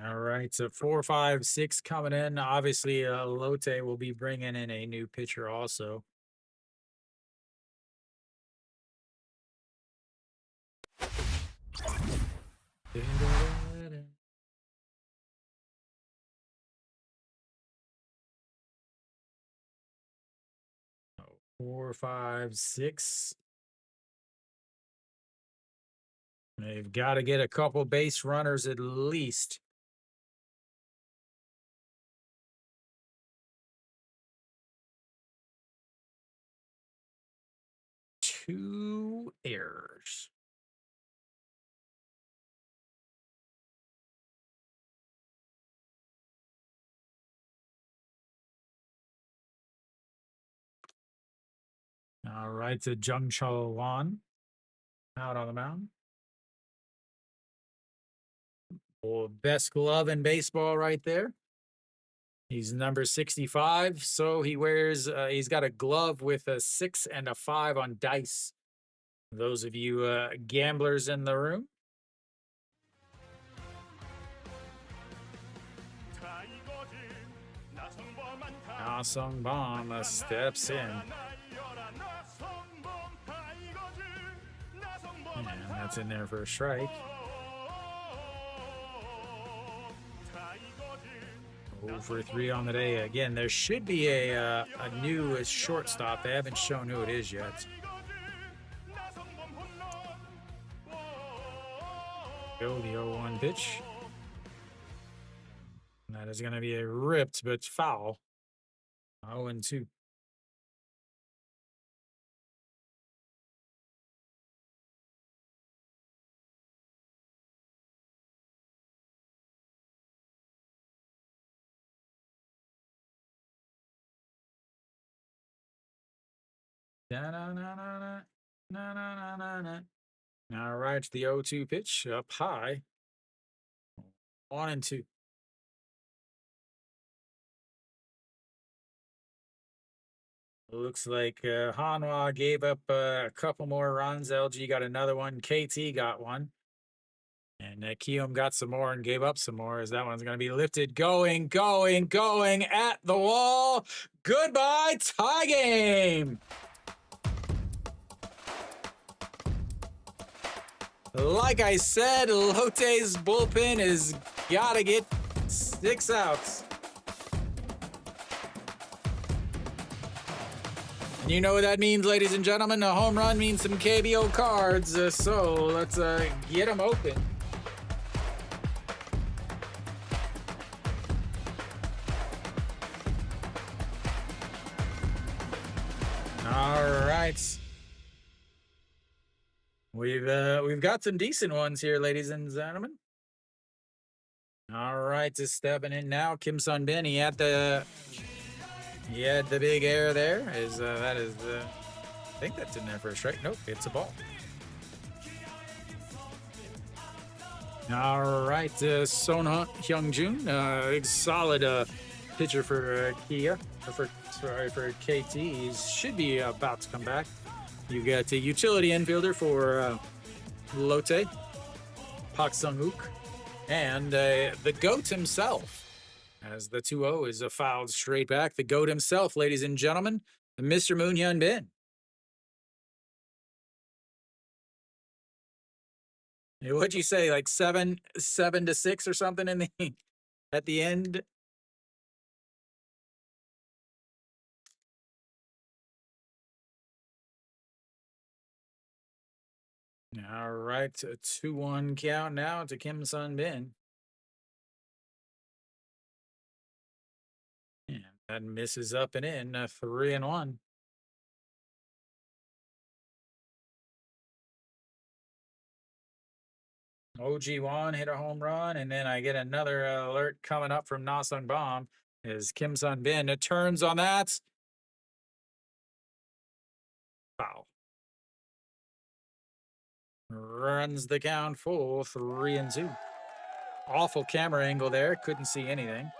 B: All right, so 4, 5, 6 coming in. Obviously, Lotte will be bringing in a new pitcher also. Oh, 4, 5, 6. They've got to get a couple base runners at least. Two errors. All right, so Jung Chul Wan out on the mound. Oh, best glove in baseball right there. He's number 65, so he wears, he's got a glove with a 6 and a 5 on dice. Those of you gamblers in the room. Sung Bomb steps in. And that's in there for a strike. 0 for 3 on the day. Again, there should be a new shortstop. They haven't shown who it is yet. Go the 0-1 pitch. That is going to be a ripped but foul. 0-2. All right, the 0-2 pitch up high. 1-2. Looks like Hanwha gave up a couple more runs. LG got another one. KT got one. And Kiyoum got some more and gave up some more, as that one's going to be lifted. Going at the wall. Goodbye, tie game. Like I said, Lotte's bullpen has got to get 6 outs. And you know what that means, ladies and gentlemen. A home run means some KBO cards. So let's get them open. All right. We've got some decent ones here, ladies and gentlemen. All right, just stepping in now, Kim Sun Bin. He had the big air there. I think that's in there for a strike. Nope, it's a ball. All right, Son Hyung-jun, solid pitcher for for KT. He should be about to come back. You got a utility infielder for Lotte, Pak Sung-wook, and the GOAT himself, as the 2-0 is fouled straight back. The GOAT himself, ladies and gentlemen, Mr. Moon Hyun Bin. What'd you say, like 7-6 or something in the at the end? All right, a 2-1 count now to Kim Sun Bin. And that misses up and in, 3-1. OG1 hit a home run, and then I get another alert coming up from Na Sung Bom as Kim Sun Bin turns on that. Foul. Runs the count full, 3-2. Awful camera angle there, couldn't see anything.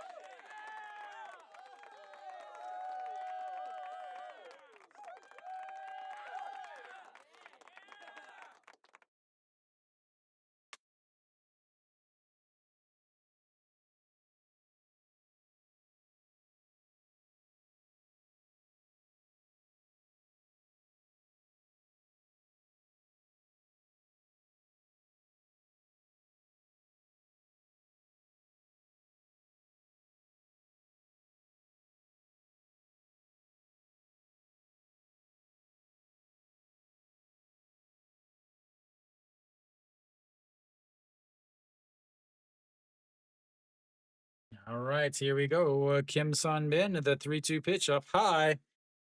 B: All right, here we go. Kim Sun Bin, the 3-2 pitch up high,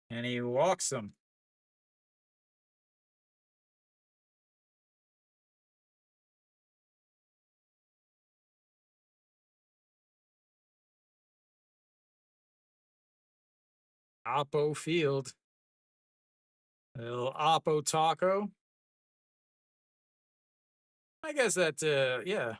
B: and he walks him. Oppo Field. A little Oppo Taco. I guess that, yeah.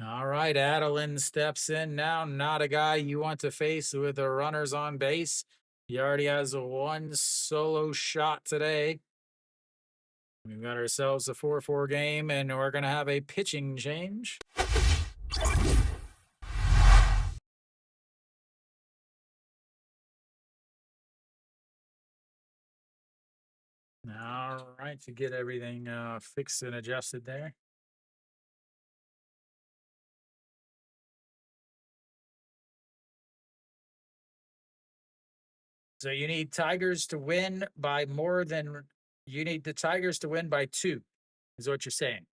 B: All right, Adeline steps in now. Not a guy you want to face with the runners on base. He already has a one solo shot today. We've got ourselves a 4-4 game, and we're going to have a pitching change. All right, to get everything fixed and adjusted there. So you need Tigers to win by more than you need the Tigers to win by 2, is what you're saying.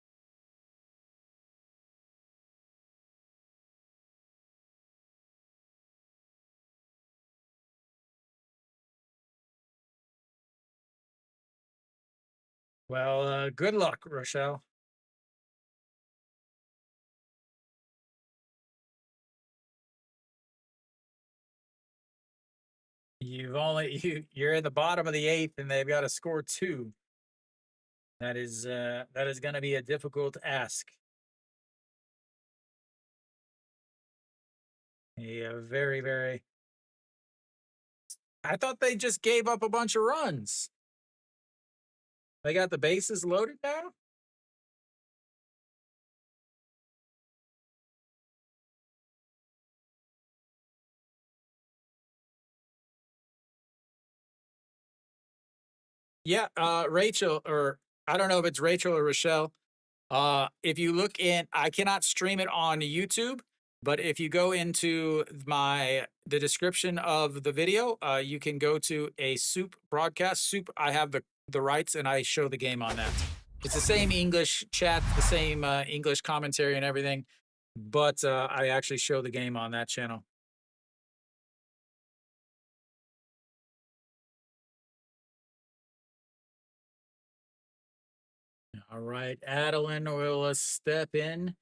B: Well, good luck, Rochelle. You're in the bottom of the 8th, and they've got to score 2. That is going to be a difficult ask. Very, very. I thought they just gave up a bunch of runs. They got the bases loaded now. Yeah, Rachel, or I don't know if it's Rachel or Rochelle. If you look in, I cannot stream it on YouTube, but if you go into the description of the video, you can go to a SOOP broadcast. SOOP, I have the rights, and I show the game on that. It's the same English chat, the same English commentary and everything, but I actually show the game on that channel. All right, Adeline will step in,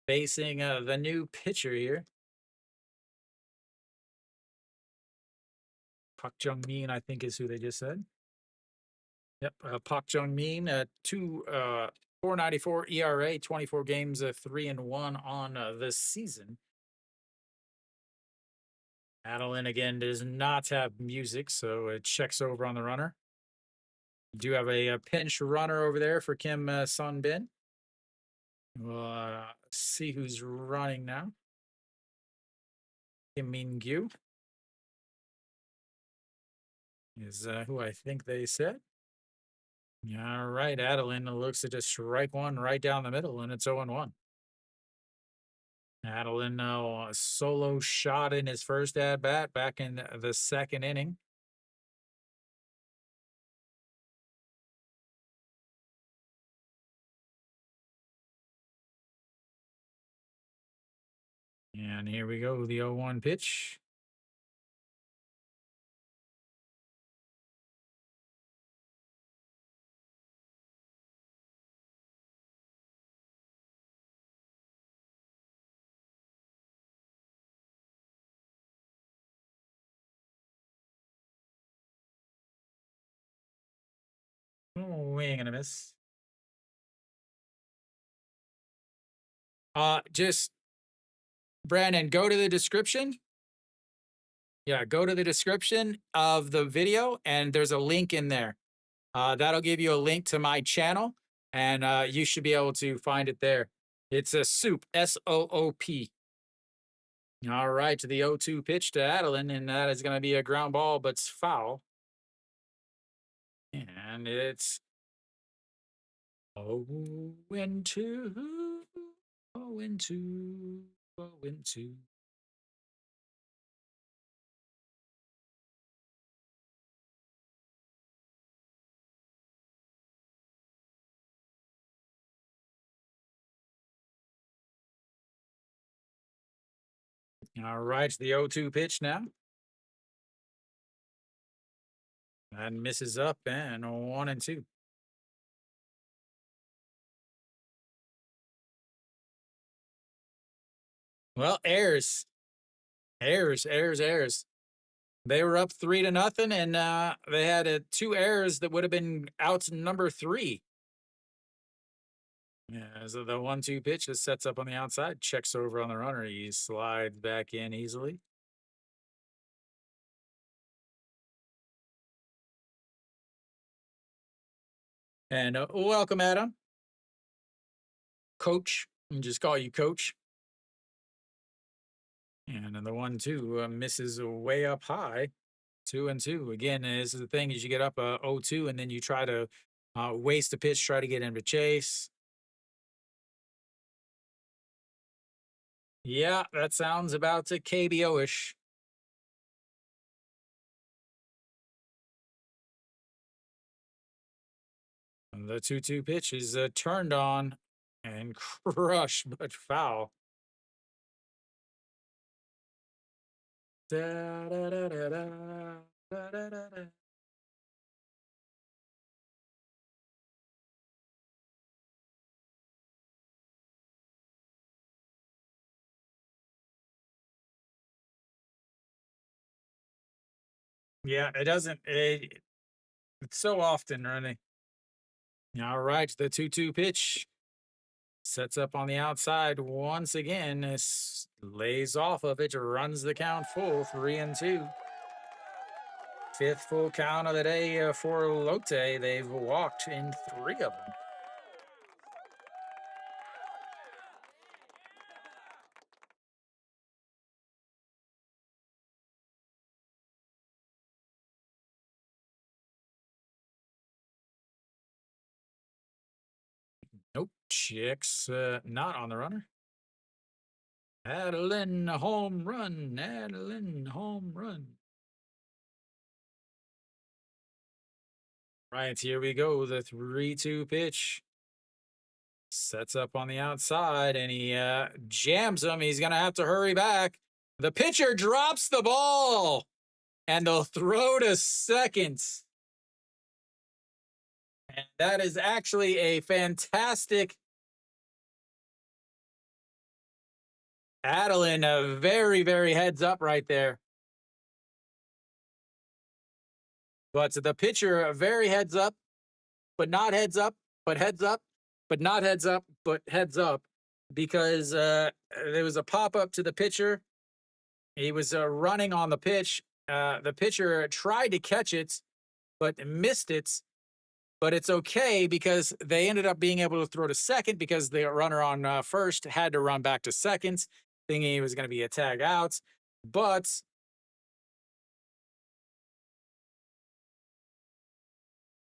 B: facing the new pitcher here. Park Jung-min, I think, is who they just said. Yep, Park Jung-min, 4.94 ERA, 24 games, 3-1 on this season. Adeline again does not have music, so it checks over on the runner. You do have a pinch runner over there for Kim Sun Bin. We'll see who's running now. Kim Min Gyu is who I think they said. All right, Adeline looks to just strike one right down the middle, and it's 0-1. Adeline now a solo shot in his first at bat back in the 2nd inning. And here we go, the 0-1 pitch. Oh, we ain't gonna miss. Just Brandon, go to the description. Yeah, go to the description of the video, and there's a link in there. That'll give you a link to my channel, and you should be able to find it there. It's a SOOP, SOOP. All right, to the 0-2 pitch to Adeline, and that is going to be a ground ball, but it's foul. And it's 0-2, 0-2, 0-2. All right, the 0-2 pitch now. That misses up and 1-2. Well, errors. Errors. They were up 3-0, and they had 2 errors that would have been out number 3. Yeah, so the 1-2 pitch just sets up on the outside, checks over on the runner. He slides back in easily. And welcome, Adam. Coach. I'll just call you Coach. And then the 1-2 misses way up high. 2-2. Again, this is the thing: is you get up 0-2, and then you try to waste a pitch, try to get into chase. Yeah, that sounds about KBO-ish. And the 2-2 pitch is turned on and crushed, but foul. Da, da, da, da, da, da, da, da, da. Yeah, it doesn't. It's so often, really. All right, the 2-2 pitch sets up on the outside once again. Lays off of it, runs the count full, 3-2. 5th full count of the day for Lotte. They've walked in 3 of them. Nope, checks not on the runner. Adeline home run. Adeline home run. Right, here we go. The 3-2 pitch sets up on the outside, and he jams him. He's going to have to hurry back. The pitcher drops the ball, and they'll throw to second. And that is actually a fantastic Adeline, a very, very heads up right there. But the pitcher, very heads up, but not heads up, but heads up, but not heads up, but heads up, because there was a pop up to the pitcher. He was running on the pitch. The pitcher tried to catch it, but missed it. But it's okay because they ended up being able to throw to second because the runner on first had to run back to second, thinking he was going to be a tag out. But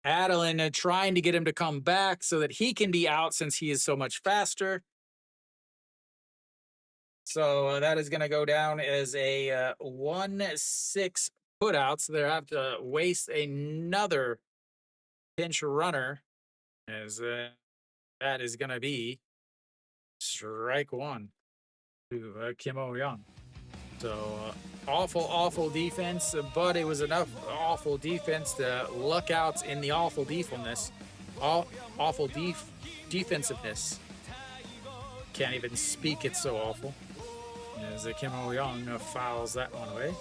B: Adeline trying to get him to come back so that he can be out since he is so much faster. So that is going to go down as a 1-6 putout. So they have to waste another pinch runner, as that is going to be strike 1 to Kim O-young. So awful defense, but it was enough awful defense to luck out in the awful defensiveness. Can't even speak, it's so awful. As Kim O-young fouls that one away.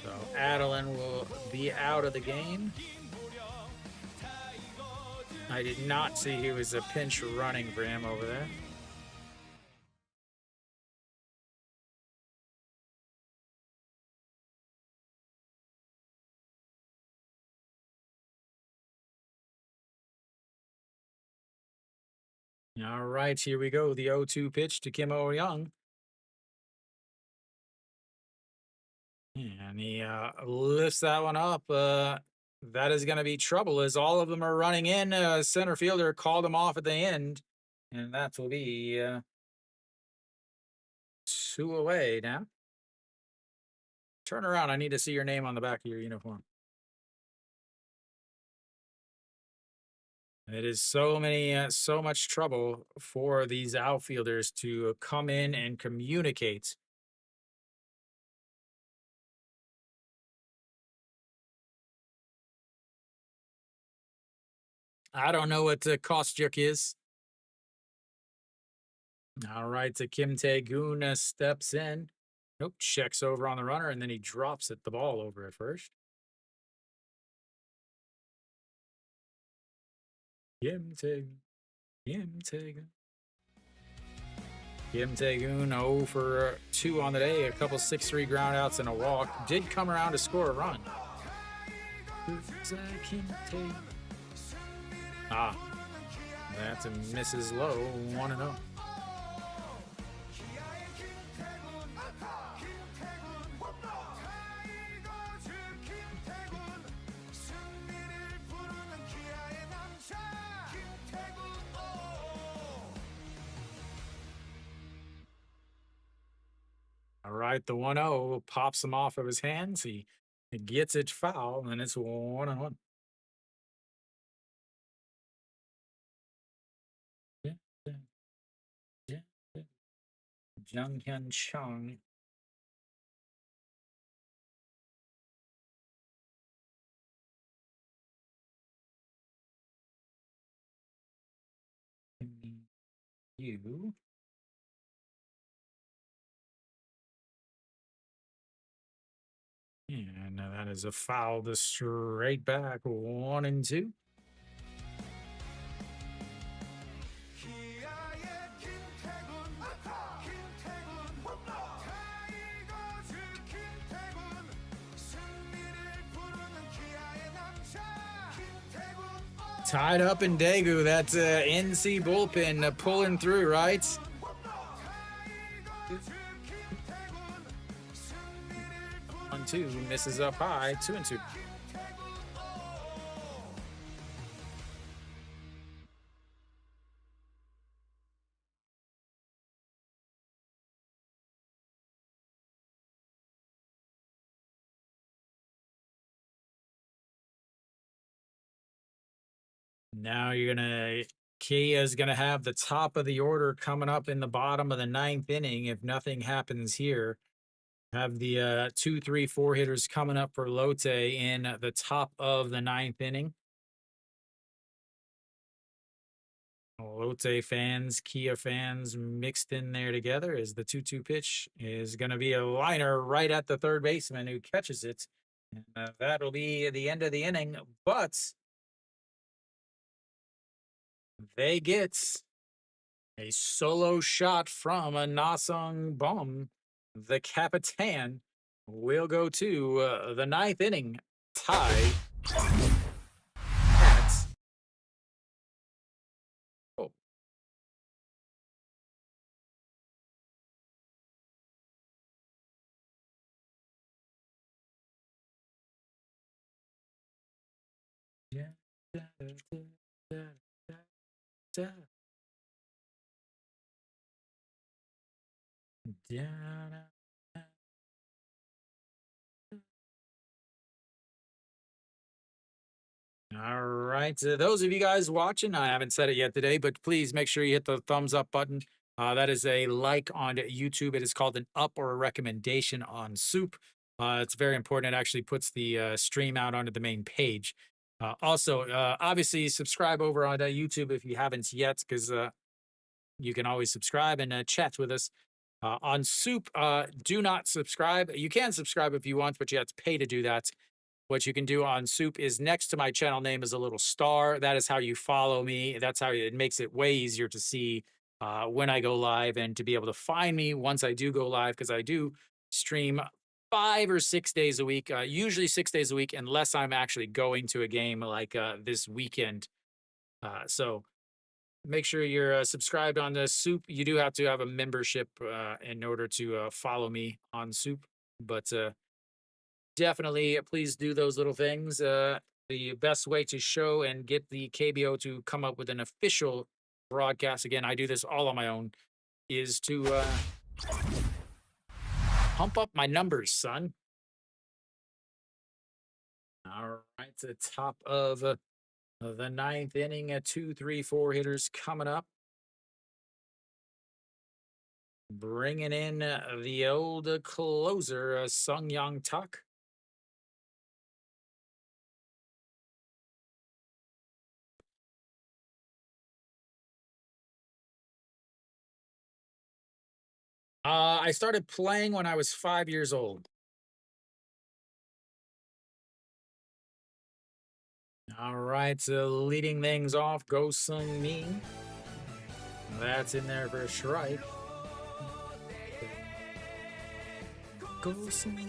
B: So Adeline will be out of the game. I did not see he was a pinch running for him over there. All right, here we go. The 0-2 pitch to Kim O-young. And he lifts that one up. That is going to be trouble as all of them are running in. Center fielder called him off at the end. And that will be 2 away now. Turn around. I need to see your name on the back of your uniform. It is so much trouble for these outfielders to come in and communicate I don't know what Kostyuk is. All right, so Kim Tae-goon steps in. Nope, checks over on the runner, and then he drops the ball over at first. Kim Tae-goon. Kim Tae-goon. Kim Tae-goon 0 for 2 on the day, a couple 6-3 groundouts and a walk. Did come around to score a run. Ah, that's a misses low, 1-0. All right, the 1-0 pops him off of his hands. He gets it foul, and it's 1-1. Yeah, yeah, yeah, yeah. Jung Hyun Chung. You. And that is a foul to straight back, 1-2. Tied up in Daegu. That's NC bullpen pulling through, right? 1-2 misses up high, 2-2. Now you're gonna Kia's gonna have the top of the order coming up in the bottom of the 9th inning if nothing happens here. Have the 2, 3, 4 hitters coming up for Lotte in the top of the 9th inning. Lotte fans, Kia fans mixed in there together as the 2-2 pitch is going to be a liner right at the third baseman who catches it. And that'll be the end of the inning. But they get a solo shot from a Nasung Bom. The Capitan will go to the 9th inning tie. All right. Those of you guys watching, I haven't said it yet today, but please make sure you hit the thumbs up button. That is a like on YouTube. It is called an up or a recommendation on SOOP. It's very important. It actually puts the stream out onto the main page. Also, obviously, subscribe over on YouTube if you haven't yet, because you can always subscribe and chat with us. On SOOP, do not subscribe. You can subscribe if you want, but you have to pay to do that. What you can do on SOOP is next to my channel name is a little star. That is how you follow me. That's how it makes it way easier to see when I go live and to be able to find me once I do go live, because I do stream 5 or 6 days a week, usually 6 days a week, unless I'm actually going to a game like this weekend. So make sure you're subscribed on the SOOP. You do have to have a membership in order to follow me on SOOP, but definitely please do those little things. The best way to show and get the KBO to come up with an official broadcast, again, I do this all on my own, is to pump up my numbers, son. All right, the top of the 9th inning, 2, 3, 4 hitters coming up. Bringing in the old closer, Sung Young Tuck. I started playing when I was 5 years old. All right, so leading things off, Go Sung Me. That's in there for a strike. Go Sung Me.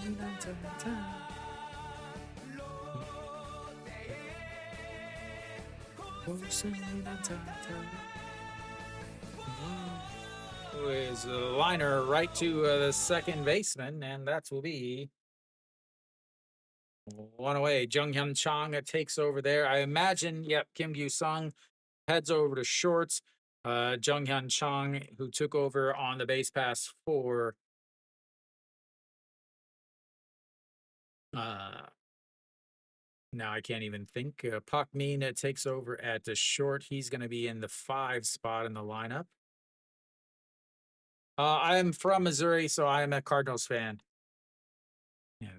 B: Is a liner right to the second baseman, and that will be one away. Jung Hyun Chong takes over there. I imagine, yep, Kim Gyu Sung heads over to shorts. Jung Hyun Chong, who took over on the base pass for now I can't even think. Pak Min takes over at the short. He's going to be in the 5 spot in the lineup. I'm from Missouri, so I'm a Cardinals fan.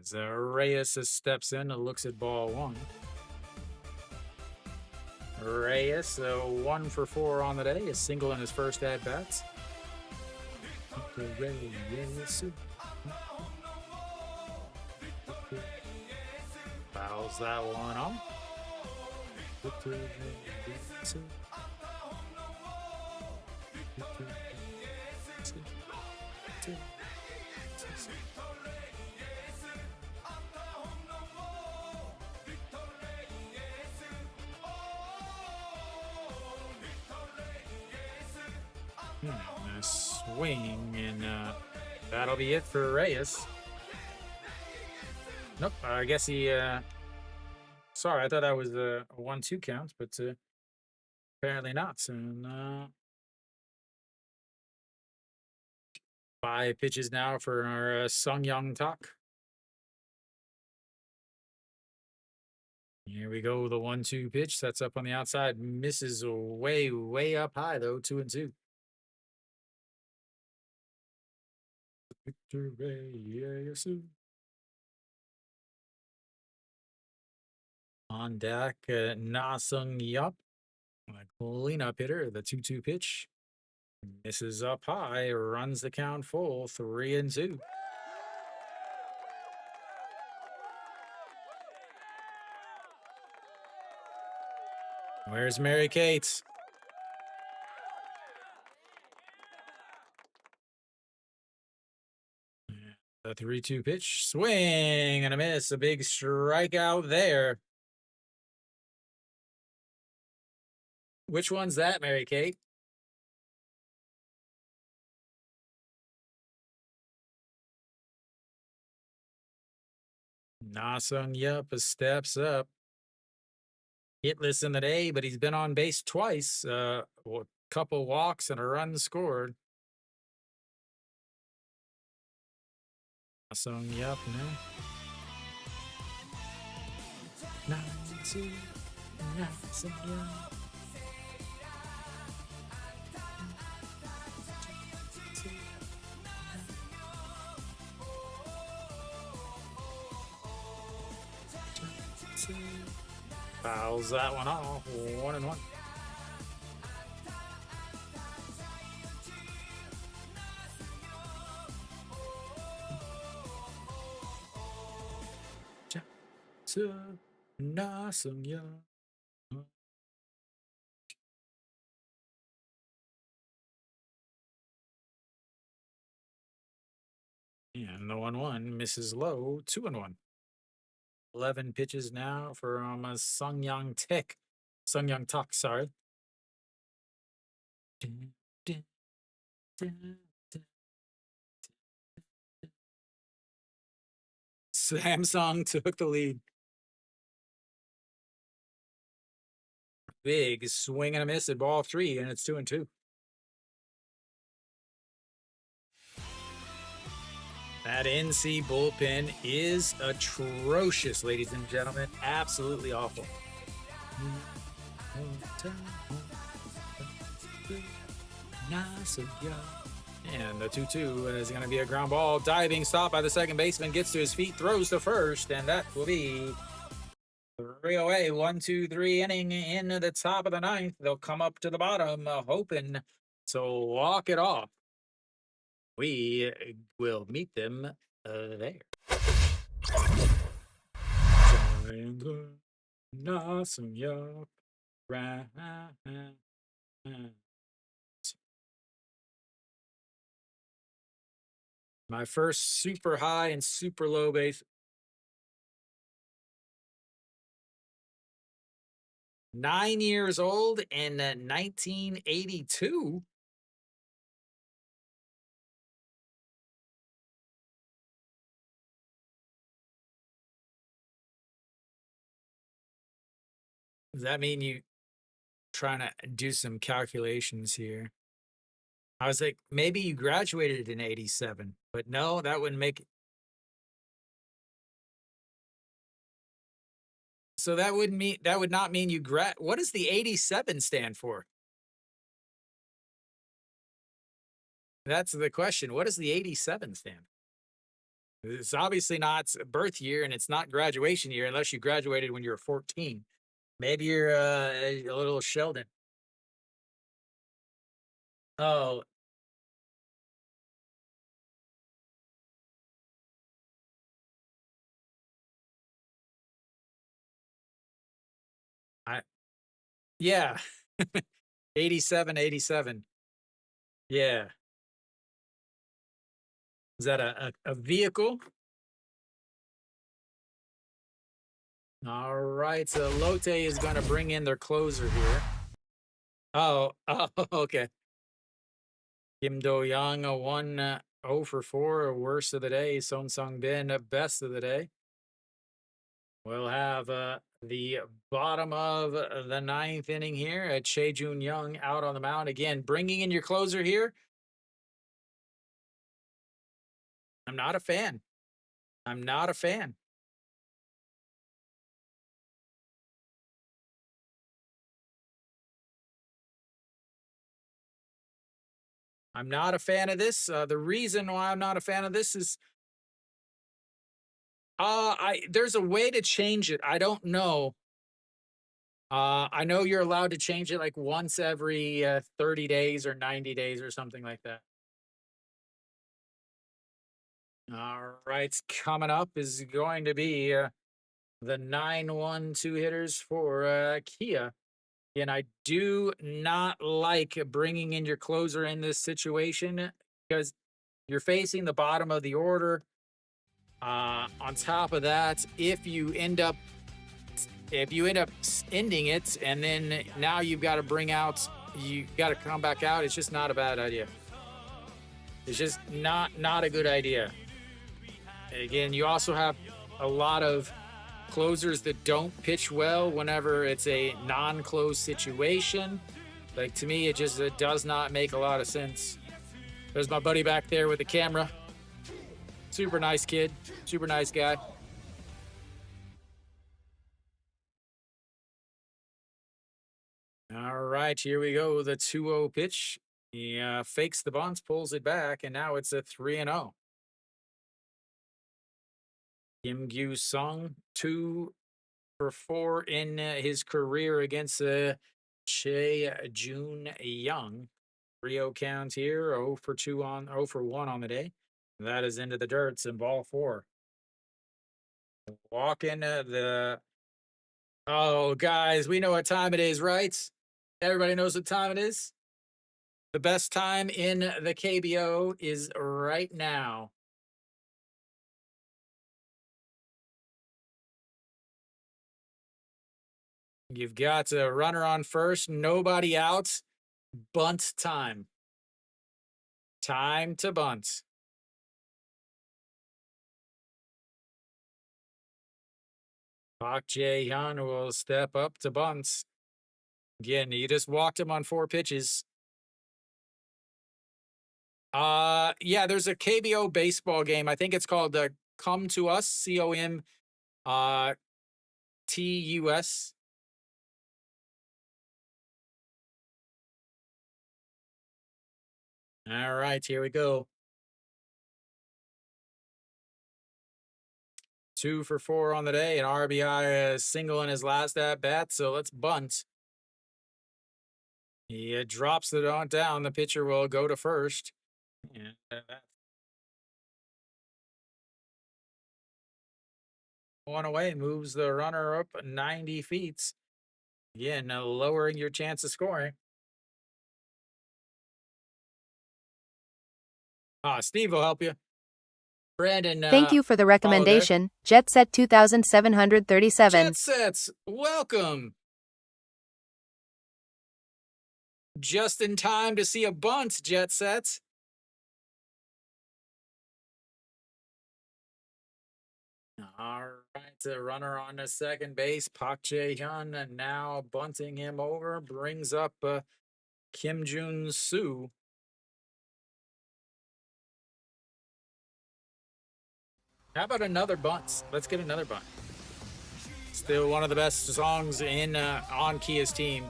B: As Reyes steps in and looks at ball 1. Reyes, 1 for 4 on the day, a single in his first at bats. Fouls that one off. Nice swing, and that'll be it for Reyes. Nope, I guess he. Sorry, I thought that was a 1-2 count, but apparently not. And 5 pitches now for our Sung Young Tak. Here we go. The 1-2 pitch that's up on the outside, misses way, way up high though. 2-2. Victor Reyes. On deck, Na Sung Yup, cleanup hitter. The 2-2 pitch misses up high, runs the count full. 3-2. Where's Mary Kate? The 3-2 pitch, swing and a miss. A big strikeout there. Which one's that, Mary Kate? Na Sung Yup steps up. Hitless in the day, but he's been on base twice. A couple walks and a run scored. Na Sung Yup now. Na Sung Yup. Fouls that one off. 1-1. Na Sung Yup. And the 1-1 misses low. 2-1. 11 pitches now from Sung Young Tak, sorry. Samsung took the lead. Big swing and a miss at ball 3, and it's 2-2. That NC bullpen is atrocious, ladies and gentlemen. Absolutely awful. And the 2-2 is going to be a ground ball. Diving stop by the second baseman. Gets to his feet, throws to first, and that will be 3 away. 1-2-3 inning in the top of the 9th. They'll come up to the bottom, hoping to walk it off. We will meet them there. Giant, awesome, yup, right. My first super high and super low base. 9 years old in 1982. Does that mean you trying to do some calculations here? I was like, maybe you graduated in 87, but no, that wouldn't make it. So that wouldn't mean that would not mean you what does the 87 stand for? That's the question. What does the 87 stand for? It's obviously not birth year and it's not graduation year unless you graduated when you were 14. Maybe you're a little Sheldon. Oh, I yeah. 87, 87. Yeah. Is that a vehicle? All right. So Lotte is going to bring in their closer here. Oh, oh, okay. Kim Do Young, a 0 for 4, a worst of the day. Son Sung Bin, a best of the day. We'll have the bottom of the ninth inning here at Che Jun Young out on the mound. Again, bringing in your closer here. I'm not a fan. I'm not a fan. I'm not a fan of this. The reason why I'm not a fan of this is I there's a way to change it. I don't know. I know you're allowed to change it like once every 30 days or 90 days or something like that. All right, coming up is going to be the 9-1 two hitters for Kia. And I do not like bringing in your closer in this situation because you're facing the bottom of the order. On top of that, if you end up ending it and then now you got to come back out, it's just not a bad idea. It's just not a good idea. Again, you also have a lot of closers that don't pitch well whenever it's a non-close situation. Like, to me, it does not make a lot of sense. There's my buddy back there with the camera. Super nice kid, super nice guy. All right, here we go. The 2-0 pitch. He fakes the bunts, pulls it back, and now it's a 3-0. Kim Gyu Sung, 2 for 4 in his career against Che Jun Young. 3-0 count here, 0 for 1 on the day. That is into the dirt. It's in ball 4. Walking the. Oh, guys, we know what time it is, right? Everybody knows what time it is. The best time in the KBO is right now. You've got a runner on first, nobody out. Bunt time. Time to bunt. Park Jae-hyun will step up to bunt. Again, you just walked him on 4 pitches. Yeah, there's a KBO baseball game. I think it's called Come to Us, COM TUS. All right, here we go. 2 for 4 on the day, an RBI single in his last at bat. So let's bunt. He drops it on down. The pitcher will go to first. Yeah, one away moves the runner up 90 feet. Again, lowering your chance of scoring. Steve will help you. Brandon,
A: Thank you for the
B: follow there.
A: recommendation, Jet Set 2737.
B: Jet Sets, welcome. Just in time to see a bunt, Jet Sets. All right, the runner on the second base, Park Jae-hyun, and now bunting him over, brings up Kim Jun-soo. How about another bunt? Let's get another bunt. Still one of the best songs in on Kia's team.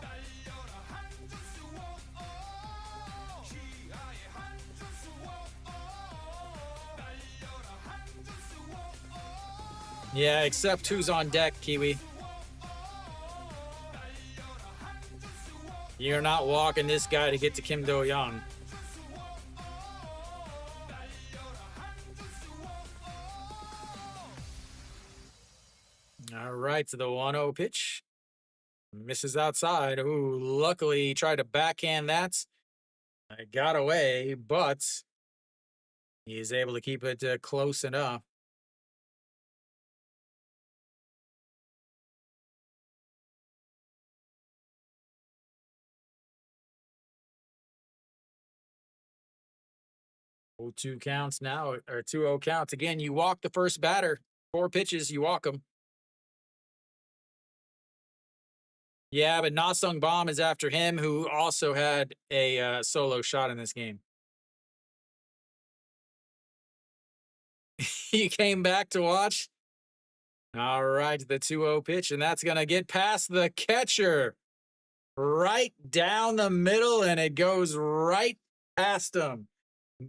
B: Yeah, except who's on deck, Kiwi. You're not walking this guy to get to Kim Do-young. All right, to the 1-0 pitch. Misses outside. Ooh, luckily he tried to backhand that. I got away, but he is able to keep it close enough. Oh, 2 counts now, or 2-0 counts. Again, you walk the first batter. 4 pitches, you walk him. Yeah, but Nasung Bomb is after him, who also had a solo shot in this game. He came back to watch. All right, the 2-0 pitch, and that's going to get past the catcher. Right down the middle, and it goes right past him.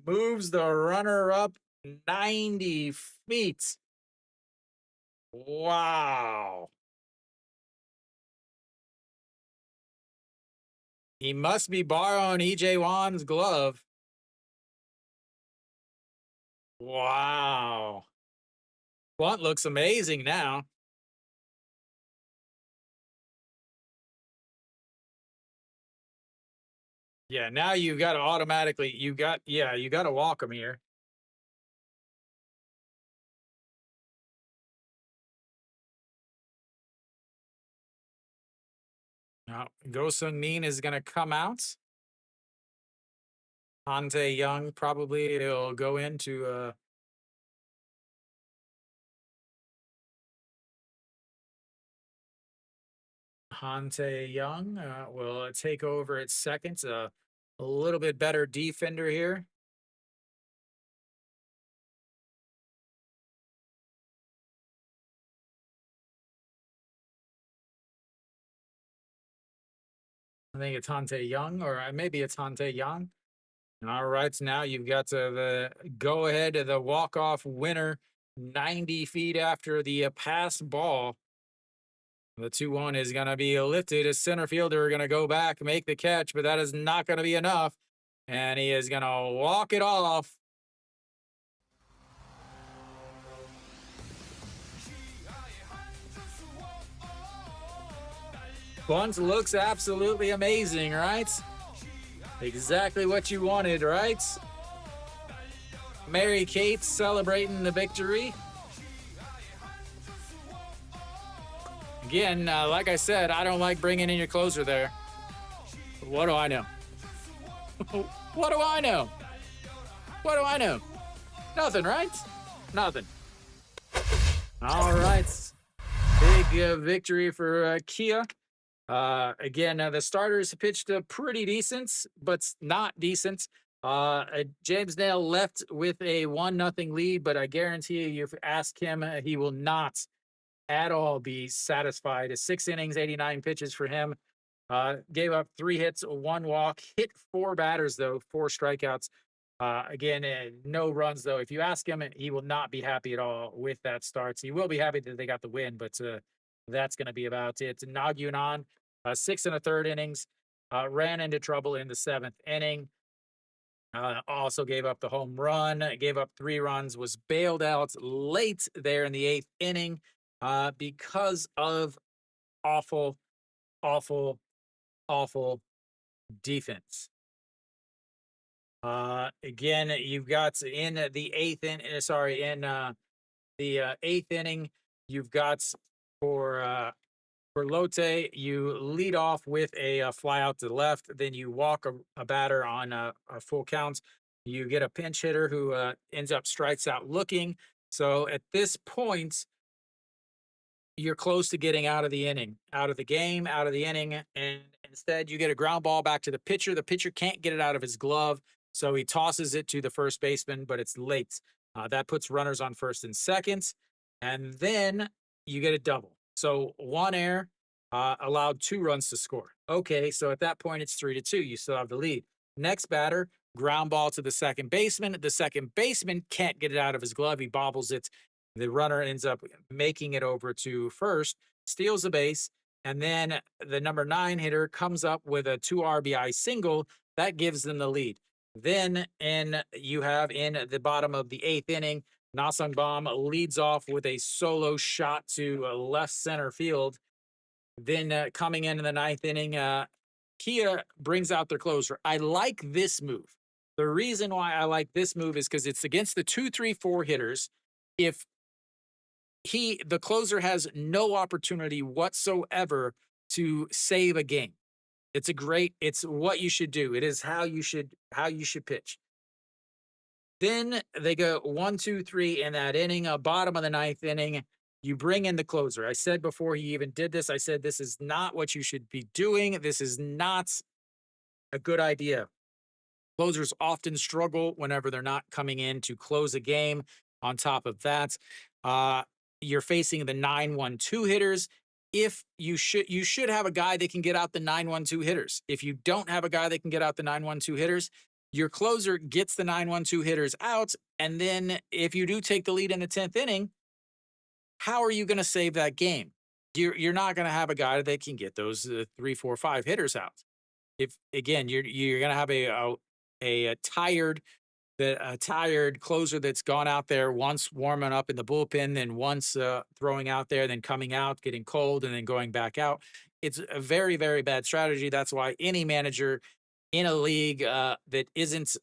B: Moves the runner up 90 feet. Wow. He must be borrowing EJ Wan's glove. Wow. Blunt looks amazing now. Yeah, now you got to automatically, you got to walk him here. Now, Go Sung Min is going to come out. Han Tae-young probably will go into Han Tae-young will take over at second. A little bit better defender here. I think it's Han Tae-young, or maybe it's Han Tae-young. All right, so now you've got the go-ahead, the walk-off winner, 90 feet after the pass ball. The 2-1 is going to be lifted. A center fielder going to go back, make the catch, but that is not going to be enough. And he is going to walk it off. Bunt looks absolutely amazing, right? Exactly what you wanted, right? Mary Kate celebrating the victory. Again, like I said, I don't like bringing in your closer there. What do I know? What do I know? What do I know? Nothing, right? Nothing. All right. Big victory for Kia. Again, the starters pitched pretty decent, but not decent. James Nail left with a 1-0 lead, but I guarantee you, if you ask him, he will not at all be satisfied. 6 innings, 89 pitches for him. Gave up 3 hits, 1 walk, hit 4 batters, though, 4 strikeouts. Again, no runs, though. If you ask him, he will not be happy at all with that start. He will be happy that they got the win, but that's going to be about it. Nag Yunan, 6 1/3 innings, ran into trouble in the 7th inning. Also gave up the home run, gave up 3 runs, was bailed out late there in the 8th inning because of awful, awful, awful defense. Again, you've got in the eighth inning, you've got for Lotte, you lead off with a fly out to the left, then you walk a batter on a full count. You get a pinch hitter who ends up strikes out looking. So at this point, you're close to getting out of the inning, out of the game, out of the inning, and instead you get a ground ball back to the pitcher. The pitcher can't get it out of his glove, so he tosses it to the first baseman, but it's late. That puts runners on first and second, and then you get a double. So one error allowed 2 runs to score. Okay, so at that point it's 3-2. You still have the lead. Next batter, ground ball to the second baseman. The second baseman can't get it out of his glove. He bobbles it. The runner ends up making it over to first, steals the base, and then the number 9 hitter comes up with a 2 RBI single that gives them the lead. Then you have in the bottom of the 8th inning, Nasung Baum leads off with a solo shot to left center field. Then coming in the 9th inning, Kia brings out their closer. I like this move. The reason why I like this move is because it's against the 2, 3, 4 hitters. If the closer has no opportunity whatsoever to save a game. It's what you should do. It is how you should pitch. Then they go 1, 2, 3 in that inning. Bottom of the 9th inning, you bring in the closer. I said before he even did this, I said this is not what you should be doing. This is not a good idea. Closers often struggle whenever they're not coming in to close a game. On top of that, you're facing the 9-1-2 hitters. If you should have a guy that can get out the 9-1-2 hitters. If you don't have a guy that can get out the 9-1-2 hitters, your closer gets the 9-1-2 hitters out. And then if you do take the lead in the 10th inning, how are you going to save that game? You're not going to have a guy that can get those 3, 4, 5 hitters out. If again, you're going to have a tired closer that's gone out there once warming up in the bullpen, then once throwing out there, then coming out, getting cold, and then going back out. It's a very, very bad strategy. That's why any manager in a league that isn't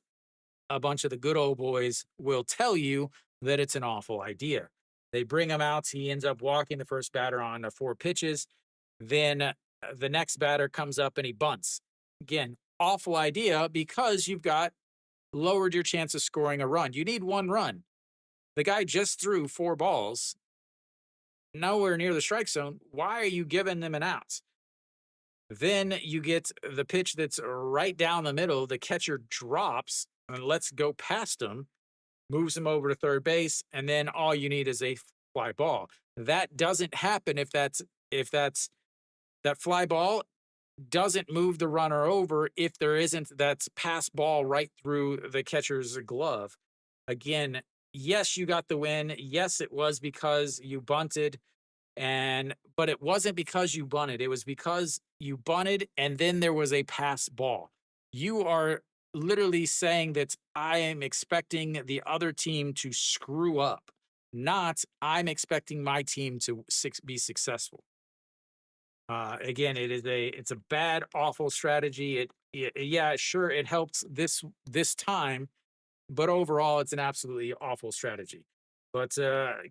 B: a bunch of the good old boys will tell you that it's an awful idea. They bring him out. He ends up walking the first batter on 4 pitches. Then the next batter comes up and he bunts. Again, awful idea because you've got lowered your chance of scoring a run. You need 1 run. The guy just threw 4 balls, nowhere near the strike zone. Why are you giving them an out? Then you get the pitch that's right down the middle. The catcher drops and lets go past him, moves him over to third base, and then all you need is a fly ball. That doesn't happen if that fly ball doesn't move the runner over if there isn't that pass ball right through the catcher's glove. Again, yes, you got the win. Yes, it was because you bunted, but it wasn't because you bunted. It was because you bunted and then there was a pass ball. You are literally saying that I am expecting the other team to screw up, not I'm expecting my team to be successful. Again, it's a bad, awful strategy. Sure, it helps this time, but overall, it's an absolutely awful strategy. But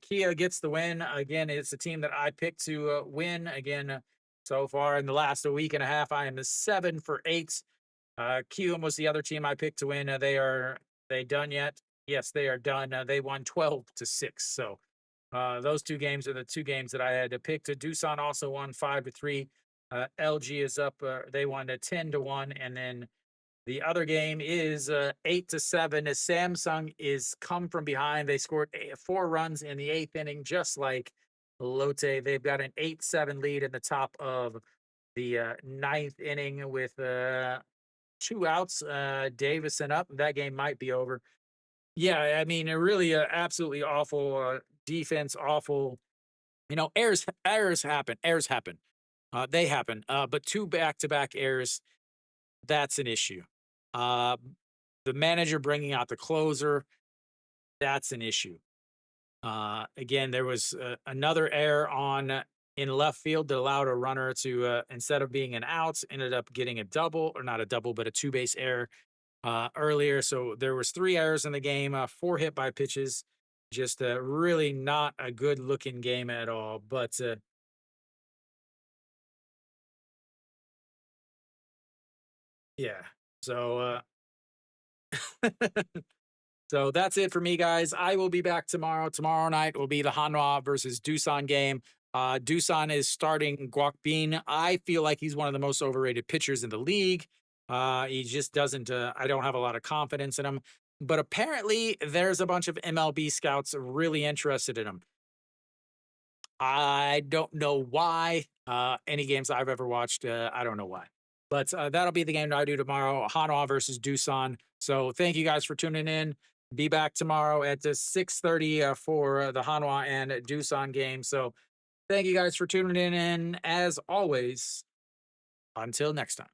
B: Kia gets the win. Again, it's a team that I picked to win. Again, so far in the last week and a half, I am 7 for 8. Kia was the other team I picked to win. Are they done yet? Yes, they are done. They won 12-6. So. Those 2 games are the 2 games that I had to pick. Doosan also won 5-3. LG is up. They won 10-1. And then the other game is 8-7. As Samsung is come from behind. They scored 4 runs in the 8th inning, just like Lotte. They've got an 8-7 lead in the top of the 9th inning with 2 outs. Davison up. That game might be over. Yeah, I mean, a really absolutely awful defense, awful. Errors happen. They happen. But 2 back-to-back errors, that's an issue. the manager bringing out the closer, that's an issue. Again, there was another error on in left field that allowed a runner to, instead of being an out, ended up getting a double, or not a double, but a two base error earlier. So there was 3 errors in the game, 4 hit by pitches. Just really not a good looking game at all. But yeah, so so that's it for me, guys. I will be back tomorrow. Tomorrow night will be the Hanwha versus Doosan game. Doosan is starting Guak Bin. I feel like he's one of the most overrated pitchers in the league. He just doesn't, I don't have a lot of confidence in him. But apparently, there's a bunch of MLB scouts really interested in him. I don't know why. Any games I've ever watched, I don't know why. But that'll be the game that I do tomorrow, Hanwha versus Doosan. So thank you guys for tuning in. Be back tomorrow at 6:30 for the Hanwha and Doosan game. So thank you guys for tuning in. And as always, until next time.